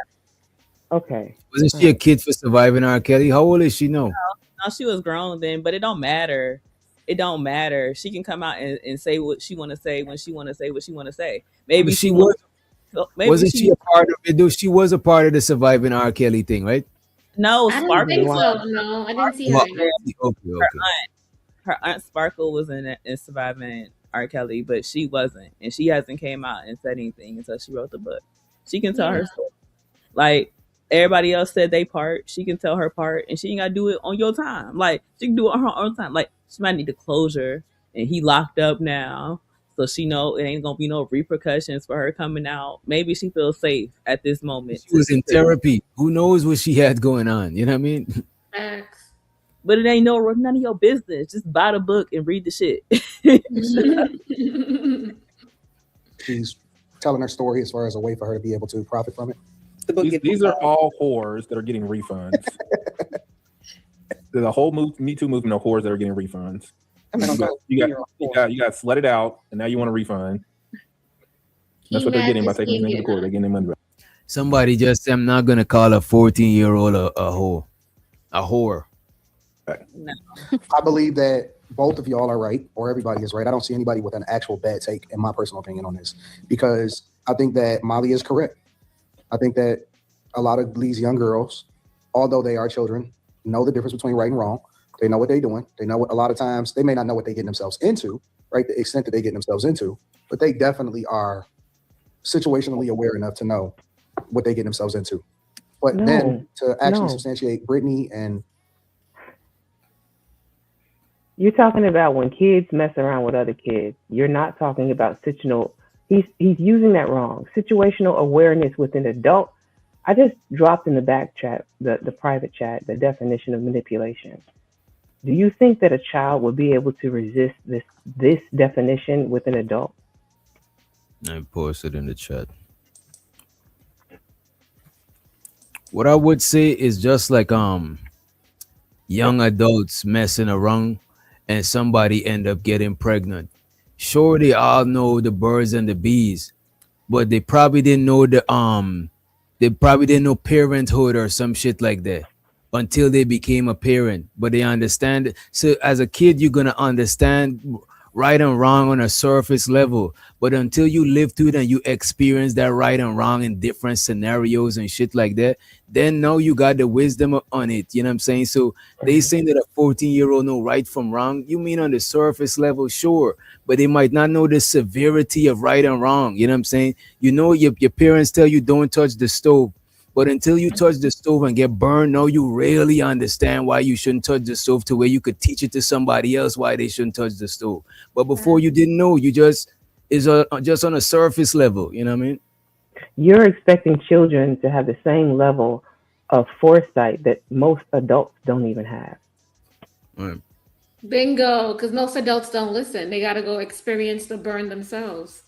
Okay. Wasn't she a kid for surviving R. Kelly? How old is she now? No, she was grown then, but it don't matter. It don't matter. She can come out and say what she want to say when she want to say what she want to say. Maybe But she was. Maybe Wasn't she a part of it? Though she was a part of the surviving R. Kelly thing, right? No, I don't Sparkle. think so. No, I didn't see her. Well, okay. Her aunt Sparkle was in Surviving R. Kelly, but she wasn't, and she hasn't came out and said anything until she wrote the book. She can tell her story. Like everybody else said they part, she can tell her part, and she ain't gotta do it on your time. Like she can do it on her own time. Like she might need the closure, and he locked up now, so she know it ain't gonna be no repercussions for her coming out. Maybe she feels safe at this moment. She was in therapy. Who knows what she had going on? You know what I mean? But it ain't none of your business. Just buy the book and read the shit. She's telling her story as far as a way for her to be able to profit from it. These are all whores that are getting refunds. There's a whole Me Too movement of whores that are getting refunds. You got slutted out, and now you want a refund. That's what they're getting by taking things to court. They're getting their money back. Somebody just said, I'm not gonna call a 14-year-old a whore. A whore. I believe that both of y'all are right, or everybody is right. I don't see anybody with an actual bad take, in my personal opinion, on this, because I think that Molly is correct. I think that a lot of these young girls, although they are children, know the difference between right and wrong. They know what they're doing. They know what, a lot of times they may not know what they're getting themselves into, right? The extent that they get themselves into, but they definitely are situationally aware enough to know what they get themselves into. But then to actually substantiate Brittany and You're talking about when kids mess around with other kids. You're not talking about he's using that wrong. Situational awareness with an adult. I just dropped in the back chat, the private chat, the definition of manipulation. Do you think that a child would be able to resist this definition with an adult? I posted in the chat. What I would say is just like young adults messing around and somebody end up getting pregnant. Sure, they all know the birds and the bees, but they probably didn't know parenthood or some shit like that until they became a parent. But they understand. So as a kid, you're gonna understand right and wrong on a surface level. But until you live through it and you experience that right and wrong in different scenarios and shit like that, then now you got the wisdom on it. You know what I'm saying? So they saying that a 14-year-old know right from wrong. You mean on the surface level, sure, but they might not know the severity of right and wrong. You know what I'm saying? You know, your parents tell you don't touch the stove. But until you touch the stove and get burned, now you really understand why you shouldn't touch the stove, to where you could teach it to somebody else why they shouldn't touch the stove. But before you didn't know, you just just on a surface level. You know what I mean? You're expecting children to have the same level of foresight that most adults don't even have. Right. Bingo, because most adults don't listen. They got to go experience the burn themselves.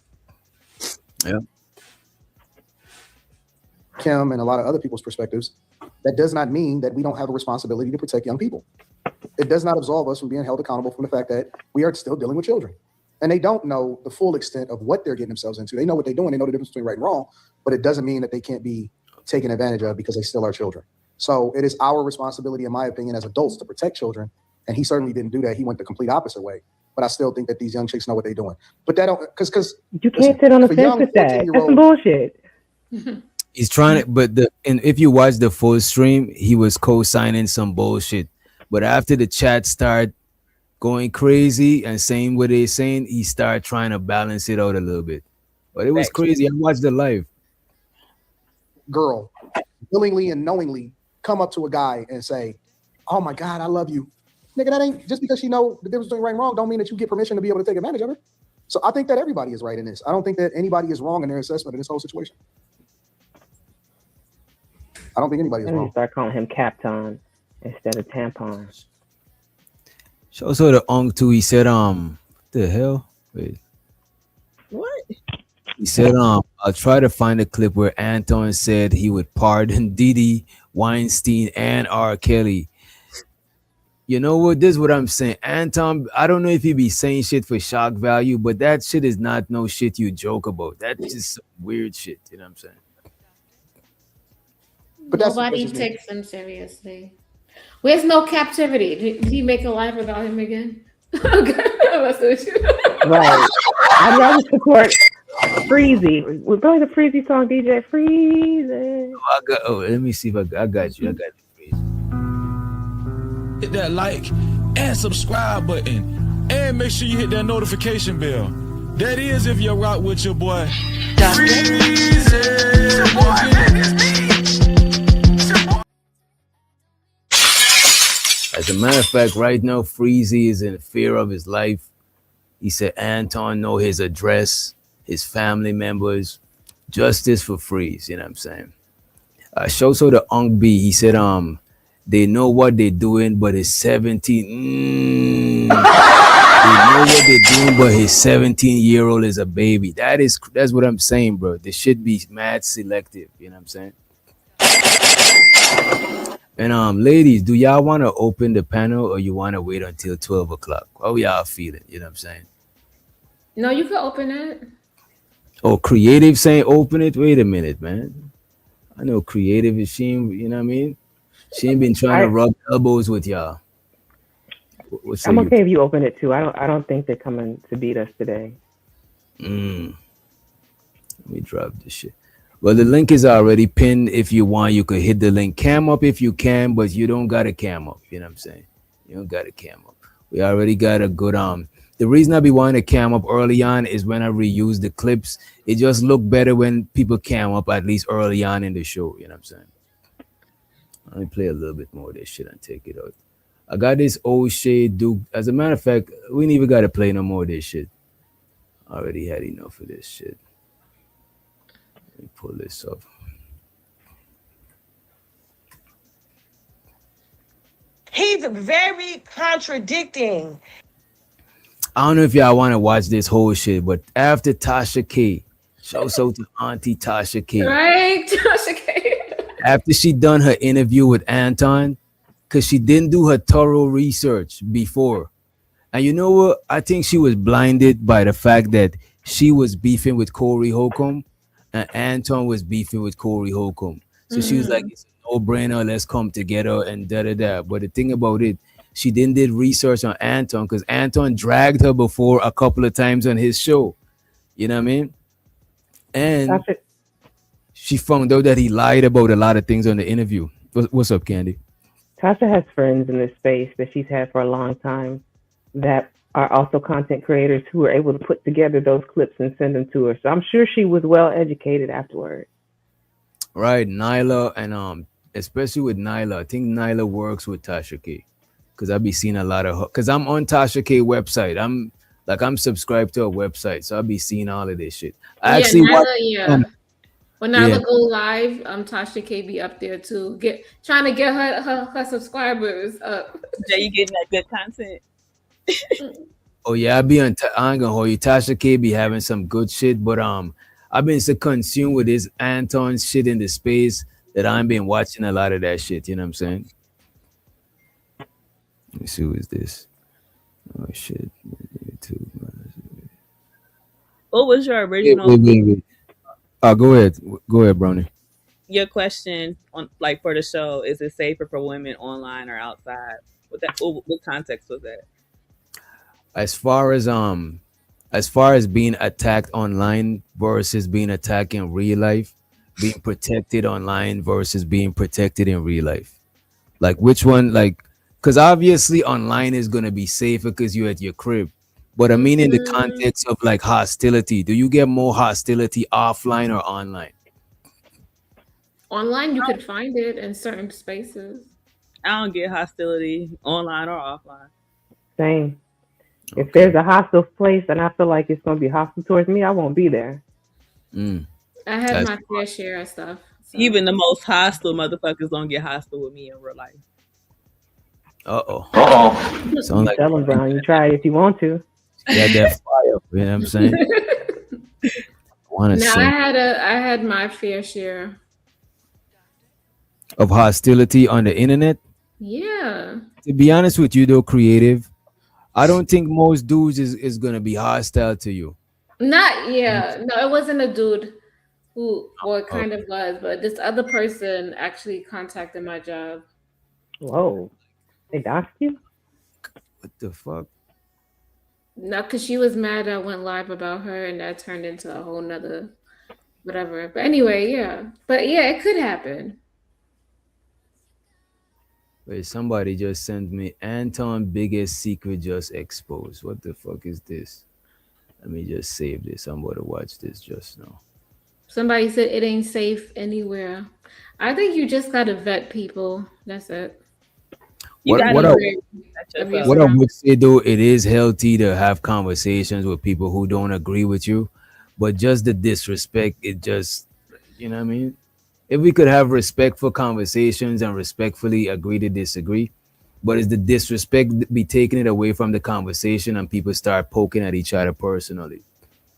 Yeah. Kim and a lot of other people's perspectives, that does not mean that we don't have a responsibility to protect young people. It does not absolve us from being held accountable from the fact that we are still dealing with children. And they don't know the full extent of what they're getting themselves into. They know what they're doing. They know the difference between right and wrong, but it doesn't mean that they can't be taken advantage of because they still are children. So it is our responsibility, in my opinion, as adults to protect children. And he certainly didn't do that. He went the complete opposite way. But I still think that these young chicks know what they're doing. But that don't, because you can't sit on the fence with that. That's some bullshit. He's trying to, but if you watch the full stream, he was co-signing some bullshit. But after the chat started going crazy and saying what they're saying, he started trying to balance it out a little bit. But it was crazy. I watched the live. Girl willingly and knowingly come up to a guy and say, "Oh my God, I love you." Nigga, that ain't just because she know the difference between right and wrong don't mean that you get permission to be able to take advantage of her. So I think that everybody is right in this. I don't think that anybody is wrong in their assessment of this whole situation. I don't think anybody is wrong. Start calling him Captain instead of tampon. Also the Ong too, he said, the hell? Wait. What? He said, I'll try to find a clip where Anton said he would pardon Diddy, Weinstein, and R. Kelly. You know what? This is what I'm saying. Anton, I don't know if he be saying shit for shock value, but that shit is not no shit you joke about. That's just some weird shit. You know what I'm saying? But nobody takes him seriously. Where's No Captivity? Did he make a live about him again? Right. I'd rather support Freezy. We're playing the Freezy song, DJ Freezy. Let me see if I got you. Hit that like and subscribe button. And make sure you hit that notification bell. That is if you rock with your boy. As a matter of fact, right now, Freezy is in fear of his life. He said Anton know his address, his family members, justice for Freeze. You know what I'm saying? So the Ong B, he said, they know what they're doing, but his 17. They know what they're doing, but his 17-year-old is a baby. That's what I'm saying, bro. They should be mad selective. You know what I'm saying? And ladies, do y'all want to open the panel or you want to wait until 12 o'clock? How y'all feeling? You know what I'm saying? No, you can open it. Oh, Creative saying open it? Wait a minute, man. I know Creative is she, you know what I mean? She ain't been trying to rub elbows with y'all. I'm okay if you open it too. I don't think they're coming to beat us today. Let me drop this shit. Well, the link is already pinned. If you want, you could hit the link. Cam up if you can, but you don't got a cam up. You know what I'm saying? You don't got a cam up. We already got a good The reason I be wanting to cam up early on is when I reuse the clips. It just look better when people cam up at least early on in the show. You know what I'm saying? Let me play a little bit more of this shit and take it out. I got this old shade Duke. As a matter of fact, we ain't even got to play no more of this shit. I already had enough of this shit. Let me pull this up. He's very contradicting. I don't know if y'all want to watch this whole shit, but after Tasha K, shouts out to Auntie Tasha K. Right, Tasha K. After she done her interview with Anton, because she didn't do her thorough research before. And you know what? I think she was blinded by the fact that she was beefing with Corey Holcomb and Anton was beefing with Corey Holcomb. So she was like, it's a no-brainer, let's come together and da-da-da. But the thing about it, she didn't did research on Anton because Anton dragged her before a couple of times on his show. You know what I mean? And she found out that he lied about a lot of things on the interview. What's up, Candy? Tasha has friends in this space that she's had for a long time that are also content creators who are able to put together those clips and send them to her. So I'm sure she was well educated afterwards. Right, Nyla, and especially with Nyla, I think Nyla works with Tasha K, because I be seeing a lot of her. Because I'm on Tasha K website. I'm subscribed to her website, so I be seeing all of this shit. I actually Nyla, when Nyla go live, Tasha K be up there too, trying to get her subscribers up. Jay, you getting that good content? Oh yeah, I be on. I ain't gonna hold you. Tasha K be having some good shit, but I've been so consumed with this Anton shit in the space that I've been watching a lot of that shit. You know what I'm saying? Let me see who is this. Oh shit. What was your original? Wait. Go ahead. Go ahead, Brownie. Your question on like for the show, is it safer for women online or outside? What context was that? As far as being attacked online versus being attacked in real life, being protected online versus being protected in real life, like which one? Like, because obviously online is gonna be safer because you're at your crib, but I mean in the context of like hostility, do you get more hostility offline or online? Online, you could find it in certain spaces. I don't get hostility online or offline. Same. If there's a hostile place and I feel like it's going to be hostile towards me, I won't be there. I have my fair share of stuff. So. Even the most hostile motherfuckers don't get hostile with me in real life. Sound like Tell them, Brown, you try it if you want to. Yeah, that fire. You know what I'm saying? I had my fair share of hostility on the internet. Yeah. To be honest with you, though, creative, I don't think most dudes is gonna be hostile to you. No, it wasn't a dude it kind of was, but this other person actually contacted my job. Whoa. They doxed you? What the fuck? No, because she was mad I went live about her and that turned into a whole nother whatever. But anyway, it could happen. Wait, somebody just sent me Anton biggest secret just exposed. What the fuck is this? Let me just save this. I'm about to watch this just now. Somebody said it ain't safe anywhere. I think you just gotta vet people. That's it. What I would say though, it is healthy to have conversations with people who don't agree with you, but just the disrespect, it just, you know what I mean? If we could have respectful conversations and respectfully agree to disagree, but is the disrespect be taking it away from the conversation and people start poking at each other personally?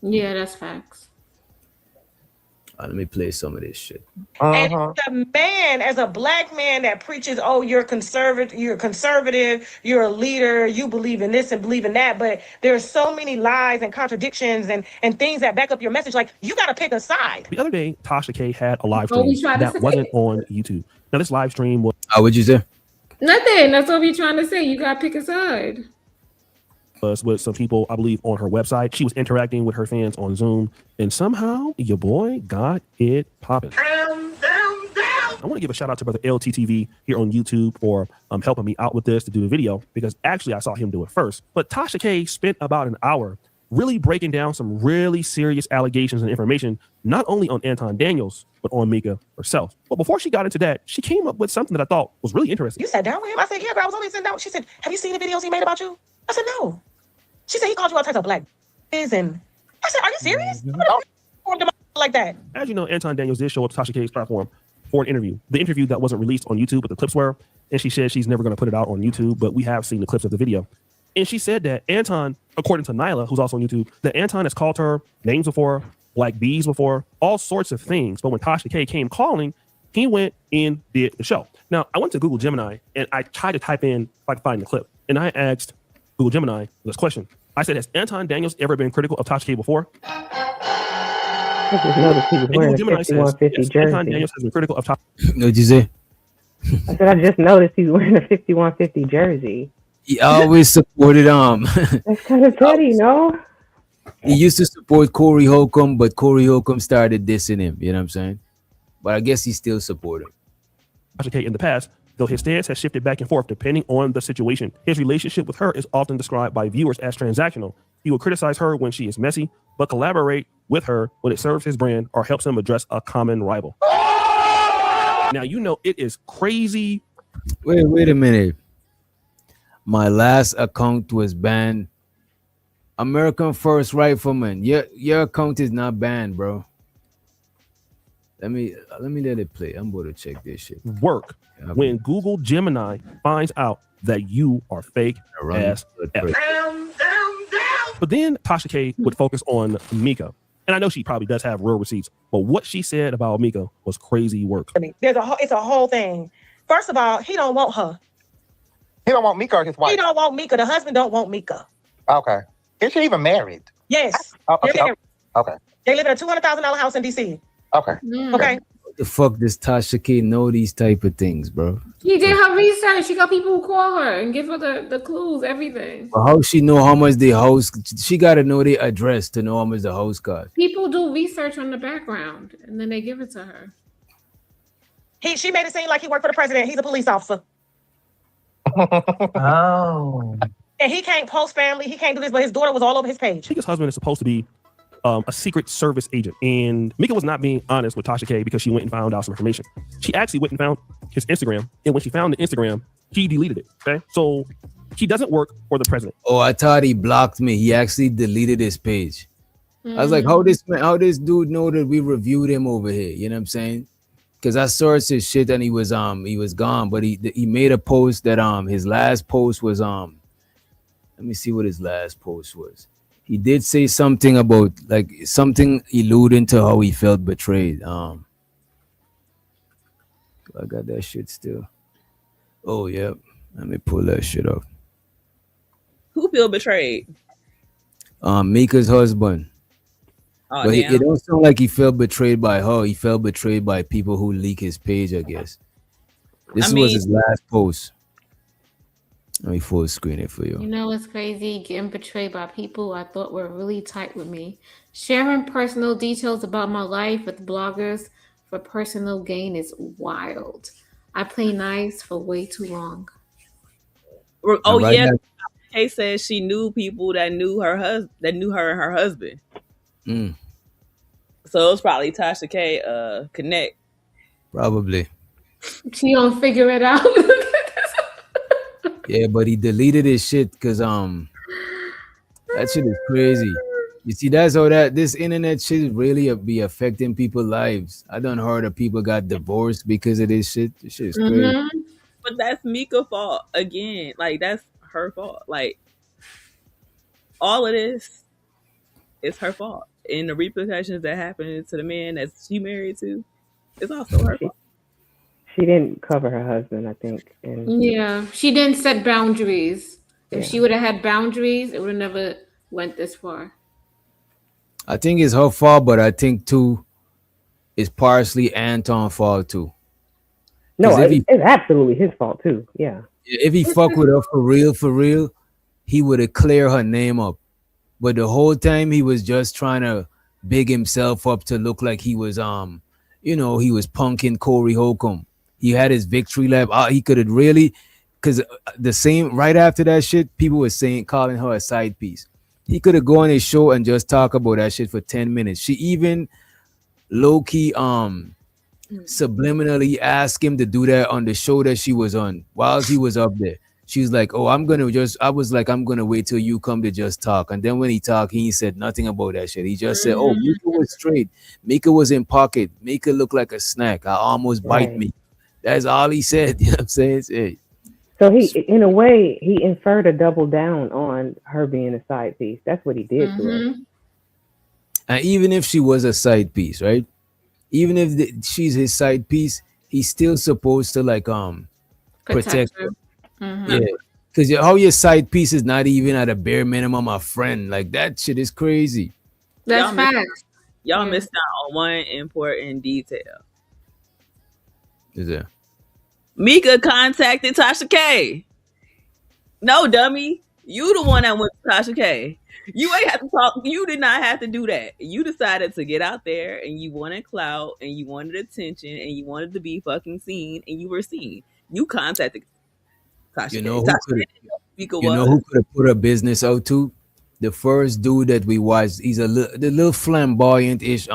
Yeah, that's facts. Let me play some of this shit. And the man, as a black man that preaches, oh, you're conservative, you're a leader, you believe in this and believe in that, but there's so many lies and contradictions and things that back up your message. Like, you got to pick a side. The other day, Tasha K had a live stream that wasn't on YouTube. Now, this live stream was... what'd you say? Nothing. That's what we're trying to say. You got to pick a side. With some people, I believe, on her website. She was interacting with her fans on Zoom, and somehow your boy got it popping. I want to give a shout out to brother LTTV here on YouTube for helping me out with this to do the video, because actually I saw him do it first. But Tasha K spent about an hour really breaking down some really serious allegations and information, not only on Anton Daniels, but on Mika herself. But before she got into that, she came up with something that I thought was really interesting. You sat down with him? I said, yeah, girl, I was only sitting down. She said, have you seen the videos he made about you? I said, no. She said, he called you all types of black and I said, are you serious? like that. As you know, Anton Daniels did show up to Tasha K's platform for an interview. The interview that wasn't released on YouTube, but the clips were, and she said she's never going to put it out on YouTube, but we have seen the clips of the video. And she said that Anton, according to Nyla, who's also on YouTube, that Anton has called her names before, like bees before, all sorts of things. But when Tasha K came calling, he went and did the show. Now, I went to Google Gemini and I tried to type in if I could find the clip. And I asked Google Gemini this question. I said, has Anton Daniels ever been critical of Tasha K before? I just noticed he was And wearing Google a Gemini says, 5150 yes, jersey. Anton Daniels has been critical of Tasha. What'd you say? I said I just noticed he's wearing a 5150 jersey. He always supported That's kind of petty, no? he used to support Corey Holcomb, but Corey Holcomb started dissing him. You know what I'm saying? But I guess he still supported him. Tasha K in the past, though his stance has shifted back and forth depending on the situation. His relationship with her is often described by viewers as transactional. He will criticize her when she is messy, but collaborate with her when it serves his brand or helps him address a common rival. Now, you know, it is crazy. Wait a minute. My last account was banned. American First Rifleman. Your account is not banned, bro. Let me let it play. I'm going to check this shit. Work when Google Gemini finds out that you are fake as F. But then Tasha K would focus on Mika. And I know she probably does have real receipts, but what she said about Mika was crazy work. It's a whole thing. First of all, he don't want her. He don't want Mika or his wife? He don't want Mika. The husband don't want Mika. Okay. Is she even married? Yes. Okay. They're married. Okay. They live in a $200,000 house in DC. Okay. Okay. What the fuck does Tasha K know these type of things, bro? She did her research. She got people who call her and give her the clues, everything. But how she know how much the house? She got to know the address to know how much the house cost. People do research on the background and then they give it to her. She made it seem like he worked for the president. He's a police officer. Oh. And he can't post family. He can't do this, but his daughter was all over his page. Mika's husband is supposed to be a Secret Service agent. And Mika was not being honest with Tasha K because she went and found out some information. She actually went and found his Instagram. And when she found the Instagram, he deleted it. Okay. So he doesn't work for the president. Oh, I thought he blocked me. He actually deleted his page. I was like, how this dude know that we reviewed him over here? You know what I'm saying? Because I searched his shit and he was gone. But he made a post that his last post was let me see what his last post was. He did say something about like something alluding to how he felt betrayed. I got that shit still. Oh yeah, let me pull that shit up. Who feel betrayed? Mika's husband. Oh, But damn. it don't sound like he felt betrayed by her. He felt betrayed by people who leak his page, I guess. This was his last post. Let me full screen it for you. You know what's crazy? Getting betrayed by people I thought were really tight with me. Sharing personal details about my life with bloggers for personal gain is wild. I play nice for way too long. Oh right yeah, now- Kay says she knew people that knew her husband, that knew her and her husband. Mm, So it was probably Tasha K connect. probably. She don't figure it out. Yeah, but he deleted his shit because that shit is crazy. You see, that's how this internet shit really be affecting people's lives. I done heard of people got divorced because of this shit. This shit is crazy. Mhm. But that's Mika's fault again. Like that's her fault. Like all of this is her fault. And the repercussions that happen to the man that she married to, it's also her fault. She didn't cover her husband, I think. And Yeah, she didn't set boundaries. If Yeah. she would have had boundaries, it would have never went this far. I think it's her fault, but I think too, it's partially Anton's fault too. no, 'Cause if it's absolutely his fault too. Yeah. he fuck with her for real, he would have cleared her name up. But the whole time he was just trying to big himself up to look like he was he was punking Corey Holcomb. He had his victory lap. He could have really, because the same right after that shit, people were calling her a side piece. He could have gone on his show and just talk about that shit for 10 minutes. She even low-key subliminally asked him to do that on the show that she was on while he was up there. She's like, "Oh, I'm gonna just." I was like, "I'm gonna wait till you come to just talk." And then when he talked, he said nothing about that shit. He just said, "Oh, Mika was straight. Mika was in pocket. Mika looked like a snack. I almost bite Right. me." That's all he said. You know what I'm saying? Hey, So he, in a way, he inferred a double down on her being a side piece. That's what he did to her. and even if she was a side piece, right? Even if she's his side piece, he's still supposed to like protect her. Yeah, because how your side piece is not even at a bare minimum a friend. Like that shit is crazy. That's Y'all miss- facts. Y'all missed out on one important detail. Is there? Mika contacted Tasha K. No, dummy. You the one that went to Tasha K. You ain't have to talk. You did not have to do that. You decided to get out there and you wanted clout and you wanted attention and you wanted to be fucking seen and you were seen. You contacted Tasha You K. know who Tasha could K didn't know who Mika you know was. who could have put a business out to? The first dude that we watched, he's the little flamboyant-ish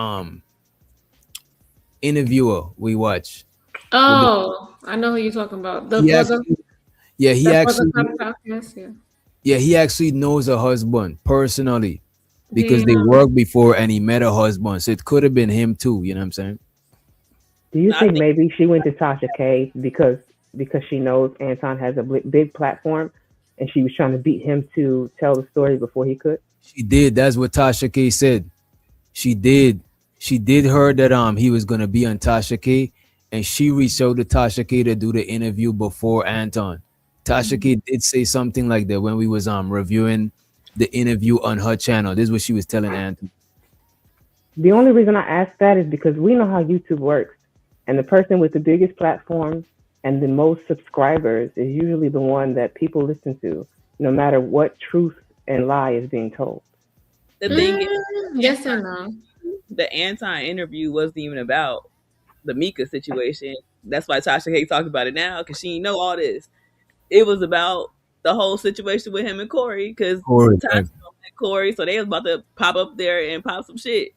interviewer we watched. Oh, I know who you're talking about. The He brother. actually, yeah, he The actually, brother podcast. Yeah. yeah, he actually knows her husband personally because they Damn. worked before and he met her husband. So it could have been him too. You know what I'm saying? Do you think maybe she went to Tasha K because she knows Anton has a big platform, and she was trying to beat him to tell the story before he could? She did. That's what Tasha K said. She did. She did heard that he was gonna be on Tasha K, and she reached out to Tasha K to do the interview before Anton. Tasha K did say something like that when we was reviewing the interview on her channel. This is what she was telling Anton. The only reason I ask that is because we know how YouTube works, and the person with the biggest platform and the most subscribers is usually the one that people listen to, no matter what truth and lie is being told. The thing is, Yes or no? the Anton interview wasn't even about the Mika situation. That's why Tasha K talked about it now because she didn't know all this. It was about the whole situation with him and Corey because Corey, Tasha right. met Corey, so they was about to pop up there and pop some shit.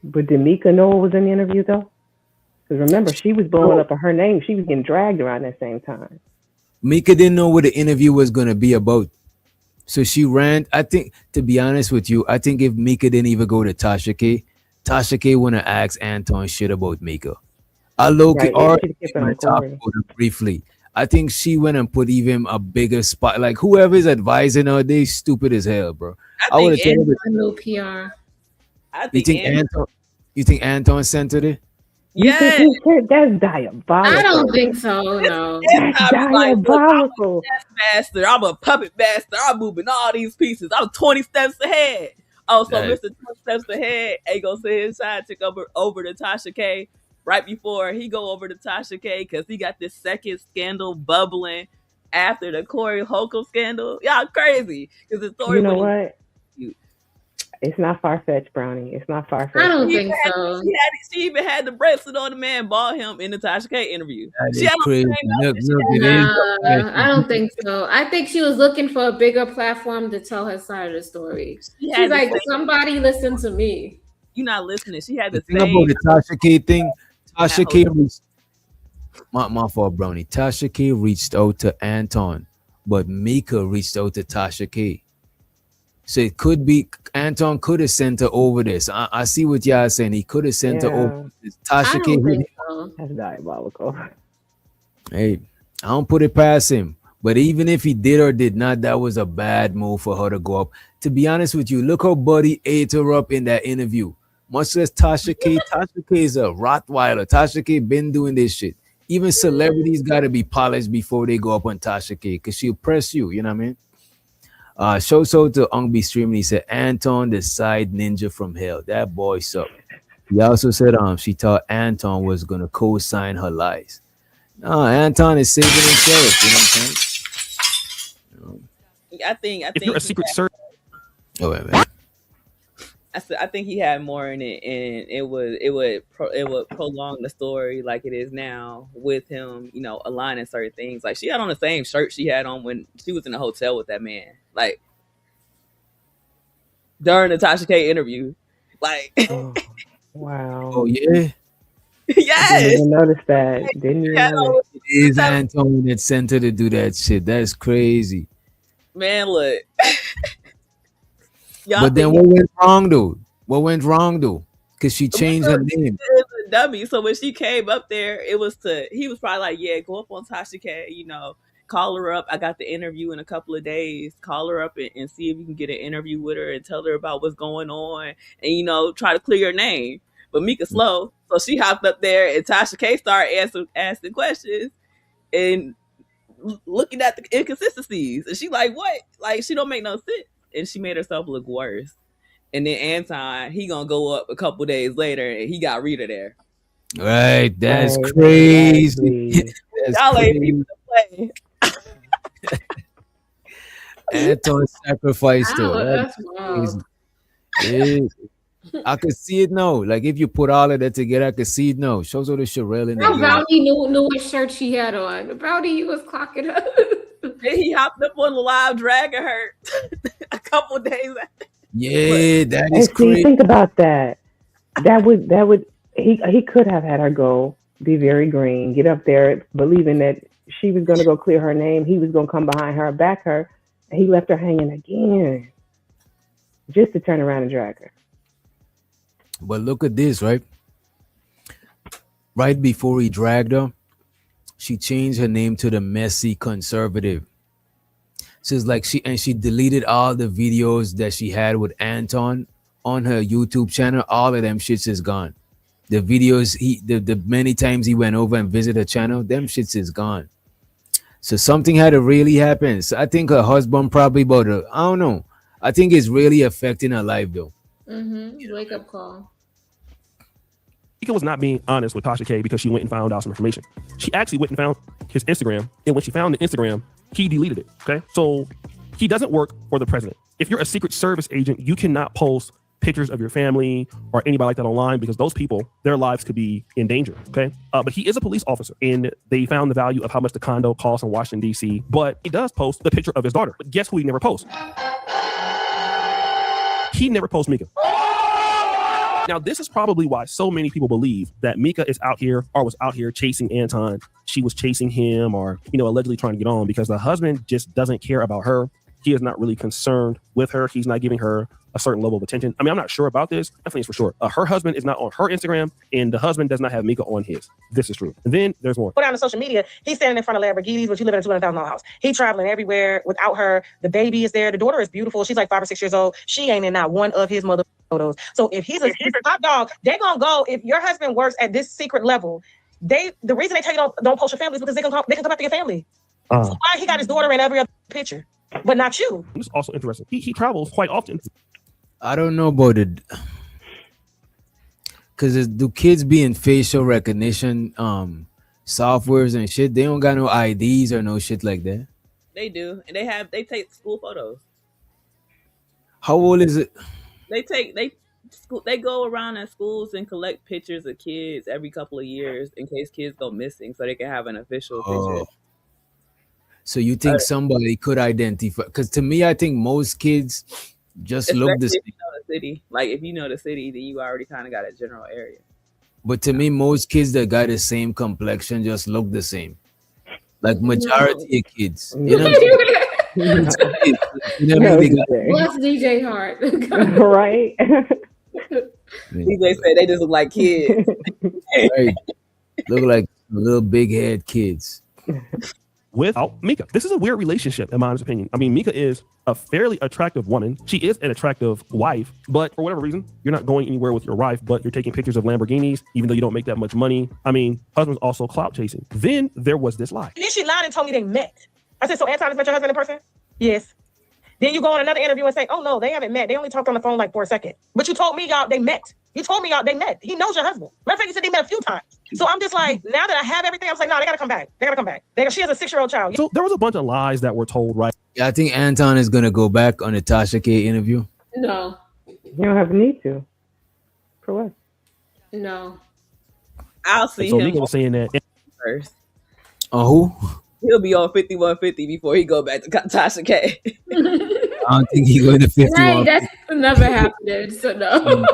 But did Mika know what was in the interview, though? Because remember, she was blowing up her name. She was getting dragged around that same time. Mika didn't know what the interview was gonna be about. So she ran. I think, to be honest with you, I think if Mika didn't even go to Tasha K wouldn't have asked Anton shit about Mika. I low-key Right, or she kept it even on talked Corey. about it briefly. I think she went and put even a bigger spot. Like whoever's advising her, they stupid as hell, bro. I would have think told her. I know PR. I You think think Anton? You think Anton sent her there? You think he said that's diabolical? I don't think so. No. That's diabolical. Master, I'm a puppet master. I'm moving all these pieces. I'm 20 steps ahead. Oh, so That- Mr. 20 steps ahead ain't gonna send his side chick over to Tasha K right before he go over to Tasha K because he got this second scandal bubbling after the Corey Holcomb scandal. Y'all crazy because the story. You know when he- what? It's not far-fetched, Brownie. It's not far-fetched. I don't She think had- so. She even had the bracelet on the man, bought him in the Tasha K interview. That She is had on the crazy. same Look, outfit she look, had it is. Nah, I don't think so. I think she was looking for a bigger platform to tell her side of the story. She had She's the like, same- somebody listen to me. You're not listening. She had the The thing about same. the Tasha K thing, Tasha That K whole- reached my fault, Brownie. Tasha K reached out to Anton, but Mika reached out to Tasha K. So it could be Anton could have sent her over this. I see what y'all saying. He could have sent her over this. Tasha K. That's diabolical. Hey, I don't put it past him. But even if he did or did not, that was a bad move for her to go up. To be honest with you, look how Buddy ate her up in that interview. Much less Tasha K. Tasha K is a Rottweiler. Tasha K been doing this shit. Even celebrities got to be polished before they go up on Tasha K because she'll press you. You know what I mean? Shout out to Ungby Streaming. He said, Anton, the side ninja from hell. That boy sucked. He also said she thought Anton was going to co-sign her lies. No, Anton is saving himself. You know what I'm saying? I think If you're a he secret had- service, Oh, wait, man. I think he had more in it, and it would prolong the story like it is now with him, aligning certain things. Like she had on the same shirt she had on when she was in the hotel with that man, like during the Tasha K interview. Like, Wow. Oh, yeah? yes, Didn't even notice that. Didn't even Yeah, notice. is Anton that sent her to do that shit. That's crazy. Man, look. Y'all But then think what went wrong though? What went wrong though? Because she changed her name. It was a dummy. So when she came up there, he was probably like, yeah, go up on Tasha K, call her up. I got the interview in a couple of days. Call her up and see if you can get an interview with her and tell her about what's going on and, try to clear her name. But Mika slow. So she hopped up there and Tasha K started asking questions and looking at the inconsistencies. And she like, what? Like, she don't make no sense. And she made herself look worse. And then Anton, he gonna go up a couple days later and he got Rita there. Right. That's crazy. That's Y'all ain't crazy. people to play. Anton sacrificed Ow, her. that's That's wild. crazy. I could see it now. Like if you put all of that together, I could see it now. Shows all the Sherelle in the Now ear. Brownie knew what shirt she had on. Brownie, you was clocking up. Then he hopped up on the live dragging her a couple days after. Yeah, that And is see, crazy. think about that. That would he could have had her go be very green, get up there believing that she was going to go clear her name. He was going to come behind her, back her, and he left her hanging again, just to turn around and drag her. But look at this, right? Right before he dragged her, she changed her name to the Messy Conservative. So it's like she deleted all the videos that she had with Anton on her YouTube channel. All of them shits is gone. The videos the many times he went over and visited her channel, them shits is gone. So something had to really happen. So I think her husband probably bought her. I don't know. I think it's really affecting her life though. Wake up call. Mika was not being honest with Tasha K because she went and found out some information. She actually went and found his Instagram, and when she found the Instagram, he deleted it. Okay, so he doesn't work for the president. If you're a Secret Service agent, you cannot post pictures of your family or anybody like that online because those people, their lives could be in danger. Okay, but he is a police officer, and they found the value of how much the condo costs in Washington D.C. But he does post the picture of his daughter. But guess who he never posts? He never posts Mika. Now, this is probably why so many people believe that Mika is out here or was out here chasing Anton. She was chasing him or, allegedly trying to get on because the husband just doesn't care about her. He is not really concerned with her. He's not giving her a certain level of attention. I mean, I'm not sure about this. Definitely it's for sure. Her husband is not on her Instagram and the husband does not have Mika on his. This is true. And then there's more. Put on social media, he's standing in front of Lamborghinis, but you live in a $200,000 house. He's traveling everywhere without her. The baby is there. The daughter is beautiful. She's like 5 or 6 years old. She ain't in not one of his mother photos. So if he's a top dog, they're gonna go. If your husband works at this secret level, the reason they tell you don't post your family is because they can come after your family. So why he got his daughter in every other picture, but not you? This is also interesting. He travels quite often. I don't know about it. Because do kids be in facial recognition softwares and shit? They don't got no IDs or no shit like that. They do, and they take school photos. How old is it? They go around at schools and collect pictures of kids every couple of years in case kids go missing, so they can have an official picture. So you think somebody could identify? Because to me, I think most kids just look the Especially same. if you know the city. Like if you know the city, then you already kind of got a general area. But to me, most kids that got the same complexion just look the same. Like majority of kids. You know what I'm saying? You know what I mean? They got- Bless DJ Hart. Right? DJ said they just look like kids. Right. Look like little big head kids. Without Mika. This is a weird relationship, in my honest opinion. I mean, Mika is a fairly attractive woman. She is an attractive wife, but for whatever reason, you're not going anywhere with your wife, but you're taking pictures of Lamborghinis, even though you don't make that much money. I mean, husband's also clout chasing. Then there was this lie. And then she lied and told me they met. I said, so Anton has met your husband in person? Yes. Then you go on another interview and say, oh no, they haven't met. They only talked on the phone like for a second. But you told me y'all they met. You told me y'all they met. He knows your husband. Matter of fact, you said they met a few times. So I'm just like, now that I have everything, I'm like, no, they gotta come back. They gotta come back. She has a 6-year-old child. So there was a bunch of lies that were told, right? Yeah, I think Anton is gonna go back on the Tasha K interview. No. You don't have a need to. For what? No. I'll see So him Mika was saying that first. Who? He'll be on 5150 before he go back to Tasha K. I don't think he going to 51. Right, that's never happened. So no.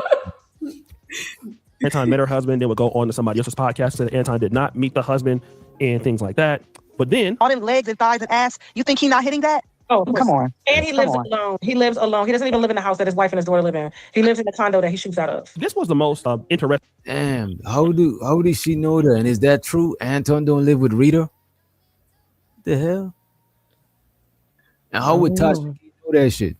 Anton met her husband, then would go on to somebody else's podcast, said Anton did not meet the husband, and things like that. But then all them legs and thighs and ass, you think he not hitting that? Oh, come on. And he lives alone. He lives alone. He doesn't even live in the house that his wife and his daughter live in. He lives in the condo that he shoots out of. this was the most interesting. Damn, how did she know that? And is that true? Anton don't live with Rita? The hell? And how would Tasha know that shit?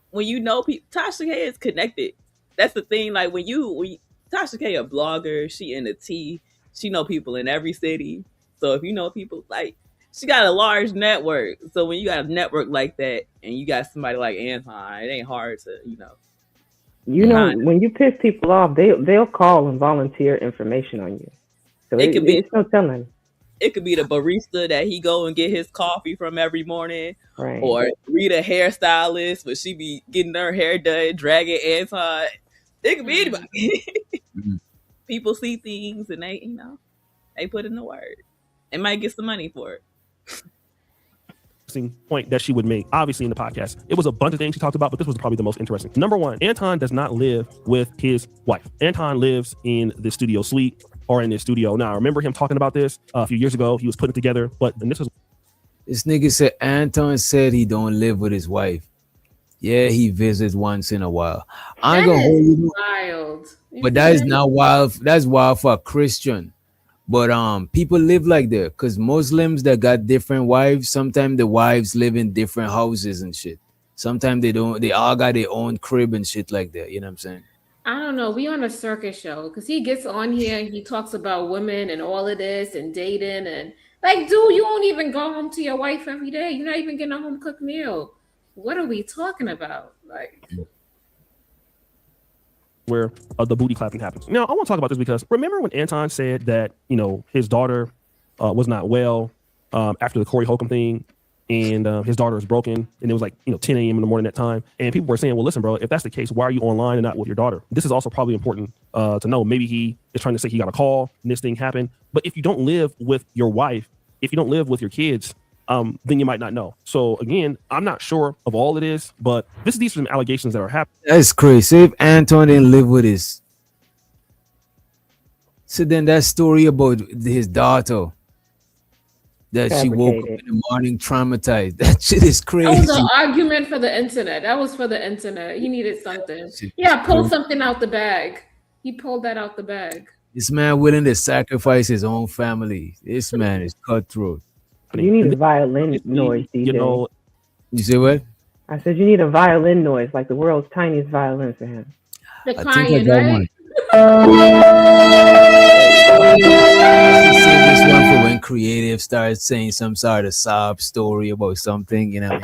When you know people, Tasha K is connected. That's the thing. Like when Tasha K a blogger, she in the tea. She know people in every city. So if you know people, like she got a large network. So when you got a network like that, and you got somebody like Anton, it ain't hard to when you piss people off, they'll call and volunteer information on you. So it's no telling. It could be the barista that he go and get his coffee from every morning, right? Or Rita hairstylist, but she be getting her hair done, dragging Anton. It could be anybody. People see things and they put in the word. They might get some money for it. Point that she would make, obviously, in the podcast. It was a bunch of things she talked about, but this was probably the most interesting. Number one, Anton does not live with his wife. Anton lives in the studio suite or in the studio. Now, I remember him talking about this a few years ago. He was putting it together, but this nigga said Anton said he don't live with his wife. Yeah, he visits once in a while. I'm gonna hold you. Wild. But that is not wild. That's wild for a Christian. But people live like that because Muslims that got different wives, sometimes the wives live in different houses and shit. Sometimes they don't. They all got their own crib and shit like that. You know what I'm saying? I don't know. We on a circus show because he gets on here and he talks about women and all of this and dating and like, dude, you don't even go home to your wife every day. You're not even getting a home cooked meal. What are we talking about? Like, where the booty clapping happens. Now, I want to talk about this because remember when Anton said that his daughter was not well after the Corey Holcomb thing, and his daughter is broken, and it was like 10 a.m. in the morning that time, and people were saying, well, listen, bro, if that's the case, why are you online and not with your daughter? This is also probably important to know. Maybe he is trying to say he got a call and this thing happened, but if you don't live with your wife, if you don't live with your kids, then you might not know. So again, I'm not sure of all it is, but these are some allegations that are happening. That's crazy. Say if Anton didn't live with his. So then that story about his daughter that she woke up in the morning traumatized. That shit is crazy. that was an argument for the internet. That was for the internet. He needed something. Yeah, pull something out the bag. He pulled that out the bag. This man willing to sacrifice his own family. This man is cutthroat. You need a violin noise, DJ. You say what? I said you need a violin noise, like the world's tiniest violin for him. The I think I client, got right? one. Save this one for when creative starts saying some sort of sob story about something, Back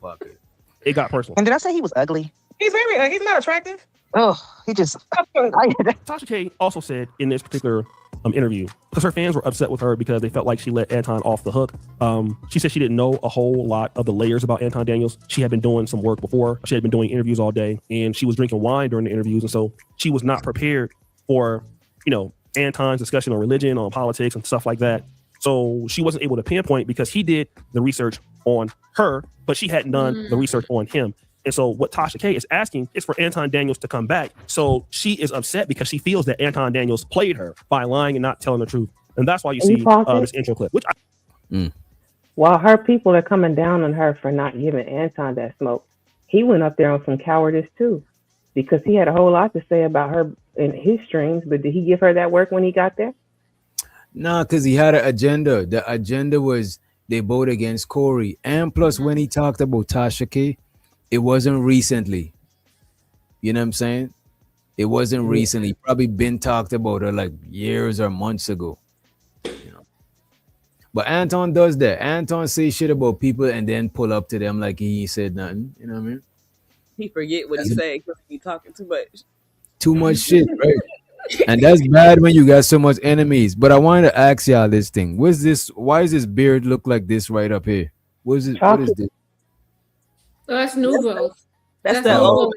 pocket. It got personal. And did I say he was ugly? He's not attractive. Oh, he just. Tasha K also said in this particular interview, because her fans were upset with her because they felt like she let Anton off the hook. She said she didn't know a whole lot of the layers about Anton Daniels. She had been doing some work before. She had been doing interviews all day, and she was drinking wine during the interviews, and so she was not prepared for Anton's discussion on religion, on politics, and stuff like that. So she wasn't able to pinpoint because he did the research on her, but she hadn't done the research on him. And so what Tasha K is asking is for Anton Daniels to come back. So she is upset because she feels that Anton Daniels played her by lying and not telling the truth. And that's why you see this intro clip. While her people are coming down on her for not giving Anton that smoke, he went up there on some cowardice too, because he had a whole lot to say about her in his streams. But did he give her that work when he got there? No, because he had an agenda. The agenda was they vote against Corey. And plus, when he talked about Tasha K, it wasn't recently. You know what I'm saying? It wasn't recently. Probably been talked about her like years or months ago. But Anton does that. Anton says shit about people and then pull up to them like he said nothing. You know what I mean? He forget what he say because he talking too much. Too much shit, right? And that's bad when you got so much enemies. But I wanted to ask y'all this thing. What's this? Why does this beard look like this right up here? What is it? What is this? So that's new growth. That's the old.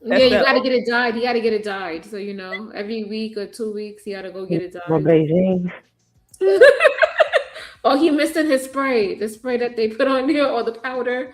Yeah, you gotta get it dyed. You gotta get it dyed. So every week or 2 weeks, you gotta go get it dyed. Or Beijing. Oh, he missing his spray. The spray that they put on there, or the powder.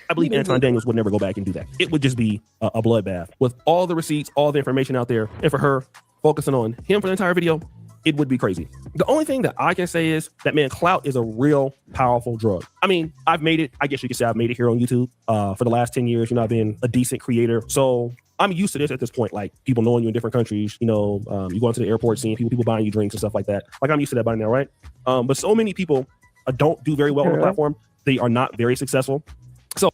I believe Anton Daniels would never go back and do that. It would just be a bloodbath with all the receipts, all the information out there, and for her focusing on him for the entire video, it would be crazy. The only thing that I can say is that, man, clout is a real powerful drug. I mean, I've made it. I guess you could say I've made it here on YouTube for the last 10 years. You know, I've been a decent creator. So I'm used to this at this point, like people knowing you in different countries, you know, you go into the airport, seeing people buying you drinks and stuff like that. Like I'm used to that by now, right? But so many people don't do very well on the platform. They are not very successful. So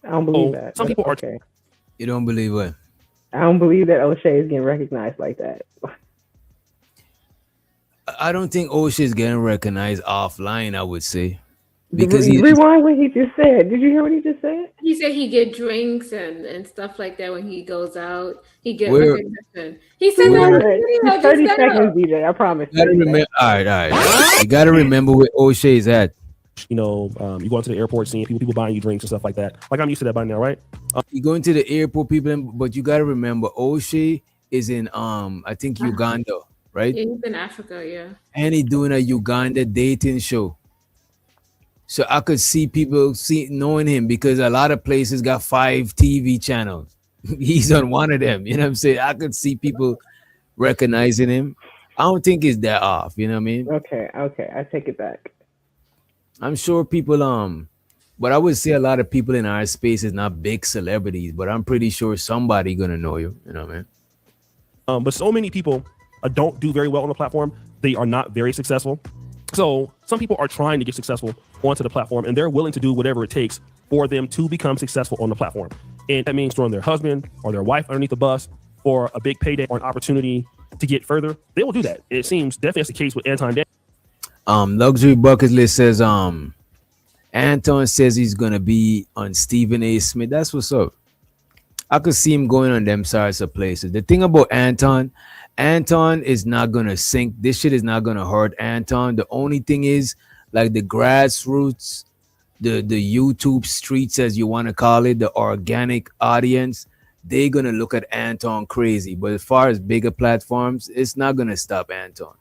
I don't believe that. Some people are. Okay. You don't believe what? I don't believe that O'Shea is getting recognized like that. I don't think O'Shea is getting recognized offline, I would say. Because he Rewind what he just said. Did you hear what he just said? He said he get drinks and stuff like that when he goes out. He get Where- recognition. He said that where- on the video. It's 30 just now. seconds, DJ. I promise. You gotta remember, all right. You gotta remember where O'Shea is at. You know, you go into the airport, seeing people buying you drinks and stuff like that. Like I'm used to that by now, right? You go into the airport, people, but you gotta remember O'Shea is in I think Uganda, right? Yeah, he's in Africa, yeah. And he's doing a Uganda dating show. So I could see people knowing him because a lot of places got 5 TV channels. He's on one of them. You know what I'm saying? I could see people recognizing him. I don't think it's that off. You know what I mean? Okay, I take it back. I'm sure people but I would say a lot of people in our space is not big celebrities, but I'm pretty sure somebody gonna know you. You know what I mean? But so many people don't do very well on the platform. They are not very successful. So some people are trying to get successful onto the platform, and they're willing to do whatever it takes for them to become successful on the platform. And that means throwing their husband or their wife underneath the bus for a big payday or an opportunity to get further. They will do that. It seems definitely that's the case with Anton Daniels. Luxury Bucket List says Anton says he's gonna be on Stephen A. Smith. That's what's up. I could see him going on them sides of places. The thing about Anton is not gonna sink. This shit is not gonna hurt Anton. The only thing is, like the grassroots, the YouTube streets, as you want to call it, the organic audience, they're gonna look at Anton crazy. But as far as bigger platforms, it's not gonna stop Anton.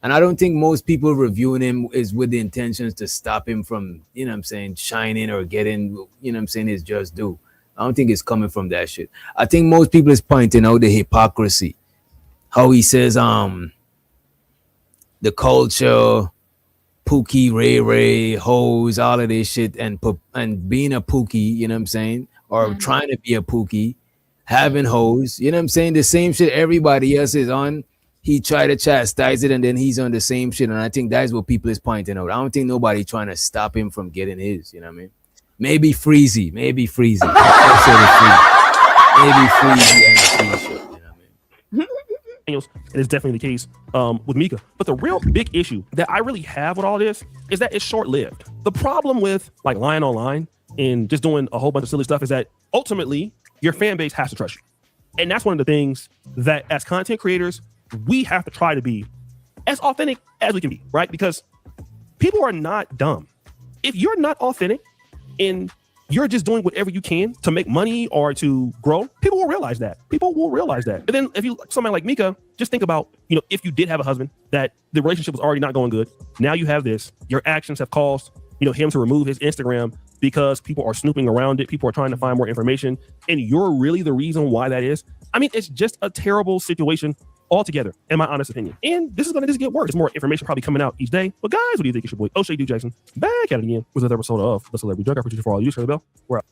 And I don't think most people reviewing him is with the intentions to stop him from, you know what I'm saying, shining or getting, you know what I'm saying, his just due. I don't think it's coming from that shit. I think most people is pointing out the hypocrisy. How he says, the culture, Pookie, Ray, hoes, all of this shit, and being a Pookie, you know what I'm saying, or trying to be a Pookie, having hoes, you know what I'm saying, the same shit everybody else is on. He tried to chastise it, and then he's on the same shit. And I think that's what people is pointing out. I don't think nobody trying to stop him from getting his. You know what I mean? Maybe Freezy. Maybe Freezy and the Free Show. Daniels, and it's definitely the case with Mika. But the real big issue that I really have with all this is that it's short-lived. The problem with like lying online and just doing a whole bunch of silly stuff is that ultimately your fan base has to trust you. And that's one of the things that as content creators, we have to try to be as authentic as we can be, right? Because people are not dumb. If you're not authentic and you're just doing whatever you can to make money or to grow, people will realize that. People will realize that. And then if you, somebody like Mika, just think about, you know, if you did have a husband that the relationship was already not going good, now you have this, your actions have caused, you know, him to remove his Instagram because people are snooping around it. People are trying to find more information. And you're really the reason why that is. I mean, it's just a terrible situation altogether, in my honest opinion. And this is going to just get worse. There's more information probably coming out each day. But guys, what do you think? It's your boy O'Shea D. Jackson back at it again with another episode of The Celebrity Drug. I appreciate you for all you, Shirley Bell. We're out.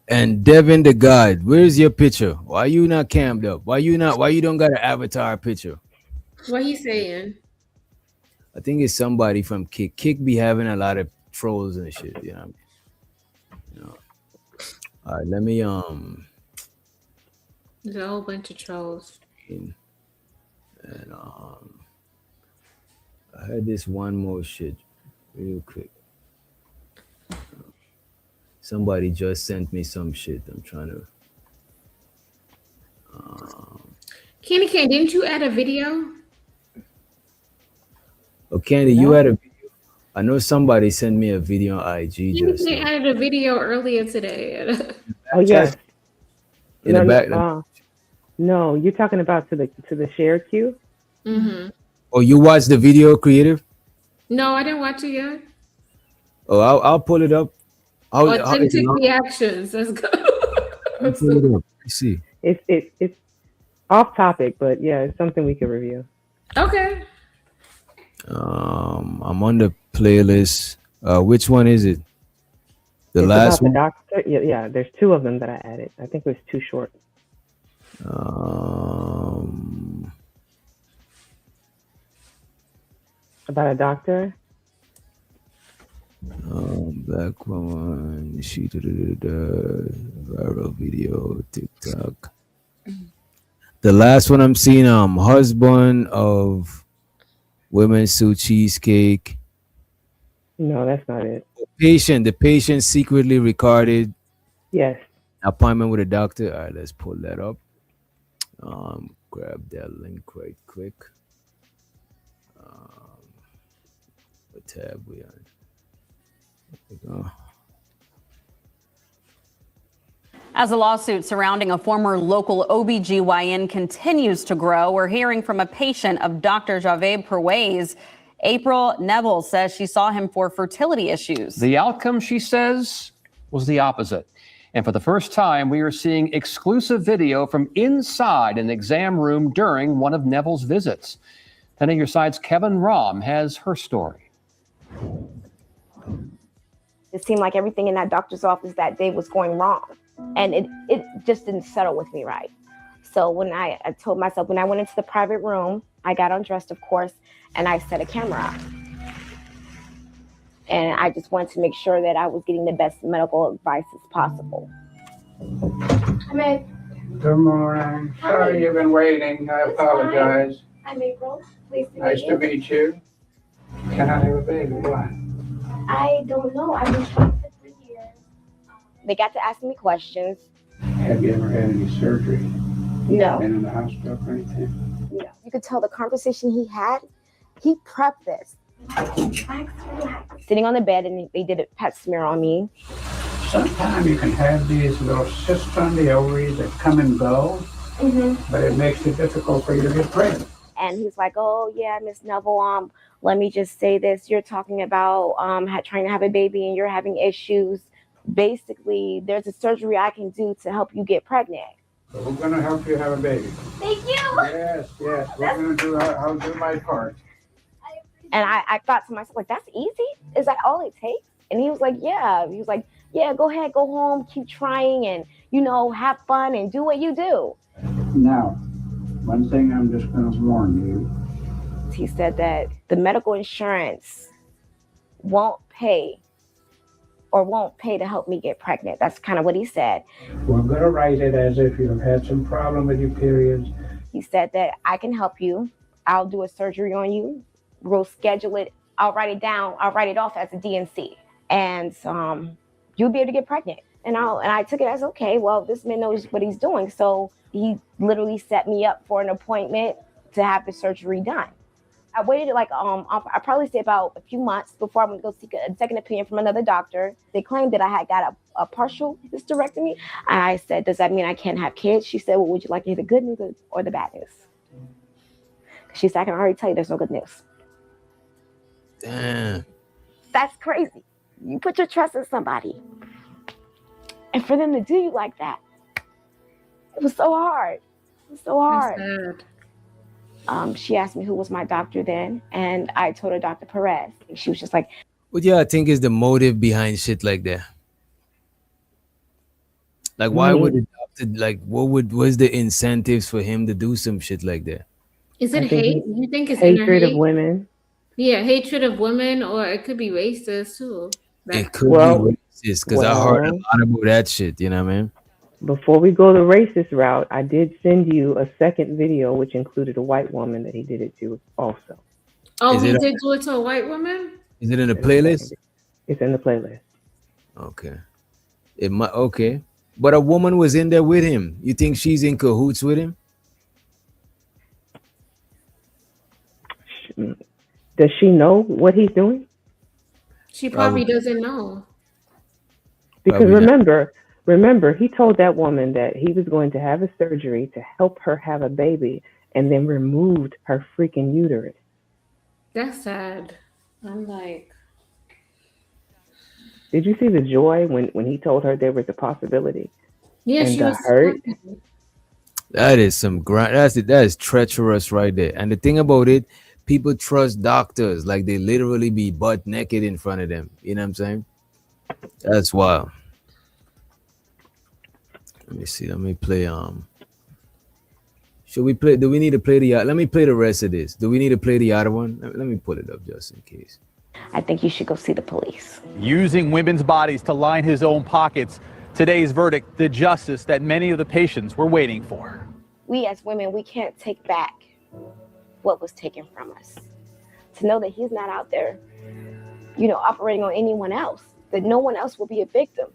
And Devin the God, where's your picture? Why you not cammed up? Why you don't got an avatar picture? What he saying? I think it's somebody from Kick. Kick be having a lot of trolls and shit, you know what I mean? You know. All right, let me There's a whole bunch of trolls. And I had this one more shit real quick. Somebody just sent me some shit. I'm trying to Candy Cane, didn't you add a video? Oh, Candy, you had a video. I know somebody sent me a video on IG Candy just Cane added a video earlier today. Oh yes. in the back. No, you're talking about to the share queue. Mm-hmm. Oh, you watched the video, Creative? No, I didn't watch it yet. Oh, I'll pull it up. Authentic reactions. Let's go. I'll pull it up. Let's see. It's off topic, but yeah, it's something we can review. Okay. I'm on the playlist. Which one is it? The It's last about one. the doctor. Yeah, there's two of them that I added. I think it was too short. About a doctor. Black woman. She viral video TikTok. The last one I'm seeing, husband of women sue cheesecake. No, that's not it. The patient secretly recorded Yes. appointment with a doctor. All right, let's pull that up. Grab that link right quick. What tab we on? There we go. As a lawsuit surrounding a former local OBGYN continues to grow, we're hearing from a patient of Dr. Javed Perwaiz. April Neville says she saw him for fertility issues. The outcome, she says, was the opposite. And for the first time, we are seeing exclusive video from inside an exam room during one of Neville's visits. 10 of your side's Kevin Rom has her story. It seemed like everything in that doctor's office that day was going wrong. And it just didn't settle with me right. So when I told myself, when I went into the private room, I got undressed, of course, and I set a camera up. And I just wanted to make sure that I was getting the best medical advice as possible. Good morning. Sorry you've been waiting. I apologize. I'm April. Pleased to Nice to meet you. Can I have a baby? Why? I don't know. I've been trying for 3 years. They got to ask me questions. Have you ever had any surgery? No. Been in the hospital or anything? No. You could tell the conversation he had. He prepped this. Sitting on the bed, and they did a pap smear on me. Sometimes you can have these little cysts on the ovaries that come and go, but it makes it difficult for you to get pregnant. And he's like, "Oh yeah, Miss Neville. Let me just say this. You're talking about trying to have a baby, and you're having issues. Basically, there's a surgery I can do to help you get pregnant." So we're going to help you have a baby. Thank you. Yes. We're going to do. I'll do my part. And I thought to myself, like, that's easy? Is that all it takes? And he was like, yeah. He was like, yeah, go ahead, go home, keep trying, and, have fun and do what you do. Now, one thing I'm just going to warn you. He said that the medical insurance won't pay to help me get pregnant. That's kind of what he said. We're going to write it as if you've had some problem with your periods. He said that I can help you. I'll do a surgery on you. We'll schedule it. I'll write it down. I'll write it off as a DNC. And you'll be able to get pregnant. And I took it as, okay, well, this man knows what he's doing. So he literally set me up for an appointment to have the surgery done. I waited I probably say about a few months before I went to go seek a second opinion from another doctor. They claimed that I had got a partial hysterectomy. I said, does that mean I can't have kids? She said, well, would you like to hear the good news or the bad news? She said, I can already tell you there's no good news. Damn. That's crazy. You put your trust in somebody. And for them to do you like that, it was so hard. It was so hard. She asked me who was my doctor then, and I told her Dr. Perez. And she was just like, What y'all think is the motive behind shit like that? Like, why would the doctor, what's the incentives for him to do some shit like that? Is it hate? You think it's hatred inner of women? Yeah, hatred of women, or it could be racist too. It could be racist, because I heard a lot about that shit, you know what I mean? Before we go the racist route, I did send you a second video, which included a white woman that he did it to also. Oh, he did do it to a white woman? Is it in the playlist? It's in the playlist. Okay. Okay. But a woman was in there with him. You think she's in cahoots with him? Does she know what he's doing? She probably doesn't know. Because remember, he told that woman that he was going to have a surgery to help her have a baby and then removed her freaking uterus. That's sad. I'm like, Did you see the joy when he told her there was a possibility? yeah, And she the was. hurt? That is some grind. That is treacherous right there. And the thing about it, people trust doctors like they literally be butt naked in front of them. You know what I'm saying? That's wild. Let me see. Let me play. Should we play? Do we need to play the? Let me play the rest of this. Do we need to play the other one? Let me pull it up just in case. I think you should go see the police. Using women's bodies to line his own pockets. Today's verdict, the justice that many of the patients were waiting for. We as women, we can't take back what was taken from us. To know that he's not out there, operating on anyone else, that no one else will be a victim.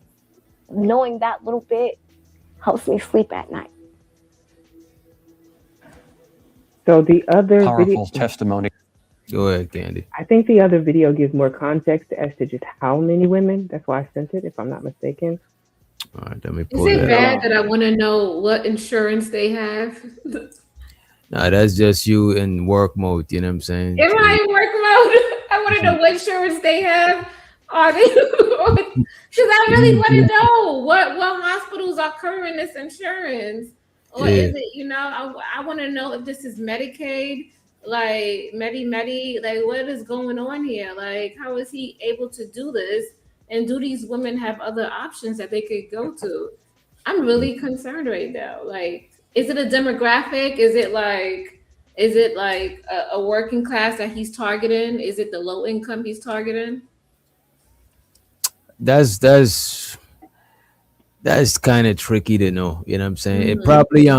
Knowing that little bit helps me sleep at night. So the other Powerful video, testimony. Go ahead, Candy. I think the other video gives more context as to just how many women. That's why I sent it, if I'm not mistaken. All right, let me Is pull it that bad up. that I want to know what insurance they have? Nah, that's just you in work mode. You know what I'm saying? Am I in work mode? I want to know what insurance they have. Are they? Because I really want to know what hospitals are covering this insurance, or is it? I want to know if this is Medicaid, like Medi, like what is going on here? Like how is he able to do this? And do these women have other options that they could go to? I'm really concerned right now. Like, is it a demographic? Is it like a working class that he's targeting? Is it the low income he's targeting? That's kind of tricky to know. You know what I'm saying? It Mhm. probably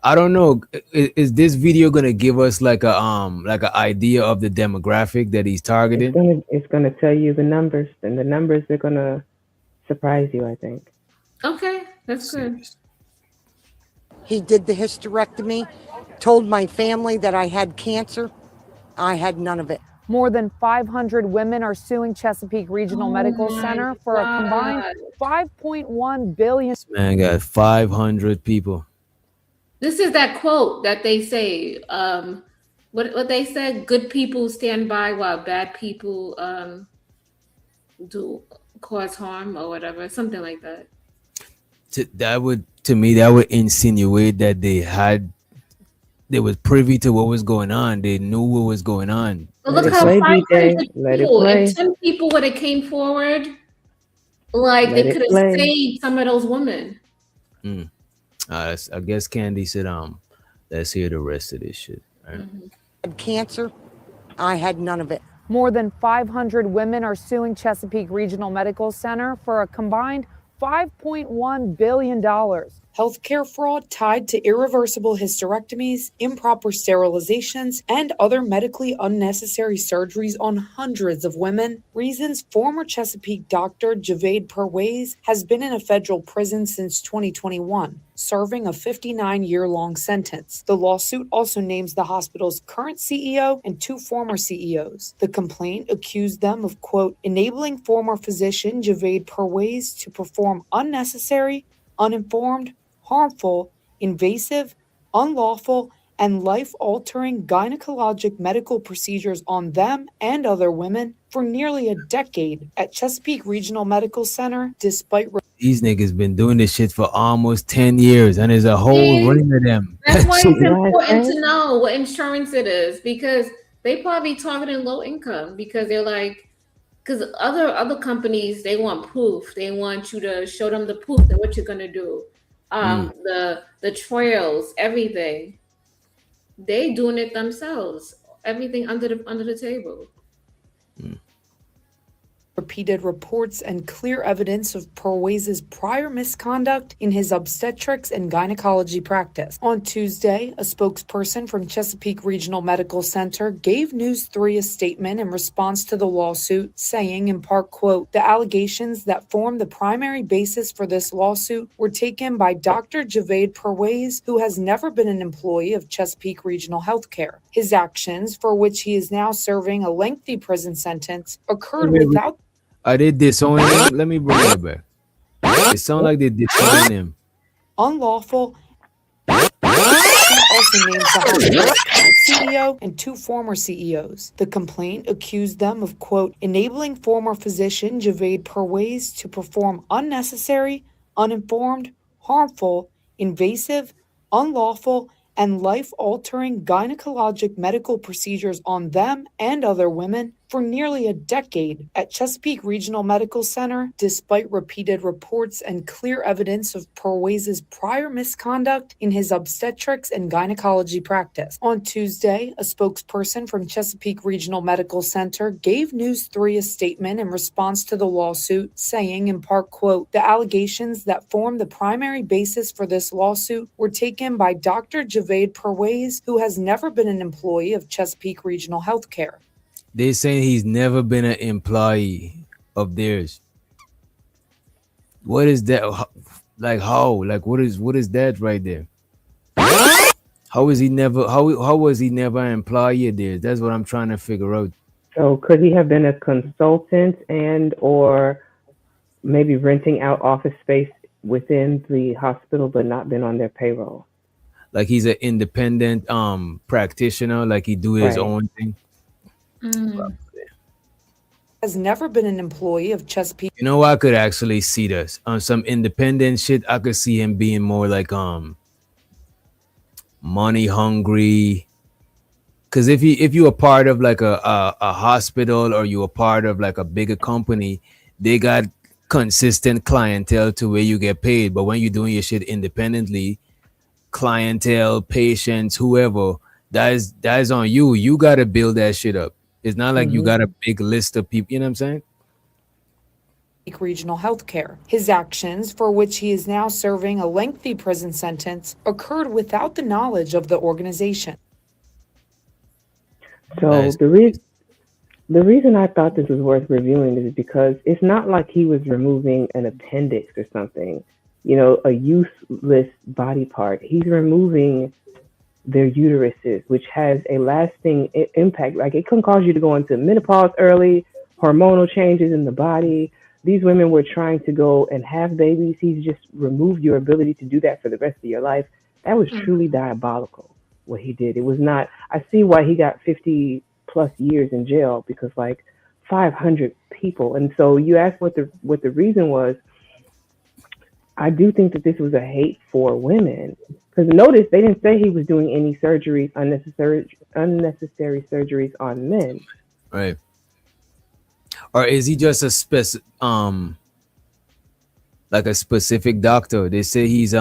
I don't know. Is this video gonna give us like a idea of the demographic that he's targeting? It's gonna tell you the numbers, and the numbers are gonna surprise you, I think. Okay, that's good. He did the hysterectomy, told my family that I had cancer. I had none of it. More than 500 women are suing Chesapeake Regional Medical Center for a combined $5.1 billion. Man, got 500 people. This is that quote that they say. What they said: "Good people stand by while bad people do cause harm or whatever," something like that. To me, that would insinuate that they was privy to what was going on. They knew what was going on. But look how 500 people. If 10 people would have came forward, like they could have saved some of those women. I guess Candy said, let's hear the rest of this shit. Right? I had cancer. I had none of it. More than 500 women are suing Chesapeake Regional Medical Center for a combined $5.1 billion. Healthcare fraud tied to irreversible hysterectomies, improper sterilizations, and other medically unnecessary surgeries on hundreds of women. Reasons former Chesapeake doctor Javaid Perwaiz has been in a federal prison since 2021, serving a 59-year-long sentence. The lawsuit also names the hospital's current CEO and 2 former CEOs. The complaint accused them of, quote, enabling former physician Javaid Perwaiz to perform unnecessary, uninformed, harmful, invasive, unlawful, and life-altering gynecologic medical procedures on them and other women for nearly a decade at Chesapeake Regional Medical Center, despite... These niggas been doing this shit for almost 10 years, and there's a whole ring of them. That's why it's important to know what insurance it is, because they probably targeting low income because they're like, because other companies, they want proof. They want you to show them the proof that what you're gonna do. The trails, everything. They doing it themselves. Everything under the table. Repeated reports and clear evidence of Perwaiz's prior misconduct in his obstetrics and gynecology practice. On Tuesday, a spokesperson from Chesapeake Regional Medical Center gave News 3 a statement in response to the lawsuit, saying in part, quote, the allegations that form the primary basis for this lawsuit were taken by Dr. Javaid Perwaiz, who has never been an employee of Chesapeake Regional Healthcare. His actions, for which he is now serving a lengthy prison sentence, occurred without... Are they disowning him? Let me bring it back. It sounds like they disowning him. Unlawful. Also names the hospital CEO and 2 former CEOs. The complaint accused them of, quote, enabling former physician Javaid Perwaiz to perform unnecessary, uninformed, harmful, invasive, unlawful, and life-altering gynecologic medical procedures on them and other women for nearly a decade at Chesapeake Regional Medical Center, despite repeated reports and clear evidence of Perwaiz's prior misconduct in his obstetrics and gynecology practice. On Tuesday, a spokesperson from Chesapeake Regional Medical Center gave News 3 a statement in response to the lawsuit, saying in part, quote, the allegations that form the primary basis for this lawsuit were taken by Dr. Javaid Perwaiz, who has never been an employee of Chesapeake Regional Healthcare. They saying he's never been an employee of theirs. What is that? Like how? Like what is that right there? How is he never? How was he never an employee of theirs? That's what I'm trying to figure out. So could he have been a consultant and or maybe renting out office space within the hospital but not been on their payroll? Like he's an independent practitioner, like he do his Right. own thing. Has never been an employee of Chesapeake. You know, I could actually see this on some independent shit. I could see him being more like money hungry. Cause if you are part of like a hospital or you are part of like a bigger company, they got consistent clientele to where you get paid. But when you're doing your shit independently, clientele, patients, whoever, that is on you. You gotta build that shit up. It's not like you got a big list of people. You know what I'm saying? Regional Healthcare. His actions, for which he is now serving a lengthy prison sentence, occurred without the knowledge of the organization. So the reason I thought this was worth reviewing is because it's not like he was removing an appendix or something, you know, a useless body part. He's removing their uteruses, which has a lasting impact. Like it can cause you to go into menopause early, hormonal changes in the body. These women were trying to go and have babies. He's just removed your ability to do that for the rest of your life. That was truly diabolical, what he did. It was not, I see why he got 50 plus years in jail, because like 500 people. And so you asked what the reason was. I do think that this was a hate for women. Because notice they didn't say he was doing any surgeries, unnecessary surgeries on men. Right. Or is he just a like a specific doctor? They say he's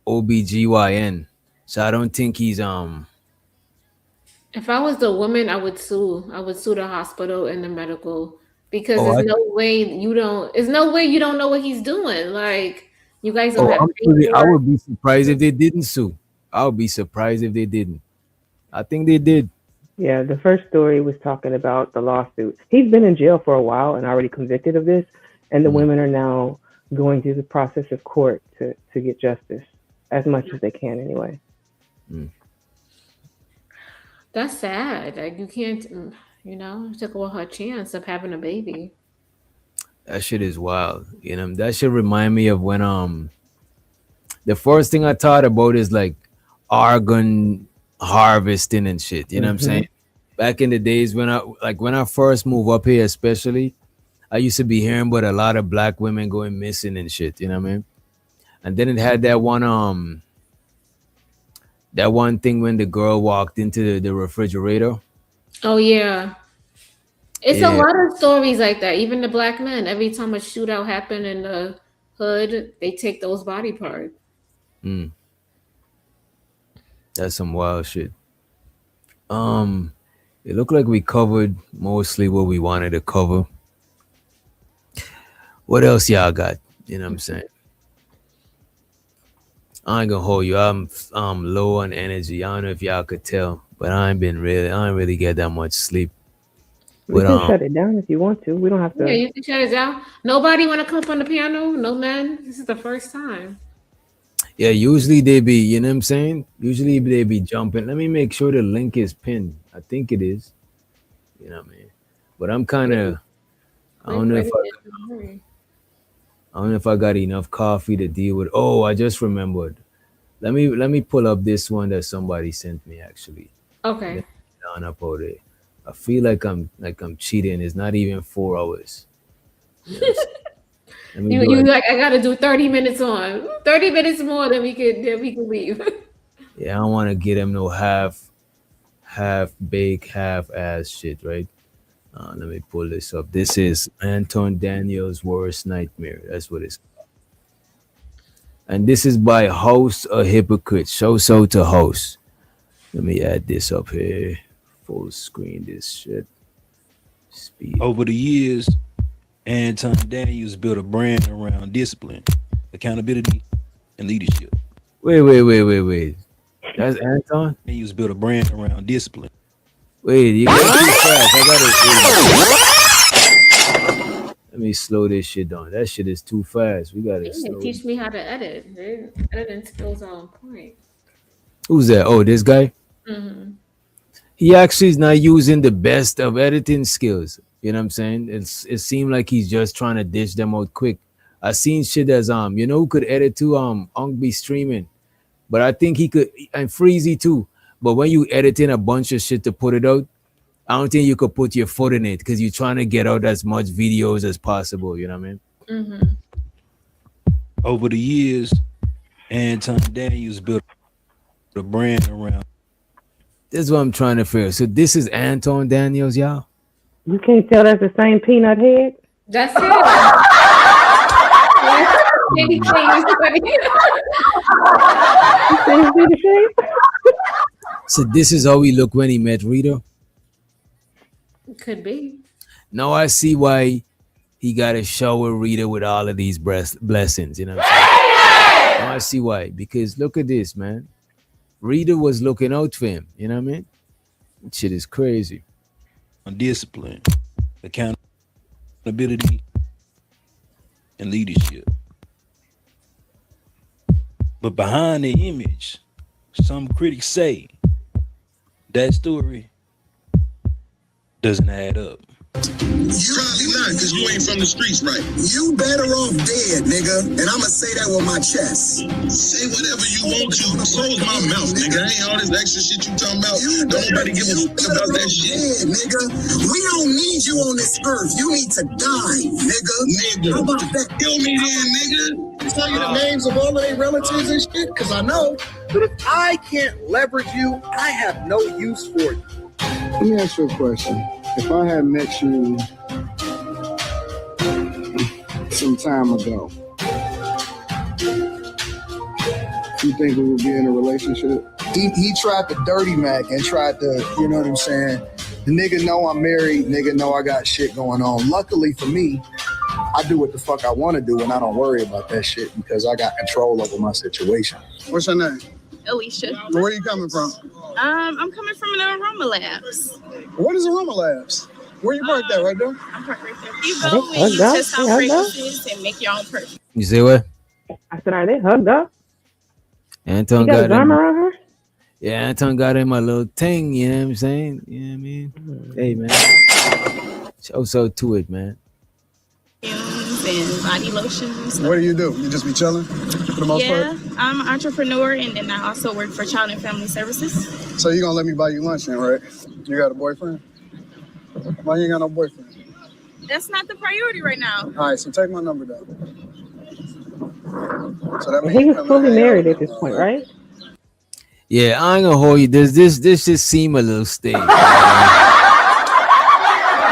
OBGYN. So I don't think he's If I was the woman, I would sue. I would sue the hospital and the medical, because Oh, there's no way you don't know what he's doing. Like, you guys don't have I paperwork. would be surprised if they didn't sue. I would be surprised if they didn't. I think they did. Yeah, the first story was talking about the lawsuit. He's been in jail for a while and already convicted of this, and the women are now going through the process of court to get justice as much as they can anyway. That's sad. Like, you can't, took away her chance of having a baby. That shit is wild. You know, that should remind me of when the first thing I thought about is like organ harvesting and shit. You know what I'm saying? Back in the days when I first moved up here, especially, I used to be hearing about a lot of black women going missing and shit. You know what I mean? And then it had that one thing when the girl walked into the refrigerator. Oh yeah. It's Yeah. a lot of stories like that. Even the black men, every time a shootout happened in the hood, they take those body parts. That's some wild shit. It looked like we covered mostly what we wanted to cover. What else y'all got? You know what I'm saying? I ain't gonna hold you. I'm low on energy. I don't know if y'all could tell, but I ain't really get that much sleep. We But can shut it down if you want to. We don't have to. Yeah, you can shut it down. Nobody want to come up on the piano? No men? This is the first time. yeah, usually they be, you know what I'm saying? Usually they be jumping. Let me make sure the link is pinned. I think it is. You know what I mean? But I'm kind of, I don't know if I got enough coffee to deal with. Oh, I just remembered. Let me pull up this one that somebody sent me actually. Okay. Down up over there. I feel like I'm cheating. It's not even 4 hours. Yes. Let me You go you ahead. like I gotta do 30 minutes on. 30 minutes more than we can leave. Yeah, I don't want to get him no half baked, half ass shit, right? Let me pull this up. This is Anton Daniels' Worst Nightmare. That's what it's called. And this is by Host a Hypocrite. Show so to host. Let me add this up here. Full screen this shit. Speed. Over the years, Anton Daniels built a brand around discipline, accountability, and leadership. Wait. That's Anton? Daniels built a brand around discipline. Wait, you got too fast. Let me slow this shit down. That shit is too fast. We They gotta didn't slow. teach me how to edit. Editing skills are on point. Who's that? Oh, this guy? Mm-hmm. He actually is not using the best of editing skills. You know what I'm saying? It seemed like he's just trying to dish them out quick. I seen shit as you know who could edit too? Unk be streaming. But I think he could, and Freezy too. But when you editing a bunch of shit to put it out, I don't think you could put your foot in it because you're trying to get out as much videos as possible. You know what I mean? Mm-hmm. Over the years, Anton Daniels built a brand around. This is what I'm trying to figure. So this is Anton Daniels, y'all? You can't tell that's the same peanut head? That's it. Maybe So this is how he looked when he met Rita? Could be. Now I see why he got to shower Rita with all of these blessings. You know what I'm saying? Now I see why. Because look at this, man. Rita was looking out for him. You know what I mean? That shit is crazy. Discipline, accountability, and leadership. But behind the image, some critics say that story doesn't add up. You probably not, because you ain't from the streets, right? You better off dead, nigga. And I'ma say that with my chest. Say whatever you want to. Close my mouth, nigga. Ain't all this extra shit you talking about. Don't nobody give a fuck about that shit. Dead, nigga. We don't need you on this earth. You need to die, nigga. Nigga. How about that? Kill me then, nigga. Tell you the names of all of their relatives and shit, because I know. But if I can't leverage you, I have no use for you. Let me ask you a question. If I had met you some time ago, you think we would be in a relationship? He tried to dirty Mac and tried to, you know what I'm saying? The nigga know I'm married, nigga know I got shit going on. Luckily for me, I do what the fuck I want to do and I don't worry about that shit because I got control over my situation. What's your name? Alicia. Where are you coming from? I'm coming from the Aroma Labs. What is Aroma Labs? Where you parked at, right there? I'm parked right there. You go and you test out fragrances and make your own perfume. You say what? I said, are they hugged up? Anton You got got his arm him. around her? Yeah, Anton got him a little thing, you know what I'm saying? You know what I mean? Hey, man. So to it, man. And body lotions. What do? You just be chilling for the most Yeah, part? I'm an entrepreneur and then I also work for Child and Family Services. So you gonna let me buy you lunch then, right? You got a boyfriend? Why you ain't got no boyfriend? That's not the priority right now. All right, so take my number down. So that means He you was coming fully to hang out married with at me, this point, though, right? Yeah, I ain't gonna hold you. This just seem a little staged.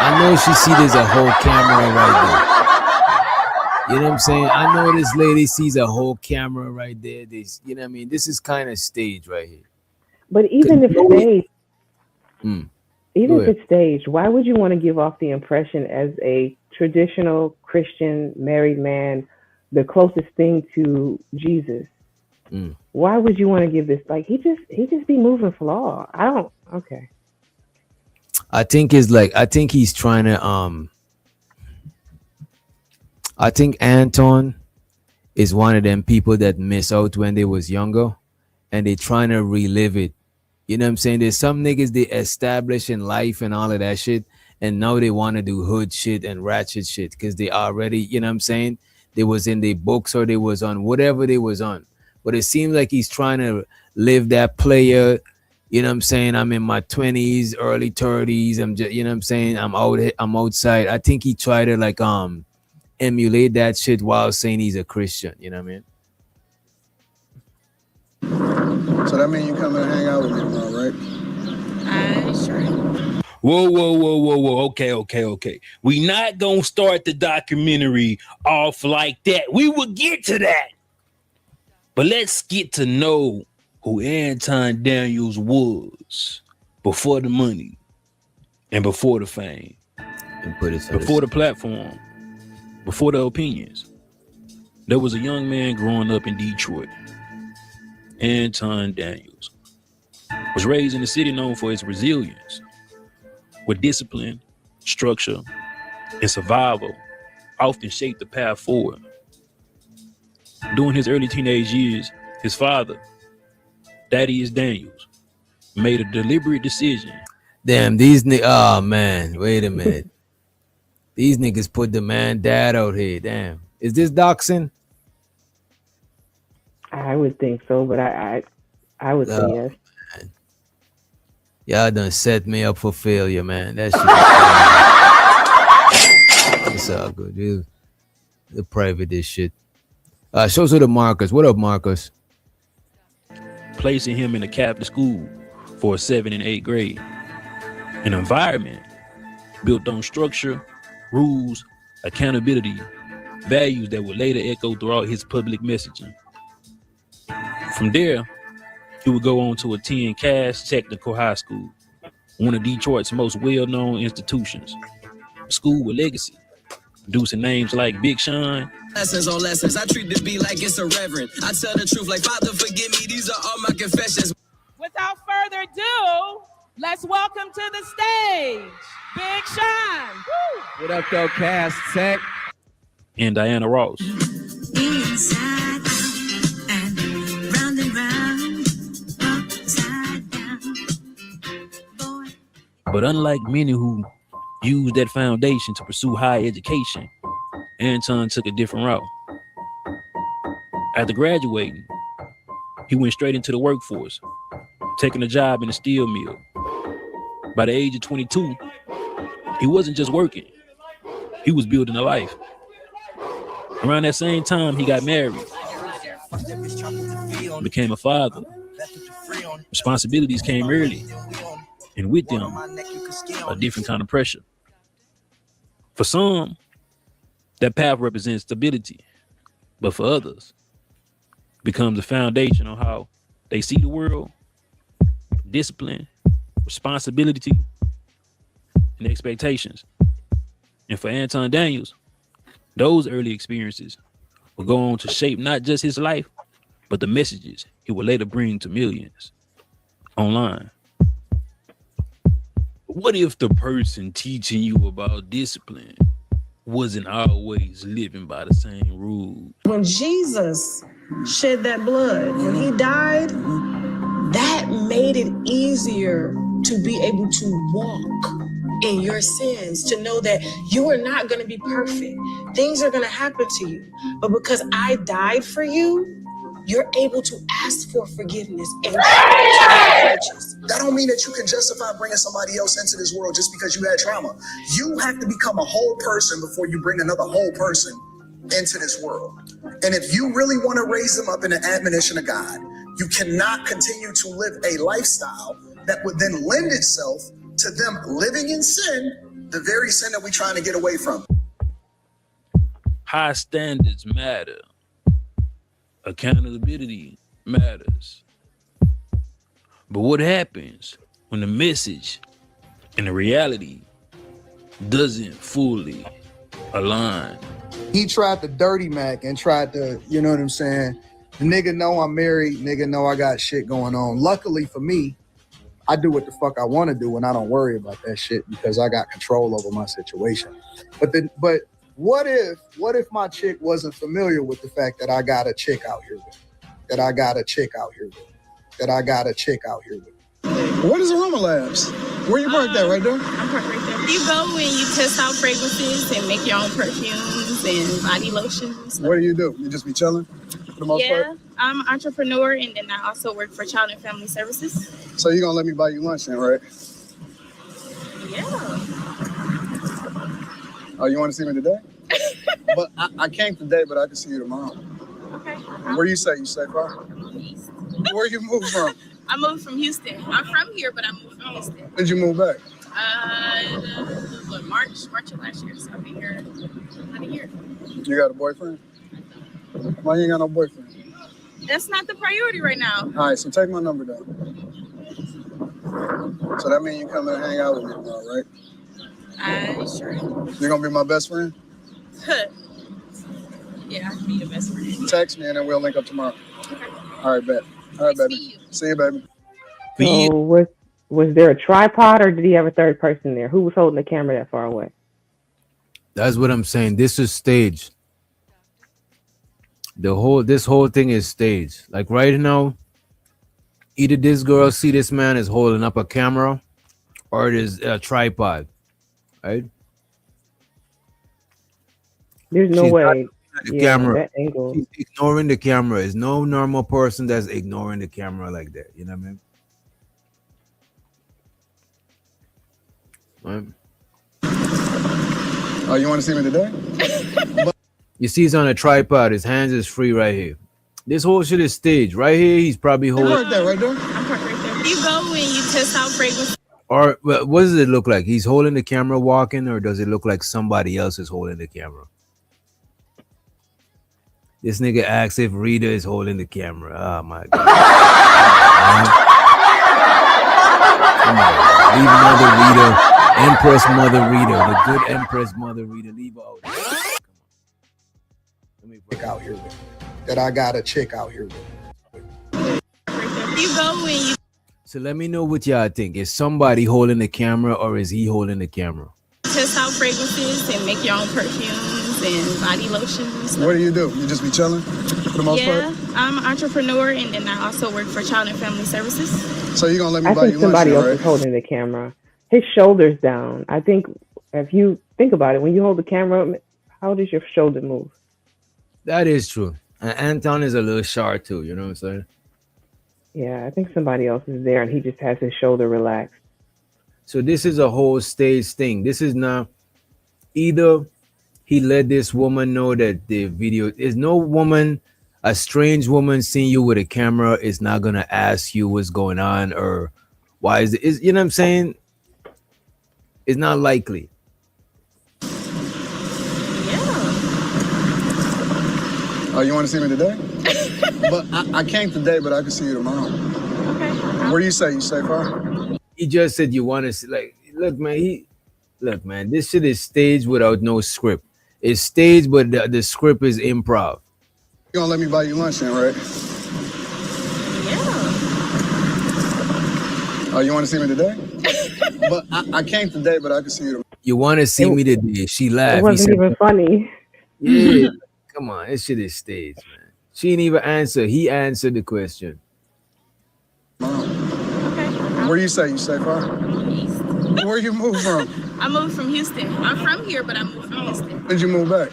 I know she see there's a whole camera right there. You know what I'm saying? I know this lady sees a whole camera right there. This, you know what I mean? This is kind of staged right here. But even if staged, Go even if ahead. it's staged, why would you want to give off the impression as a traditional Christian married man, the closest thing to Jesus? Mm. Why would you want to give this? Like he just be moving flaw. I don't. Okay. I think he's trying to I think Anton is one of them people that miss out when they was younger and they trying to relive it. You know what I'm saying? There's some niggas they establish in life and all of that shit, and now they want to do hood shit and ratchet shit because they already, you know what I'm saying? They was in their books or they was on whatever they was on. But it seems like he's trying to live that player You know what I'm saying? I'm in my 20s, early 30s. I'm just, you know what I'm saying? I'm outside. I think he tried to like emulate that shit while saying he's a Christian. You know what I mean? So that means you coming to hang out with me tomorrow, right? Sure. Whoa. Okay. We not gonna start the documentary off like that. We will get to that. But let's get to know who Anton Daniels was before the money and before the fame, and put it before the platform, before the opinions. There was a young man growing up in Detroit. Anton Daniels was raised in a city known for its resilience, where discipline, structure, and survival often shaped the path forward. During his early teenage years, his father, Thaddeus Daniels, made a deliberate decision. Damn, these niggas. Oh man, wait a minute. These niggas put the man dad out here. Damn, is this doxing? I would think so, but I would say yes. Man. Y'all done set me up for failure, man. That shit. It's all good, dude. The private this shit. Show to the Marcus. What up, Marcus? Placing him in a Catholic school for 7th and 8th grade. An environment built on structure, rules, accountability, values that would later echo throughout his public messaging. From there, he would go on to attend Cass Technical High School, one of Detroit's most well-known institutions. A school with legacy, producing names like Big Sean. Lessons on lessons. I treat the beat like it's a reverend. I tell the truth like, Father, forgive me. These are all my confessions. Without further ado, let's welcome to the stage, Big Sean. Woo! What up, though, Cass Tech? And Diana Ross. Inside out and round and round, upside down. Boy. But unlike many who use that foundation to pursue higher education, Anton took a different route. After graduating, he went straight into the workforce, taking a job in a steel mill. By the age of 22, he wasn't just working, he was building a life. Around that same time, he got married, became a father. Responsibilities came early, and with them, a different kind of pressure. For some, that path represents stability, but for others, becomes a foundation on how they see the world, discipline, responsibility, and expectations. And for Anton Daniels, those early experiences will go on to shape not just his life, but the messages he will later bring to millions online. What if the person teaching you about discipline wasn't always living by the same rules? When Jesus shed that blood, when he died, that made it easier to be able to walk in your sins, to know that you are not going to be perfect. Things are going to happen to you. But because I died for you, you're able to ask for forgiveness and That don't mean that you can justify bringing somebody else into this world just because you had trauma. You have to become a whole person before you bring another whole person into this world. And if you really want to raise them up in the admonition of God, you cannot continue to live a lifestyle that would then lend itself to them living in sin, the very sin that we're trying to get away from. High standards matter. Accountability matters. But what happens when the message and the reality doesn't fully align? He tried to dirty Mac and tried to, you know what I'm saying? The nigga know I'm married, nigga know I got shit going on. Luckily for me, I do what the fuck I want to do and I don't worry about that shit because I got control over my situation. But what if my chick wasn't familiar with the fact that I got a chick out here with? That I got a chick out here with? That I got a chick out here with? What is Aroma Labs? Where you parked at, right there? I'm parked right there. You go and you test out fragrances and make your own perfumes and body lotions. What do? You just be chilling for the most part? I'm an entrepreneur, and then I also work for Child and Family Services. So you gonna let me buy you lunch then, right? Yeah. Oh, you want to see me today? But I can't today, but I can see you tomorrow. Okay. Where you say? You say far? East. Where you move from? I moved from Houston. I'm from here, but I moved from Houston. Did you move back? March of last year. So I've been here about a year. You got a boyfriend? Why you ain't got no boyfriend? That's not the priority right now. All right, so take my number down. So that means you come and hang out with me tomorrow, right? Sure. You gonna be my best friend? Yeah, I can be your best friend. Text me and then we'll link up tomorrow. Okay. All right, bet. All right, baby. See you, baby. So was there a tripod or did he have a third person there? Who was holding the camera that far away? That's what I'm saying. This is staged. This whole thing is staged. Like right now, either this girl see this man is holding up a camera or it is a tripod, right? There's no She's way. not looking at the camera. That angle. She's ignoring the camera. There's no normal person that's ignoring the camera like that. You know what I mean? Right. Oh, you want to see me today? You see, he's on a tripod. His hands is free right here. This whole shit is staged. Right here, he's probably holding. Right there, right there. I'm parked right there. You go and you test out fragrance. Or what does it look like? He's holding the camera walking, or does it look like somebody else is holding the camera? This nigga asks if Rita is holding the camera. Oh my god. Come on. Leave Mother Rita, Empress Mother Rita, the good Empress Mother Rita. Leave her out. Let me Chick out here with. That I got a chick out here with. You go and you So let me know what y'all think. Is somebody holding the camera or is he holding the camera? test out fragrances and make your own perfumes and body lotions. What do? You just be chilling for the most Yeah, part? I'm an entrepreneur, and then I also work for Child and Family Services. So you gonna let me I buy think you lunch, somebody then, else right? is holding the camera. His shoulders down. I think if you think about it, when you hold the camera up, how does your shoulder move? That is true. And Anton is a little short too, you know what I'm saying? Yeah, I think somebody else is there and he just has his shoulder relaxed. So this is a whole stage thing. This is not either he let this woman know that the video is no woman, a strange woman seeing you with a camera is not gonna ask you what's going on or why is it, is you know what I'm saying? It's not likely. Oh, you want to see me today? But I can't today, but I can see you tomorrow. Okay. Where you say? You say far? He just said you want to see, like, look, man, this shit is staged without no script. It's staged, but the script is improv. You gonna let me buy you lunch then, right? Yeah. Oh, you want to see me today? But I can't today, but I can see you tomorrow. You want to see me today? She laughed. It wasn't even funny. Yeah, come on, this shit is staged, man. She didn't even answer. He answered the question. Where you say? You say far? East. Where you move from? I moved from Houston. I'm from here, but I moved from Houston. When did you move back?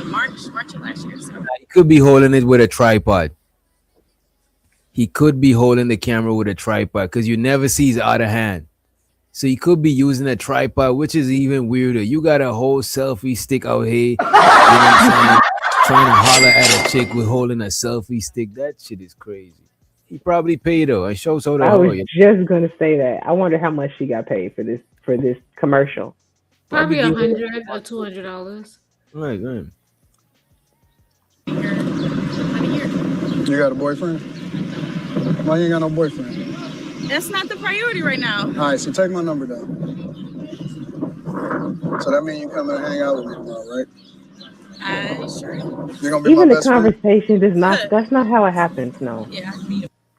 March of last year. So. He could be holding it with a tripod. He could be holding the camera with a tripod because you never see his other hand. So he could be using a tripod, which is even weirder. You got a whole selfie stick out here, you know what I'm saying? Trying to holler at a chick with holding a selfie stick. That shit is crazy. He probably paid her. It shows how the I hell was just gonna say that. I wonder how much she got paid for this commercial. Probably Probably $100 or $200. Right, right. You got a boyfriend? Why you ain't got no boyfriend? That's not the priority right now. All right, so take my number down. So that means you come and hang out with me tomorrow, right? Sure. You're gonna be Even my the best friend? conversation does not. That's not how it happens. No. Yeah.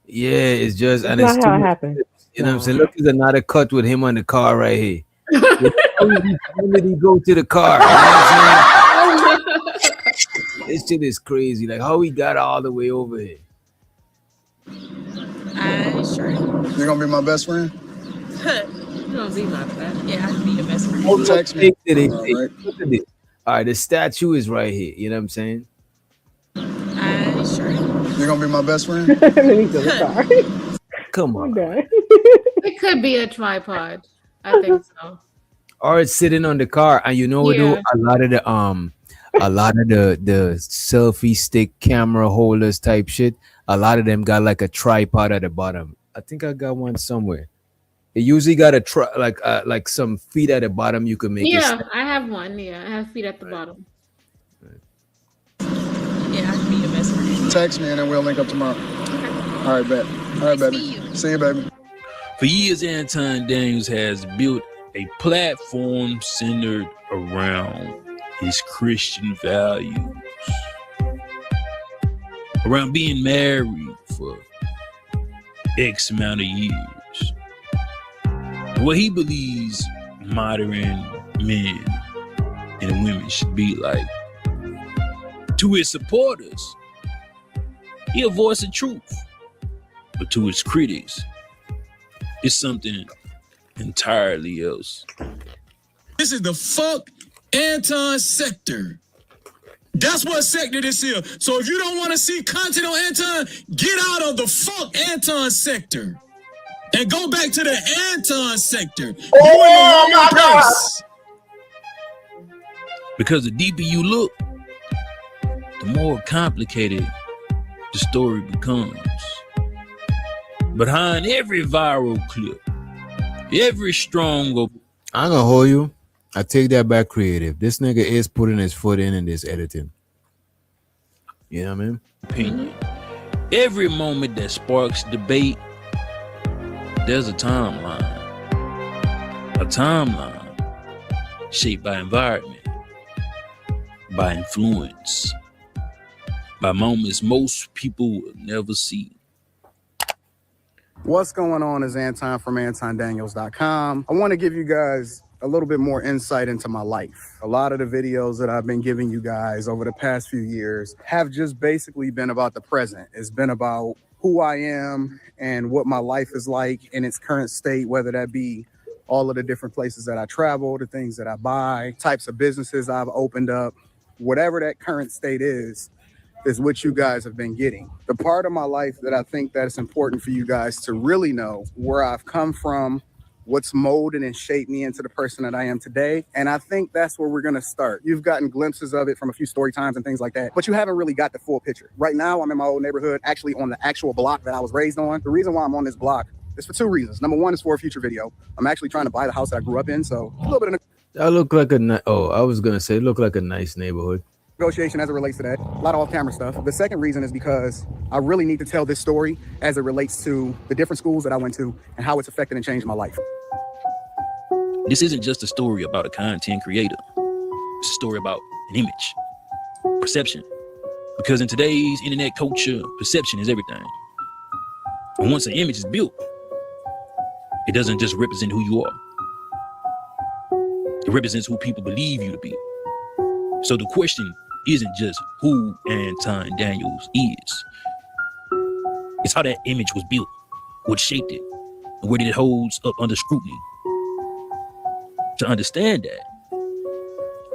Yeah, it's just, and That's it's not how too, it happens. you know what I'm saying? Look, there's another cut with him on the car right here. When did he go to the car? You know what I'm saying? This shit is crazy. Like how he got all the way over here. Sure. You're gonna be my best friend? You don't be like that. Yeah, I can be your best friend. Oh, text me. Look at this. All right, the statue is right here. You know what I'm saying? You're gonna be my best friend? And then he's in the car. Come on. It could be a tripod. I think so. Or it's sitting on the car, and you know what? Yeah. A lot of the selfie stick camera holders type shit. A lot of them got like a tripod at the bottom. I think I got one somewhere. It usually got a like some feet at the bottom. You can make it. Yeah, I have one. Yeah, I have feet at the bottom. Yeah, I can be your best friend. Text me and then we'll link up tomorrow. All right, bet. All right, baby. See you, baby. For years, Anton Daniels has built a platform centered around his Christian values, around being married for X amount of years, what he believes modern men and women should be like. To his supporters, he a voice of truth, but to his critics, it's something entirely else. This is the fuck Anton sector. That's what sector this is. So if you don't want to see content on Anton, get out of the fuck Anton sector and go back to the Anton sector. Oh my God! Because the deeper you look, the more complicated the story becomes. Behind every viral clip, every strong I'm gonna hold you. I take that back, creative. This nigga is putting his foot in this editing. You know what I mean? opinion, every moment that sparks debate, there's a timeline. A timeline shaped by environment, by influence, by moments most people will never see. What's going on is Anton from AntonDaniels.com. I want to give you guys a little bit more insight into my life. A lot of the videos that I've been giving you guys over the past few years have just basically been about the present. It's been about who I am and what my life is like in its current state, whether that be all of the different places that I travel, the things that I buy, types of businesses I've opened up, whatever that current state is what you guys have been getting. The part of my life that I think that it's important for you guys to really know where I've come from, what's molded and shaped me into the person that I am today. And I think that's where we're gonna start. You've gotten glimpses of it from a few story times and things like that, but you haven't really got the full picture. Right now, I'm in my old neighborhood, actually on the actual block that I was raised on. The reason why I'm on this block is for two reasons. Number one is for a future video. I'm actually trying to buy the house that I grew up in, so a little bit of That look like a I was gonna say look like a nice neighborhood. negotiation as it relates to that. A lot of off-camera stuff. The second reason is because I really need to tell this story as it relates to the different schools that I went to and how it's affected and changed my life. This isn't just a story about a content creator. It's a story about an image, perception. Because in today's internet culture, perception is everything. And once an image is built, it doesn't just represent who you are. It represents who people believe you to be. So the question isn't just who Anton Daniels is. It's how that image was built, what shaped it, and where it holds up under scrutiny. To understand that,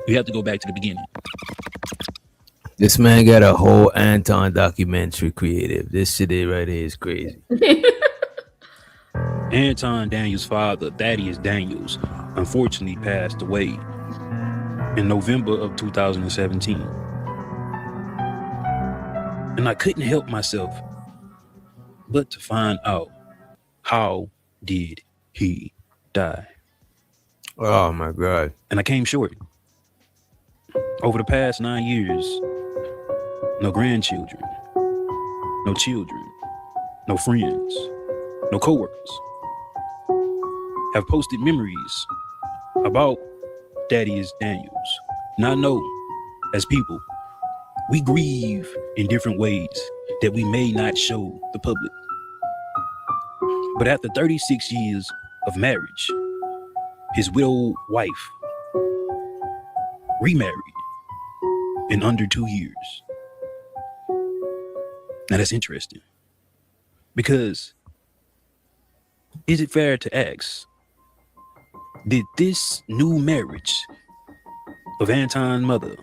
you have to go back to the beginning. This man got a whole Anton documentary creative. This shit right here is crazy. Anton Daniels' father, Thaddeus Daniels, unfortunately passed away in November of 2017. And I couldn't help myself but to find out, how did he die? Oh my God. And I came short. Over the past 9 years, no grandchildren, no children, no friends, no coworkers have posted memories about Thaddeus Daniels. And I know, as people, we grieve in different ways that we may not show the public. But after 36 years of marriage, his widowed wife remarried in under 2 years. Now that's interesting, because is it fair to ask, did this new marriage of Anton's mother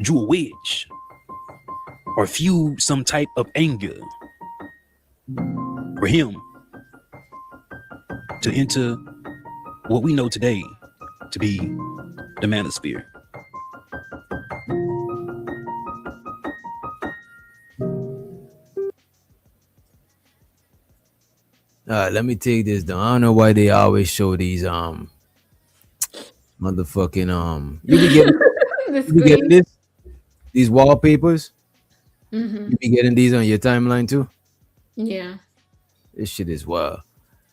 drew a wedge or fuel some type of anger for him to enter what we know today to be the manosphere. Let me take this down. I don't know why they always show these motherfucking you be getting this, these wallpapers. Mm-hmm. You be getting these on your timeline too. Yeah. This shit is wild.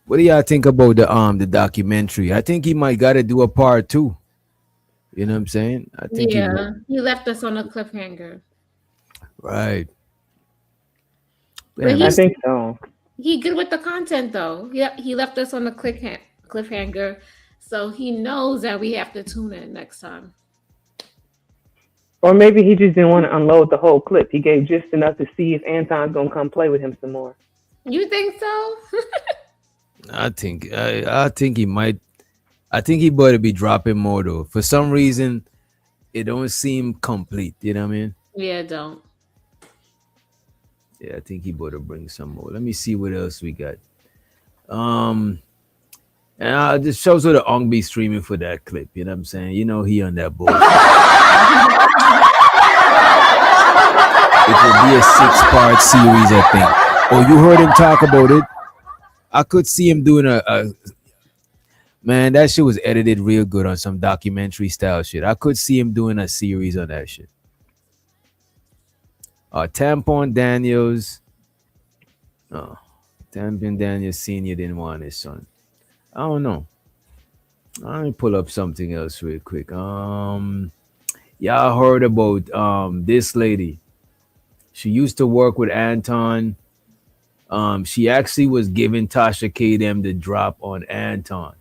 What do y'all think about the documentary? I think he might gotta do a part 2. You know what I'm saying? I think Yeah. He left us on a cliffhanger. right. But Man, I he's think so. he good with the content though. He left us on a cliffhanger, so he knows that we have to tune in next time. Or maybe he just didn't want to unload the whole clip. He gave just enough to see if Anton's gonna come play with him some more. You think so? I think he might. I think he better be dropping more though. For some reason, it don't seem complete. You know what I mean? Yeah, don't. Yeah, I think he better bring some more. Let me see what else we got. And this shows what the Ong be streaming for that clip. You know what I'm saying? You know he on that board. It will be a 6-part series, I think. Oh, you heard him talk about it? I could see him doing a man, that shit was edited real good on some documentary style shit. I could see him doing a series on that shit. Tampon Daniels. Oh, Tampon Daniels Sr. didn't want his son. I don't know. Let me pull up something else real quick. Y'all heard about this lady. She used to work with Anton. She actually was giving Tasha K them the drop on Anton.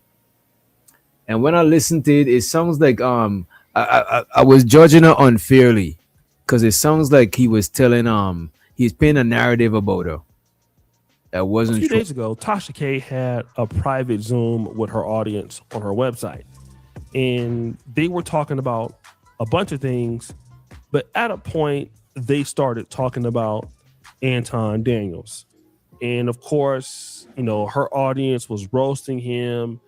And when I listened to it, it sounds like I was judging her unfairly because it sounds like he was telling he's painting a narrative about her that wasn't a few true. days ago. Tasha K had a private Zoom with her audience on her website, and they were talking about a bunch of things, but at a point they started talking about Anton Daniels. And of course, you know, her audience was roasting him.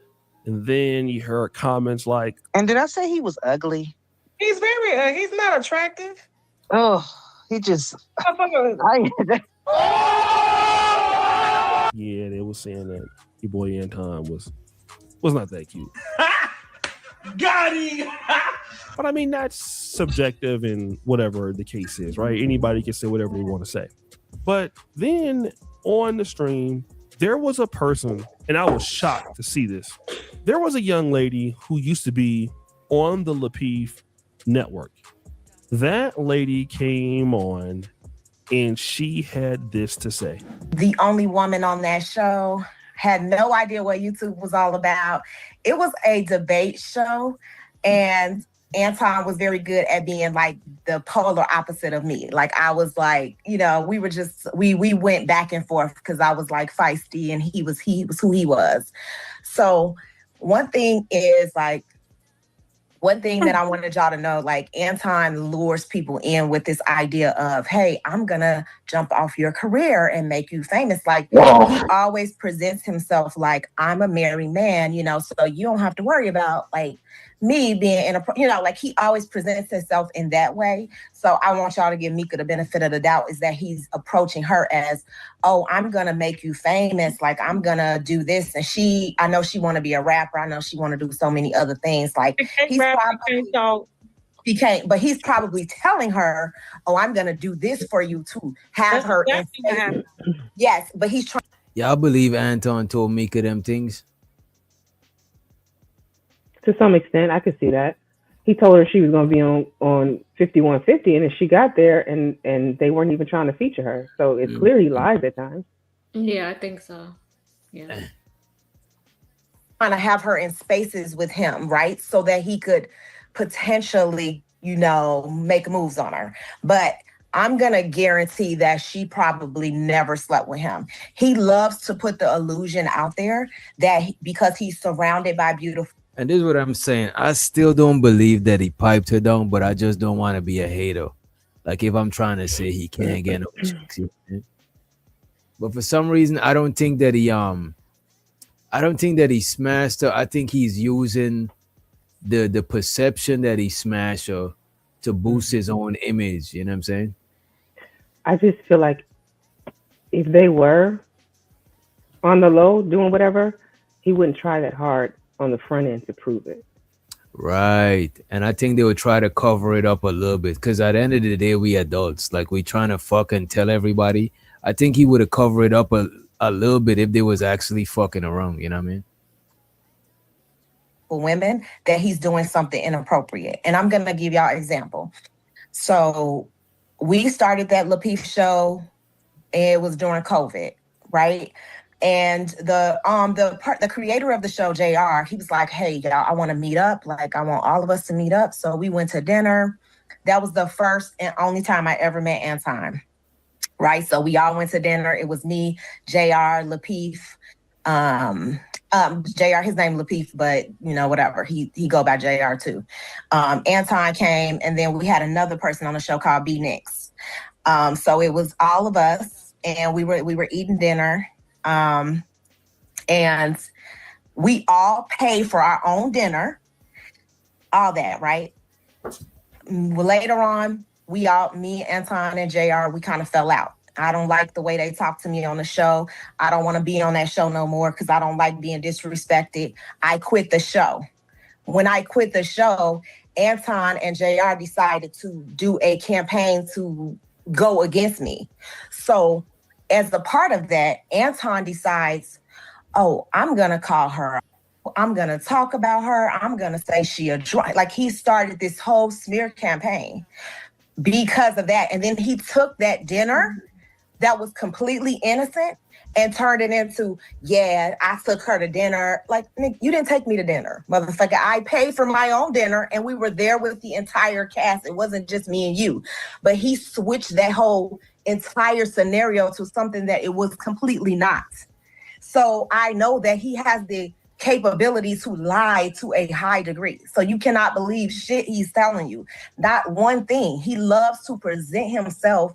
And then you heard comments like, And did I say he was ugly? He's very, he's not attractive. Oh, he just. yeah, they were saying that your boy Anton was not that cute. Got him! But I mean, that's subjective and whatever the case is, right? Anybody can say whatever they want to say. But then on the stream, there was a person, and I was shocked to see this. There was a young lady who used to be on the Lapeef network. That lady came on and she had this to say. The only woman on that show, had no idea what YouTube was all about. It was a debate show, and Anton was very good at being like the polar opposite of me. Like I was like, you know, we went back and forth because I was like feisty and he was who he was. So one thing that I wanted y'all to know, like Anton lures people in with this idea of, hey, I'm gonna jump off your career and make you famous. Like he always presents himself like I'm a married man, you know, so you don't have to worry about like me being in a, you know, like he always presents himself in that way. So I want y'all to give Mika the benefit of the doubt is that he's approaching her as, oh, I'm going to make you famous. Like I'm going to do this. And I know she want to be a rapper. I know she want to do so many other things. Like but he's probably telling her, oh, I'm going to do this for you to have her. Yes, but he's trying. Y'all believe Anton told Mika them things? To some extent, I could see that. He told her she was going to be on 5150, and then she got there, and they weren't even trying to feature her. So it's clear he lies at times. Yeah, I think so. Yeah. Trying to have her in spaces with him, right? So that he could potentially, you know, make moves on her. But I'm going to guarantee that she probably never slept with him. He loves to put the illusion out there that because he's surrounded by beautiful. And this is what I'm saying. I still don't believe that he piped her down, but I just don't want to be a hater. Like if I'm trying to say he can't get no chicks, you know what I mean? But for some reason, I don't think that he smashed her. I think he's using the perception that he smashed her to boost his own image. You know what I'm saying? I just feel like if they were on the low doing whatever, he wouldn't try that hard on the front end to prove it. Right. And I think they would try to cover it up a little bit because at the end of the day, we adults, like we trying to fucking tell everybody. I think he would have covered it up a little bit if they was actually fucking around. You know what I mean? Women that he's doing something inappropriate. And I'm going to give y'all an example. So we started that Lapeef show. It was during COVID, right? And the creator of the show, JR, he was like, hey, y'all, I want to meet up. Like, I want all of us to meet up. So we went to dinner. That was the first and only time I ever met Anton, right? So we all went to dinner. It was me, JR, Lapeef, JR, his name Lapeef, but you know, whatever. He go by JR too. Anton came, and then we had another person on the show called B Nix. So it was all of us, and we were eating dinner. And we all pay for our own dinner, all that, right? Later on, me, Anton, and JR, we kind of fell out. I don't like the way they talk to me on the show. I don't want to be on that show no more because I don't like being disrespected. I quit the show. When I quit the show, Anton and JR decided to do a campaign to go against me. So as a part of that, Anton decides, oh, I'm going to call her. I'm going to talk about her. I'm going to say she a drunk. Like he started this whole smear campaign because of that. And then he took that dinner that was completely innocent and turned it into, yeah, I took her to dinner. Like, Nick, you didn't take me to dinner, motherfucker. I paid for my own dinner and we were there with the entire cast. It wasn't just me and you. But he switched that whole entire scenario to something that it was completely not. So I know that he has the capability to lie to a high degree. So you cannot believe shit he's telling you. Not one thing. He loves to present himself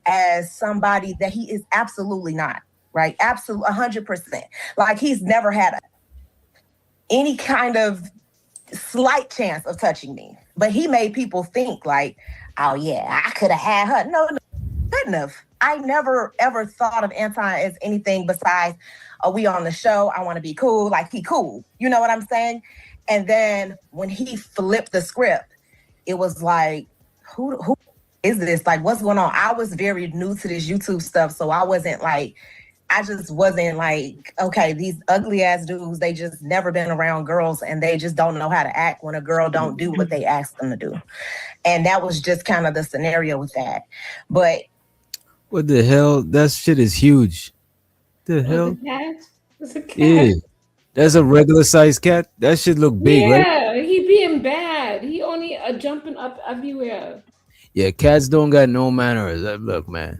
as somebody that he is absolutely not, right? Absolutely 100%. Like he's never had any kind of slight chance of touching me. But he made people think like, oh yeah, I could have had her. No, couldn't have. I never ever thought of Anton as anything besides, are we on the show? I want to be cool. Like he cool. You know what I'm saying? And then when he flipped the script, it was like, who is this? Like, what's going on? I was very new to this YouTube stuff. So I just wasn't like, okay, these ugly ass dudes, they just never been around girls and they just don't know how to act when a girl don't do what they ask them to do. And that was just kind of the scenario with that. But what the hell? That shit is huge. The hell? It's a cat. Yeah. That's a regular size cat. That shit look big, right? Yeah, he being bad. He only jumping up everywhere. Yeah, cats don't got no manners. Look, man,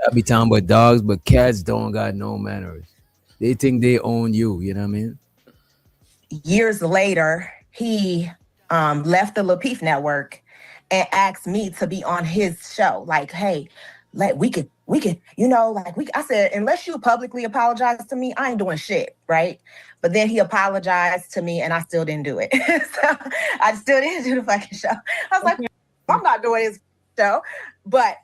I be talking about dogs, but cats don't got no manners. They think they own you. You know what I mean? Years later, he left the Lapeef network and asked me to be on his show. Like, hey, like we could, you know, like I said, unless you publicly apologize to me, I ain't doing shit, right? But then he apologized to me and I still didn't do it. So I still didn't do the fucking show. I was like, I'm not doing his show. But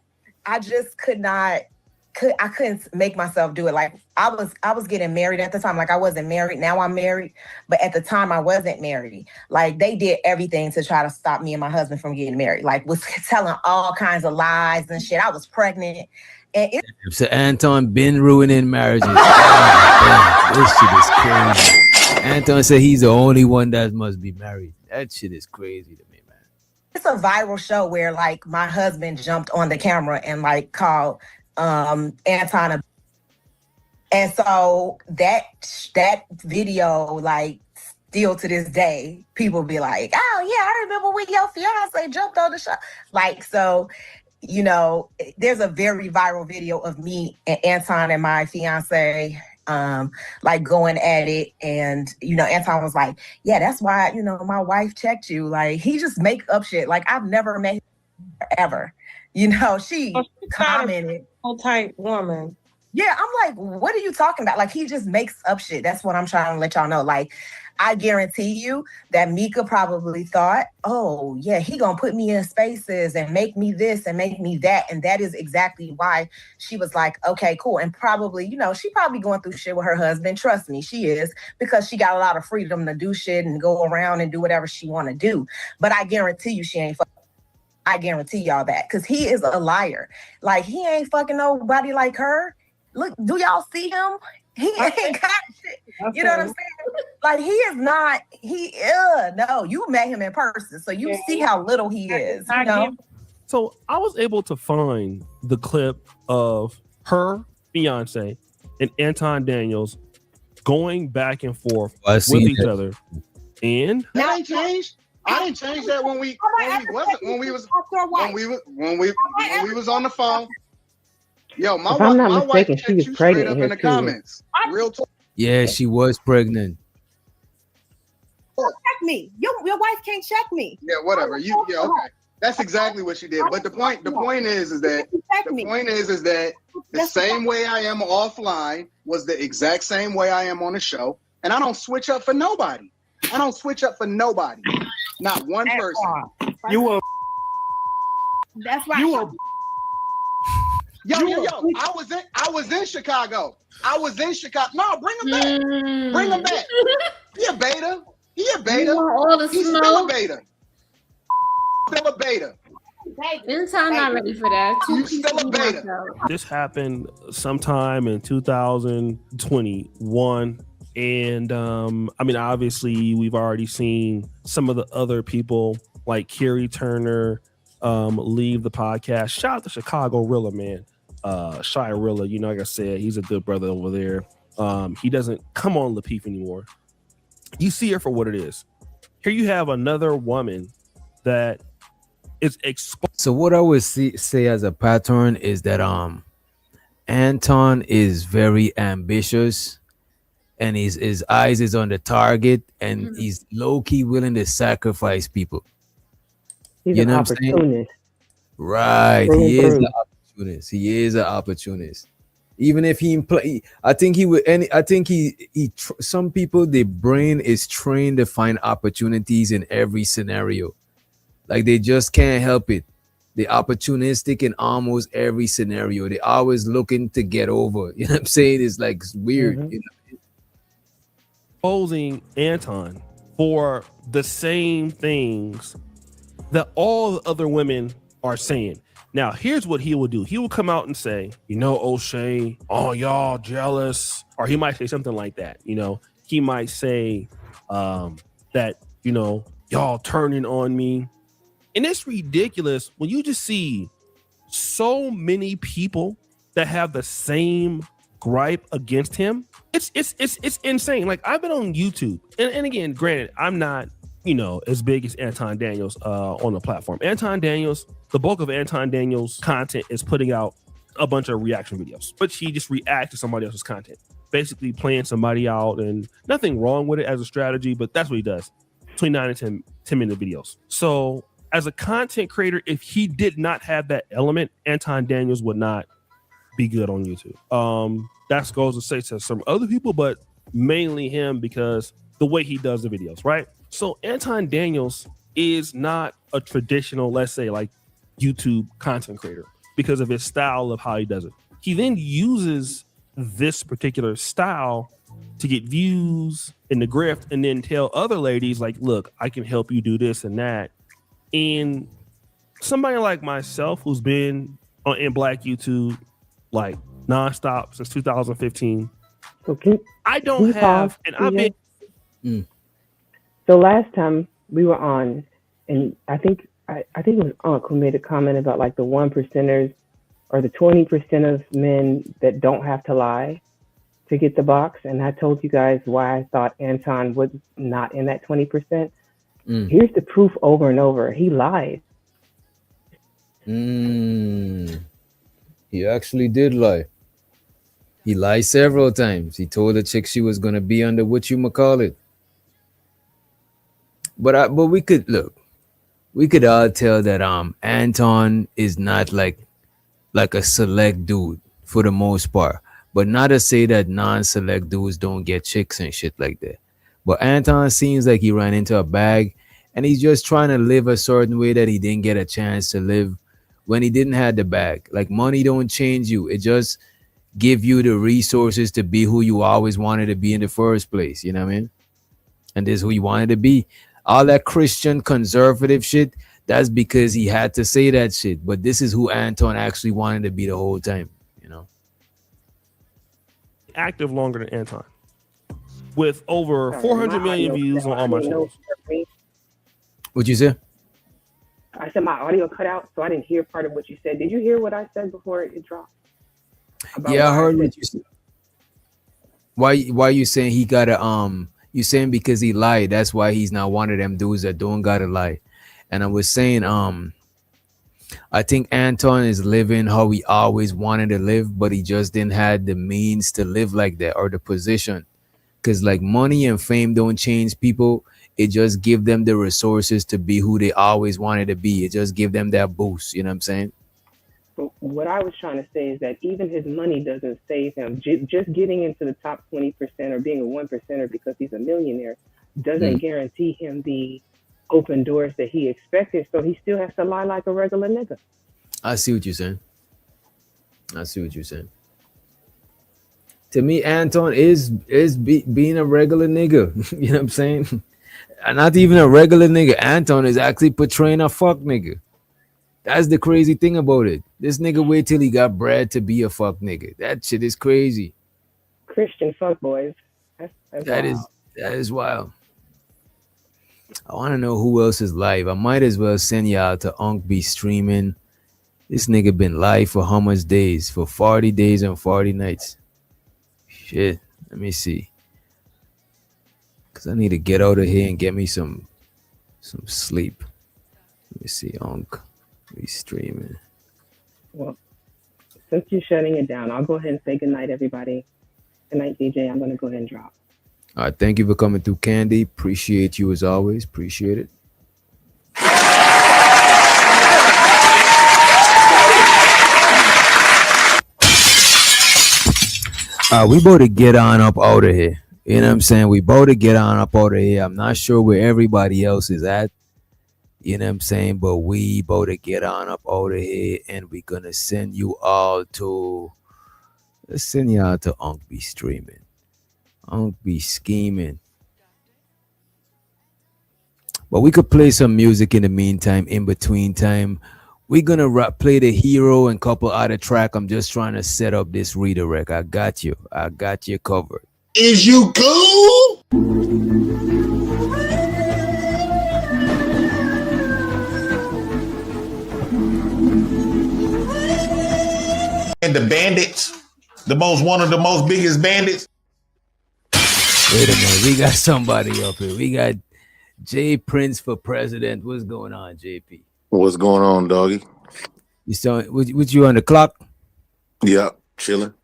I just I couldn't make myself do it. Like I was getting married at the time. Like I wasn't married. Now I'm married. But at the time I wasn't married. Like they did everything to try to stop me and my husband from getting married. Like was telling all kinds of lies and shit. I was pregnant. And so Anton been ruining marriages. Oh, this shit is crazy. Anton said he's the only one that must be married. That shit is crazy to me, man. It's a viral show where like my husband jumped on the camera and like called Anton and so that video, like still to this day, people be like, oh yeah, I remember when your fiance jumped on the show. Like, so, you know, there's a very viral video of me and Anton and my fiance like going at it. And, you know, Anton was like, yeah, that's why, you know, my wife checked you. Like he just make up shit. Like I've never met him ever. You know, she Well, she's not commented. a type woman. Yeah, I'm like, what are you talking about? Like, he just makes up shit. That's what I'm trying to let y'all know. Like, I guarantee you that Mika probably thought, oh, yeah, he gonna put me in spaces and make me this and make me that. And that is exactly why she was like, okay, cool. And probably, you know, she probably going through shit with her husband. Trust me, she is, because she got a lot of freedom to do shit and go around and do whatever she want to do. But I guarantee you she ain't I guarantee y'all that, because he is a liar. Like, he ain't fucking nobody like her. Look, do y'all see him? He ain't got shit. You know what I'm saying? Like, he is not, no, you met him in person, so you see how little he is, you know? So I was able to find the clip of her fiance and Anton Daniels going back and forth with each other. And that ain't changed. I didn't change that when we was on the phone. Yo, If I'm not wife mistaken, she checked was you straight pregnant up here in the too. comments. Real talk. Yeah, she was pregnant. Check me. Your wife can't check me. Yeah, whatever. Okay. That's exactly what she did. But the point is that the same way I am offline was the exact same way I am on the show, and I don't switch up for nobody. Not one person. You are. That's right. You are. Yo. I was in Chicago. No, bring him back. Bring him back. He a beta. All the He's smoke. still a beta. Anton not ready for that. You still a beta. this happened sometime in 2021. And I mean, obviously, we've already seen some of the other people like Kerry Turner leave the podcast. Shout out to Chicago Rilla, man. Shy Rilla, you know, like I said, he's a good brother over there. He doesn't come on Lapeef anymore. You see her for what it is. Here you have another woman that is exposed. So what I would say as a pattern is that Anton is very ambitious, and his eyes is on the target, and he's low-key willing to sacrifice people. He's an opportunist. Right. He is the opportunist. He is an opportunist. Even if he play, I think he would. I think some people, their brain is trained to find opportunities in every scenario. Like, they just can't help it. They're opportunistic in almost every scenario. They're always looking to get over. You know what I'm saying? It's like, it's weird. You know? Exposing Anton for the same things that all the other women are saying. Now, here's what he will do. He will come out and say, you know, O'Shea, oh, y'all jealous. Or he might say something like that. You know, he might say that, you know, y'all turning on me. And it's ridiculous when you just see so many people that have the same gripe against him. It's insane. Like, I've been on YouTube. And again, granted, I'm not, you know, as big as Anton Daniels on the platform. Anton Daniels, the bulk of Anton Daniels' content is putting out a bunch of reaction videos, but he just reacts to somebody else's content, basically playing somebody out, and nothing wrong with it as a strategy, but that's what he does. Between 9 and 10 minute videos. So as a content creator, if he did not have that element, Anton Daniels would not be good on YouTube. That goes to say to some other people, but mainly him, because the way he does the videos, right? So Anton Daniels is not a traditional, let's say, like, YouTube content creator because of his style of how he does it. He then uses this particular style to get views in the grift, and then tell other ladies, like, look, I can help you do this and that. And somebody like myself, who's been in Black YouTube like nonstop since 2015, I don't have, and I've been. So last time we were on, and I think it was Unc who made a comment about like the 1%ers or the 20% of men that don't have to lie to get the box. And I told you guys why I thought Anton was not in that 20%. Here's the proof over and over. He lied. He actually did lie. He lied several times. He told the chick she was gonna be under what you call it. But we could look. we could all tell that Anton is not like a select dude for the most part. But not to say that non-select dudes don't get chicks and shit like that. But Anton seems like he ran into a bag and he's just trying to live a certain way that he didn't get a chance to live when he didn't have the bag. Like money don't change you. It just give you the resources to be who you always wanted to be in the first place. You know what I mean? And this is who you wanted to be. All that Christian conservative shit, that's because he had to say that shit. But this is who Anton actually wanted to be the whole time, you know. Active longer than Anton, with over 400 million views on all my channels. What'd you say? I said my audio cut out, so I didn't hear part of what you said. Did you hear what I said before it dropped? Yeah, I heard what you said. Why you saying he gotta you saying because he lied, that's why he's not one of them dudes that don't gotta lie. And I was saying I think Anton is living how he always wanted to live, but he just didn't have the means to live like that or the position. Because like money and fame don't change people. It just give them the resources to be who they always wanted to be. It just give them that boost. You know what I'm saying? But what I was trying to say is that even his money doesn't save him. Just getting into the top 20% or being a 1%er because he's a millionaire doesn't guarantee him the open doors that he expected. So he still has to lie like a regular nigga. I see what you're saying. I see what you're saying. To me, Anton is being a regular nigga. You know what I'm saying? And not even a regular nigga. Anton is actually portraying a fuck nigga. That's the crazy thing about it. This nigga wait till he got bread to be a fuck nigga. That shit is crazy. Christian fuck boys. That's That is wild. I want to know who else is live. I might as well send y'all to Unc be streaming. This nigga been live for how much days? For 40 days and 40 nights. Shit. Let me see. Cause I need to get out of here and get me some sleep. Let me see. Unc be streaming. Well, since you're shutting it down, I'll go ahead and say goodnight, everybody. Good night, DJ. I'm going to go ahead and drop. All right, thank you for coming through, Candy. Appreciate you as always. Appreciate it. We about to get on up out of here. You know what I'm saying? We about to get on up out of here. I'm not sure where everybody else is at. You know what I'm saying? But we about to get on up out of here, and we're gonna send you all to. Let's send you out to Unc be streaming. Unc be scheming. But we could play some music in the meantime, in between time. We're gonna play the hero and couple other track. I'm just trying to set up this redirect. I got you. I got you covered. Is you cool? And the bandits, one of the most biggest bandits. Wait a minute, we got somebody up here. We got J Prince for president. What's going on, JP? What's going on, doggy? You saw what you on the clock? Yeah, chilling.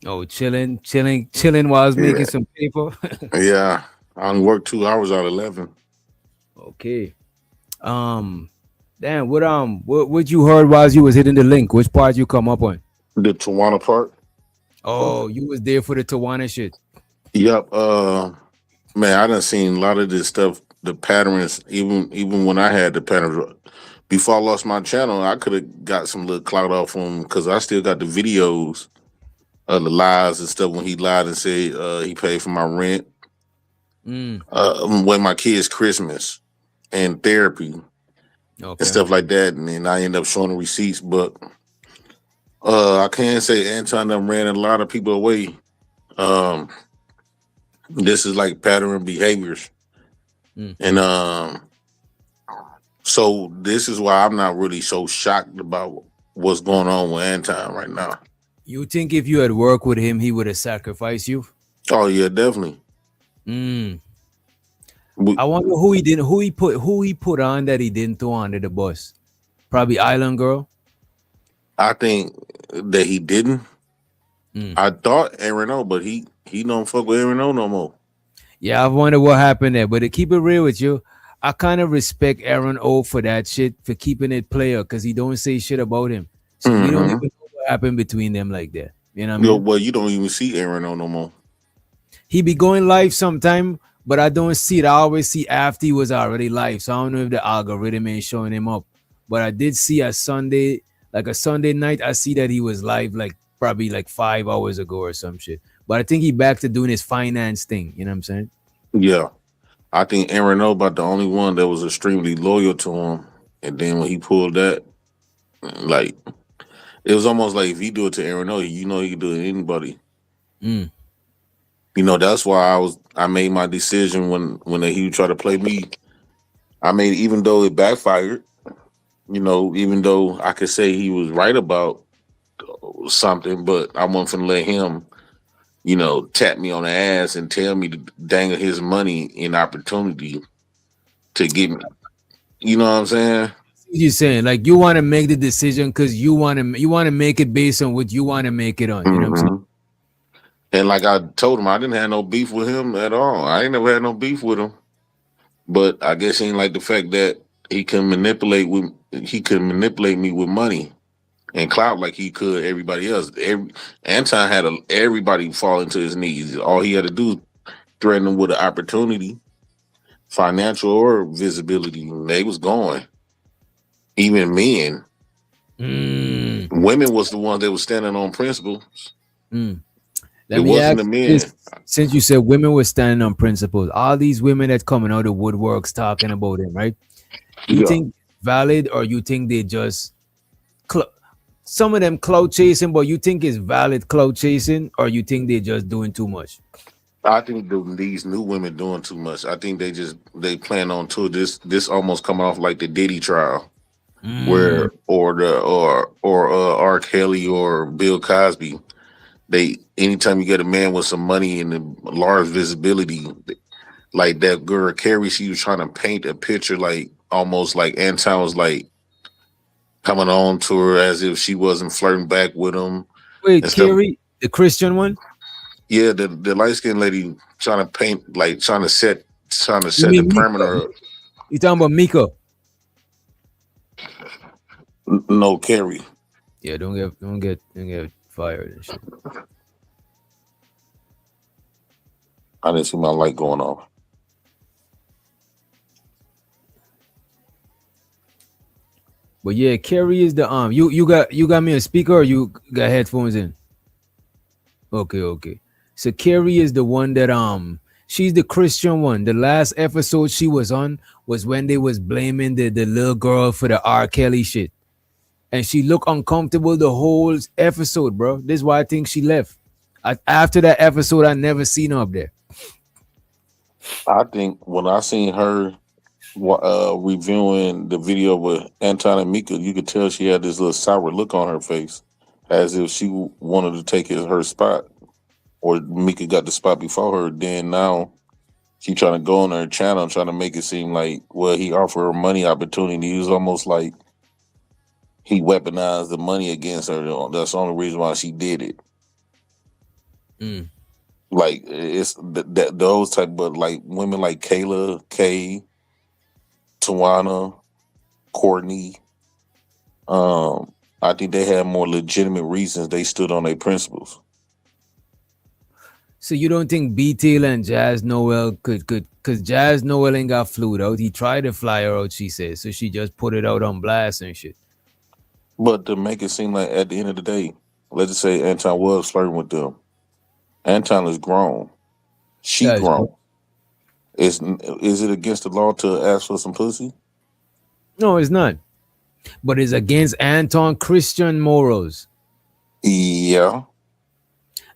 Oh, chilling while I was making some paper. Yeah, I only worked 2 hours out of 11. Okay. Damn, what you heard while you was hitting the link? Which part you come up on? The Tawana part. Oh, you was there for the Tawana shit. Yep. Man, I done seen a lot of this stuff, the patterns, even when I had the patterns. Before I lost my channel, I could have got some little clout off him because I still got the videos of the lies and stuff when he lied and said he paid for my rent, when my kids' Christmas and therapy and stuff like that. And then I end up showing the receipts. But I can't say Anton done ran a lot of people away. This is like pattern behaviors. And so this is why I'm not really so shocked about what's going on with Anton right now. You think if you had worked with him, he would have sacrificed you? Oh yeah, definitely. I wonder who he put on that he didn't throw under the bus. Probably Island Girl. I think that he didn't. I thought Aaron O, but he don't fuck with Aaron O no more. Yeah, I wonder what happened there. But to keep it real with you, I kind of respect Aaron O for that shit, for keeping it player, because he don't say shit about him. So we don't even know what happened between them like that. You know what I Yo, mean? well, you don't even see Aaron no more. He be going live sometime, but I don't see it. I always see after he was already live. So I don't know if the algorithm ain't showing him up. But I did see a Sunday night, I see that he was live like probably like 5 hours ago or some shit. But I think he back to doing his finance thing. You know what I'm saying? Yeah. I think Aaron O about the only one that was extremely loyal to him. And then when he pulled that, like, it was almost like if he do it to Aaron O, you know he can do it to anybody. Mm. You know, that's why I made my decision when he tried to play me. I made, even though it backfired, you know, even though I could say he was right about something, but I wasn't gonna let him, you know, tap me on the ass and tell me to dangle his money in opportunity to get me. You know what I'm saying? You're saying like you want to make the decision because you want to make it based on what you want to make it on. You know what I'm saying? And like I told him, I didn't have no beef with him at all. I ain't never had no beef with him. But I guess he ain't like the fact that he can manipulate me with money and clout like he could everybody else. Anton had everybody fall into his knees. All he had to do threaten them with an opportunity, financial or visibility. They was going. Even men. Women was the ones that was standing on principles. It wasn't the men. Since you said women were standing on principles, all these women that coming out of woodworks talking about him, right? You think valid, or you think they just some of them clout chasing, but you think it's valid clout chasing, or you think they're just doing too much? I think these new women doing too much. I think they plan on to this almost coming off like the Diddy trial, where or R. Kelly or Bill Cosby. Anytime you get a man with some money and a large visibility, like that girl Carrie, she was trying to paint a picture like almost like Anton was like coming on to her as if she wasn't flirting back with him. Wait, Carrie, the Christian one? Yeah, the light skinned lady trying to paint, like trying to set the perimeter. You talking about Mika? No, Carrie. Yeah, don't get fired and shit. I didn't see my light going off. But yeah, Carrie is the you got me a speaker, or you got headphones in? Okay. So Carrie is the one that she's the Christian one. The last episode she was on was when they was blaming the little girl for the R. Kelly shit. And she looked uncomfortable the whole episode, bro. This is why I think she left. After that episode, I never seen her up there. I think when I seen her reviewing the video with Anton and Mika, you could tell she had this little sour look on her face, as if she wanted to take her spot, or Mika got the spot before her. Then now she trying to go on her channel, trying to make it seem like, well, he offered her money opportunity. It was almost like he weaponized the money against her. That's the only reason why she did it. Like it's those type, but like women like Kayla, Kay, Tawana, Courtney. I think they had more legitimate reasons they stood on their principles. So you don't think B-Tail and Jazz Noel could, because Jazz Noel ain't got flued out. He tried to fly her out, she said. So she just put it out on blast and shit. But to make it seem like at the end of the day, let's just say Anton was flirting with them. Anton is grown. She grown. Is it against the law to ask for some pussy? No, it's not. But it's against Anton Christian morals. Yeah.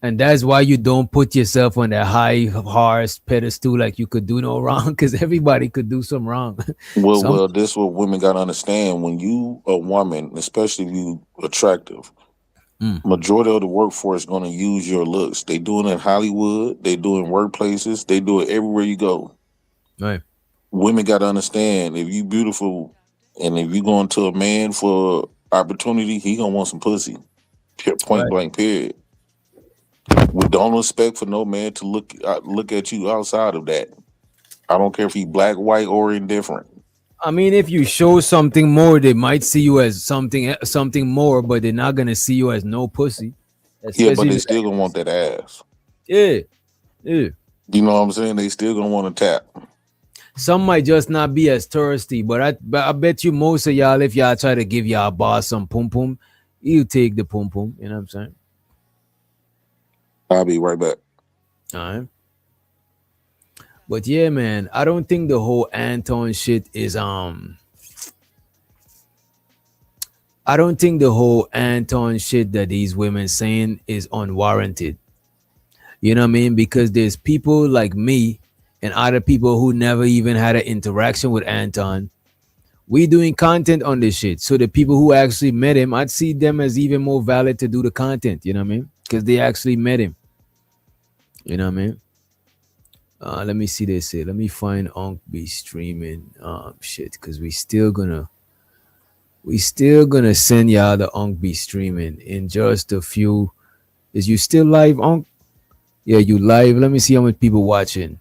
And that's why you don't put yourself on that high horse pedestal like you could do no wrong, because everybody could do some wrong. Well, this is what women got to understand. When you a woman, especially if you attractive, majority of the workforce is going to use your looks. They do it in Hollywood. They do it in workplaces. They do it everywhere you go. Right. Women got to understand, if you beautiful and if you going to a man for opportunity, he going to want some pussy. Point blank, period. We don't expect for no man to look at you outside of that. I don't care if he black, white, or indifferent. I mean, if you show something more, they might see you as something more, but they're not gonna see you as no pussy. Yeah, but Especially they still gonna want that ass. yeah. You know what I'm saying? They still gonna want to tap. Some might just not be as thirsty, but I bet you most of y'all, if y'all try to give y'all boss some pum pum, you take the pum pum. You know what I'm saying? I'll be right back. All right. But yeah, man, I don't think the whole Anton shit is I don't think the whole Anton shit that these women saying is unwarranted. You know what I mean? Because there's people like me and other people who never even had an interaction with Anton. We doing content on this shit. So the people who actually met him, I'd see them as even more valid to do the content. You know what I mean? Because they actually met him. You know what I mean? Let me see this here. Let me find Unc be streaming shit, because we still gonna send y'all the Unc be streaming in just a few. Is you still live, Unc? Yeah, you live. Let me see how many people watching.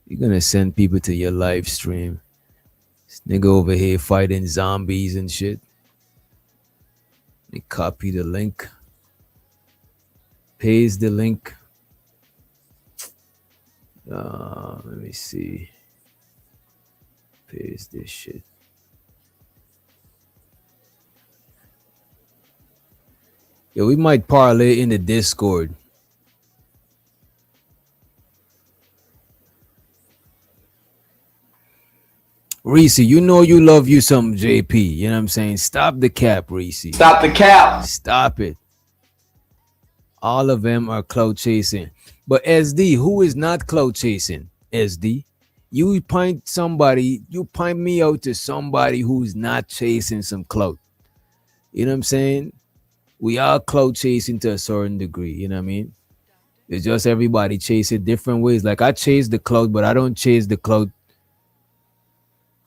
You're gonna send people to your live stream. This nigga over here fighting zombies and shit. Let me copy the link. Paste the link. Let me see. Paste this shit. Yeah, we might parlay in the Discord. Reese, you know you love you some JP. You know what I'm saying? Stop the cap, Reese. Stop the cap. Stop it. All of them are clout chasing. But SD, who is not clout chasing? SD, you point me out to somebody who's not chasing some clout. You know what I'm saying? We are clout chasing to a certain degree. You know what I mean? It's just everybody chase it different ways. Like I chase the clout, but I don't chase the clout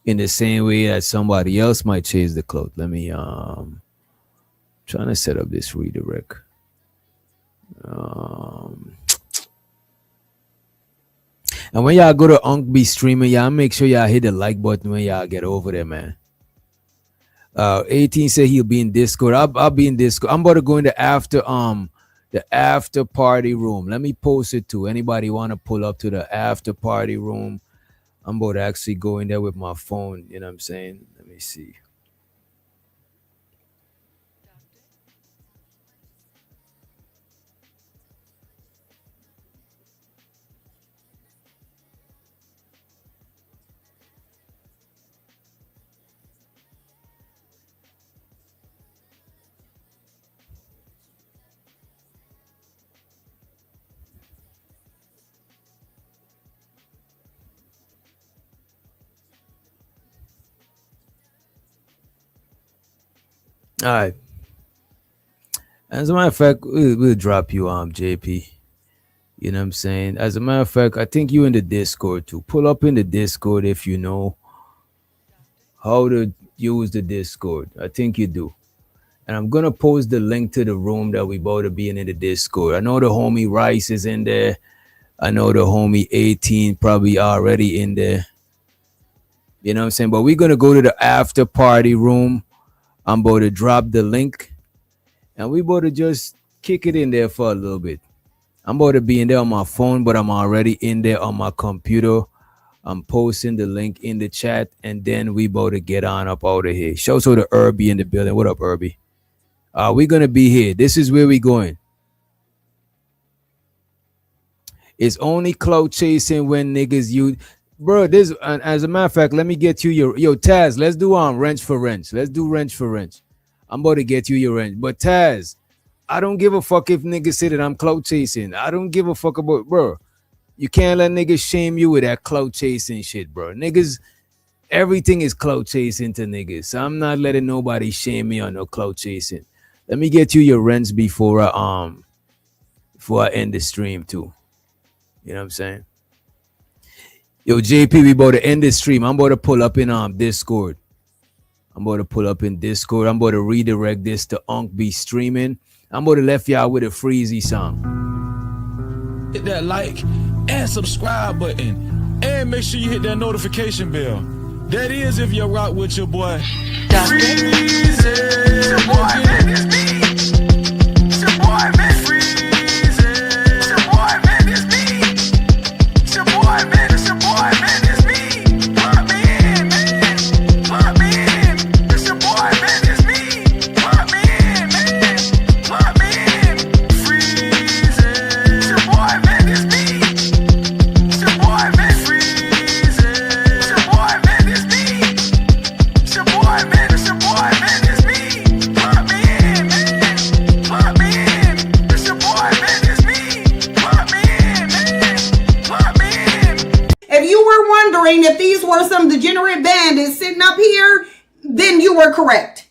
in the same way that somebody else might chase the clout. Let me trying to set up this redirect. And when y'all go to Unc be streaming, y'all make sure y'all hit the like button when y'all get over there, man. 18 said he'll be in Discord. I'll be in Discord. I'm about to go in the after party room. Let me post it too. Anybody want to pull up to the after party room? I'm about to actually go in there with my phone. You know what I'm saying? Let me see. All right. As a matter of fact, we'll drop you JP. You know what I'm saying? As a matter of fact, I think you in the Discord too. Pull up in the Discord if you know how to use the Discord. I think you do. And I'm gonna post the link to the room that we about to be in the Discord. I know the homie Rice is in there. I know the homie 18 probably already in there. You know what I'm saying? But we're gonna go to the after party room. I'm about to drop the link and we about to just kick it in there for a little bit. I'm about to be in there on my phone, but I'm already in there on my computer. I'm posting the link in the chat and then we about to get on up out of here. Show so the Herbie in the building. What up, Herbie? We're going to be here. This is where we going. It's only clout chasing when niggas you... Bro, this, as a matter of fact, let me get you your Taz. Let's do wrench for wrench. Let's do wrench for wrench. I'm about to get you your wrench. But Taz, I don't give a fuck if niggas say that I'm clout chasing. I don't give a fuck about, bro. You can't let niggas shame you with that clout chasing shit, bro. Niggas, everything is clout chasing to niggas. So I'm not letting nobody shame me on no clout chasing. Let me get you your wrench before I end the stream too. You know what I'm saying? Yo, JP, we about to end this stream. I'm about to pull up in Discord. I'm about to pull up in Discord. I'm about to redirect this to Unc be streaming. I'm about to left y'all with a Freezy song. Hit that like and subscribe button. And make sure you hit that notification bell. That is if you rock with your boy. Freeze it. It's your boy, man. It's me. It's your boy, man. Freeze it. It's your boy, man. It's me. It's your boy, man. It's your boy, man. It's me. Plug me in, man. Plug me in. It's your boy, man. It's me. Plug me in, man. Plug me in. Freeze it. It's your boy, man. It's me. It's your boy, man. Freeze it. It's your boy, man. It's me. It's your boy, man. It's your boy, man. It's me. Plug me in, man. Plug me in. It's your boy, man. It's me. Plug me in, man. Plug me in. If you were wondering if these were some degenerate bandits sitting up here, then you were correct.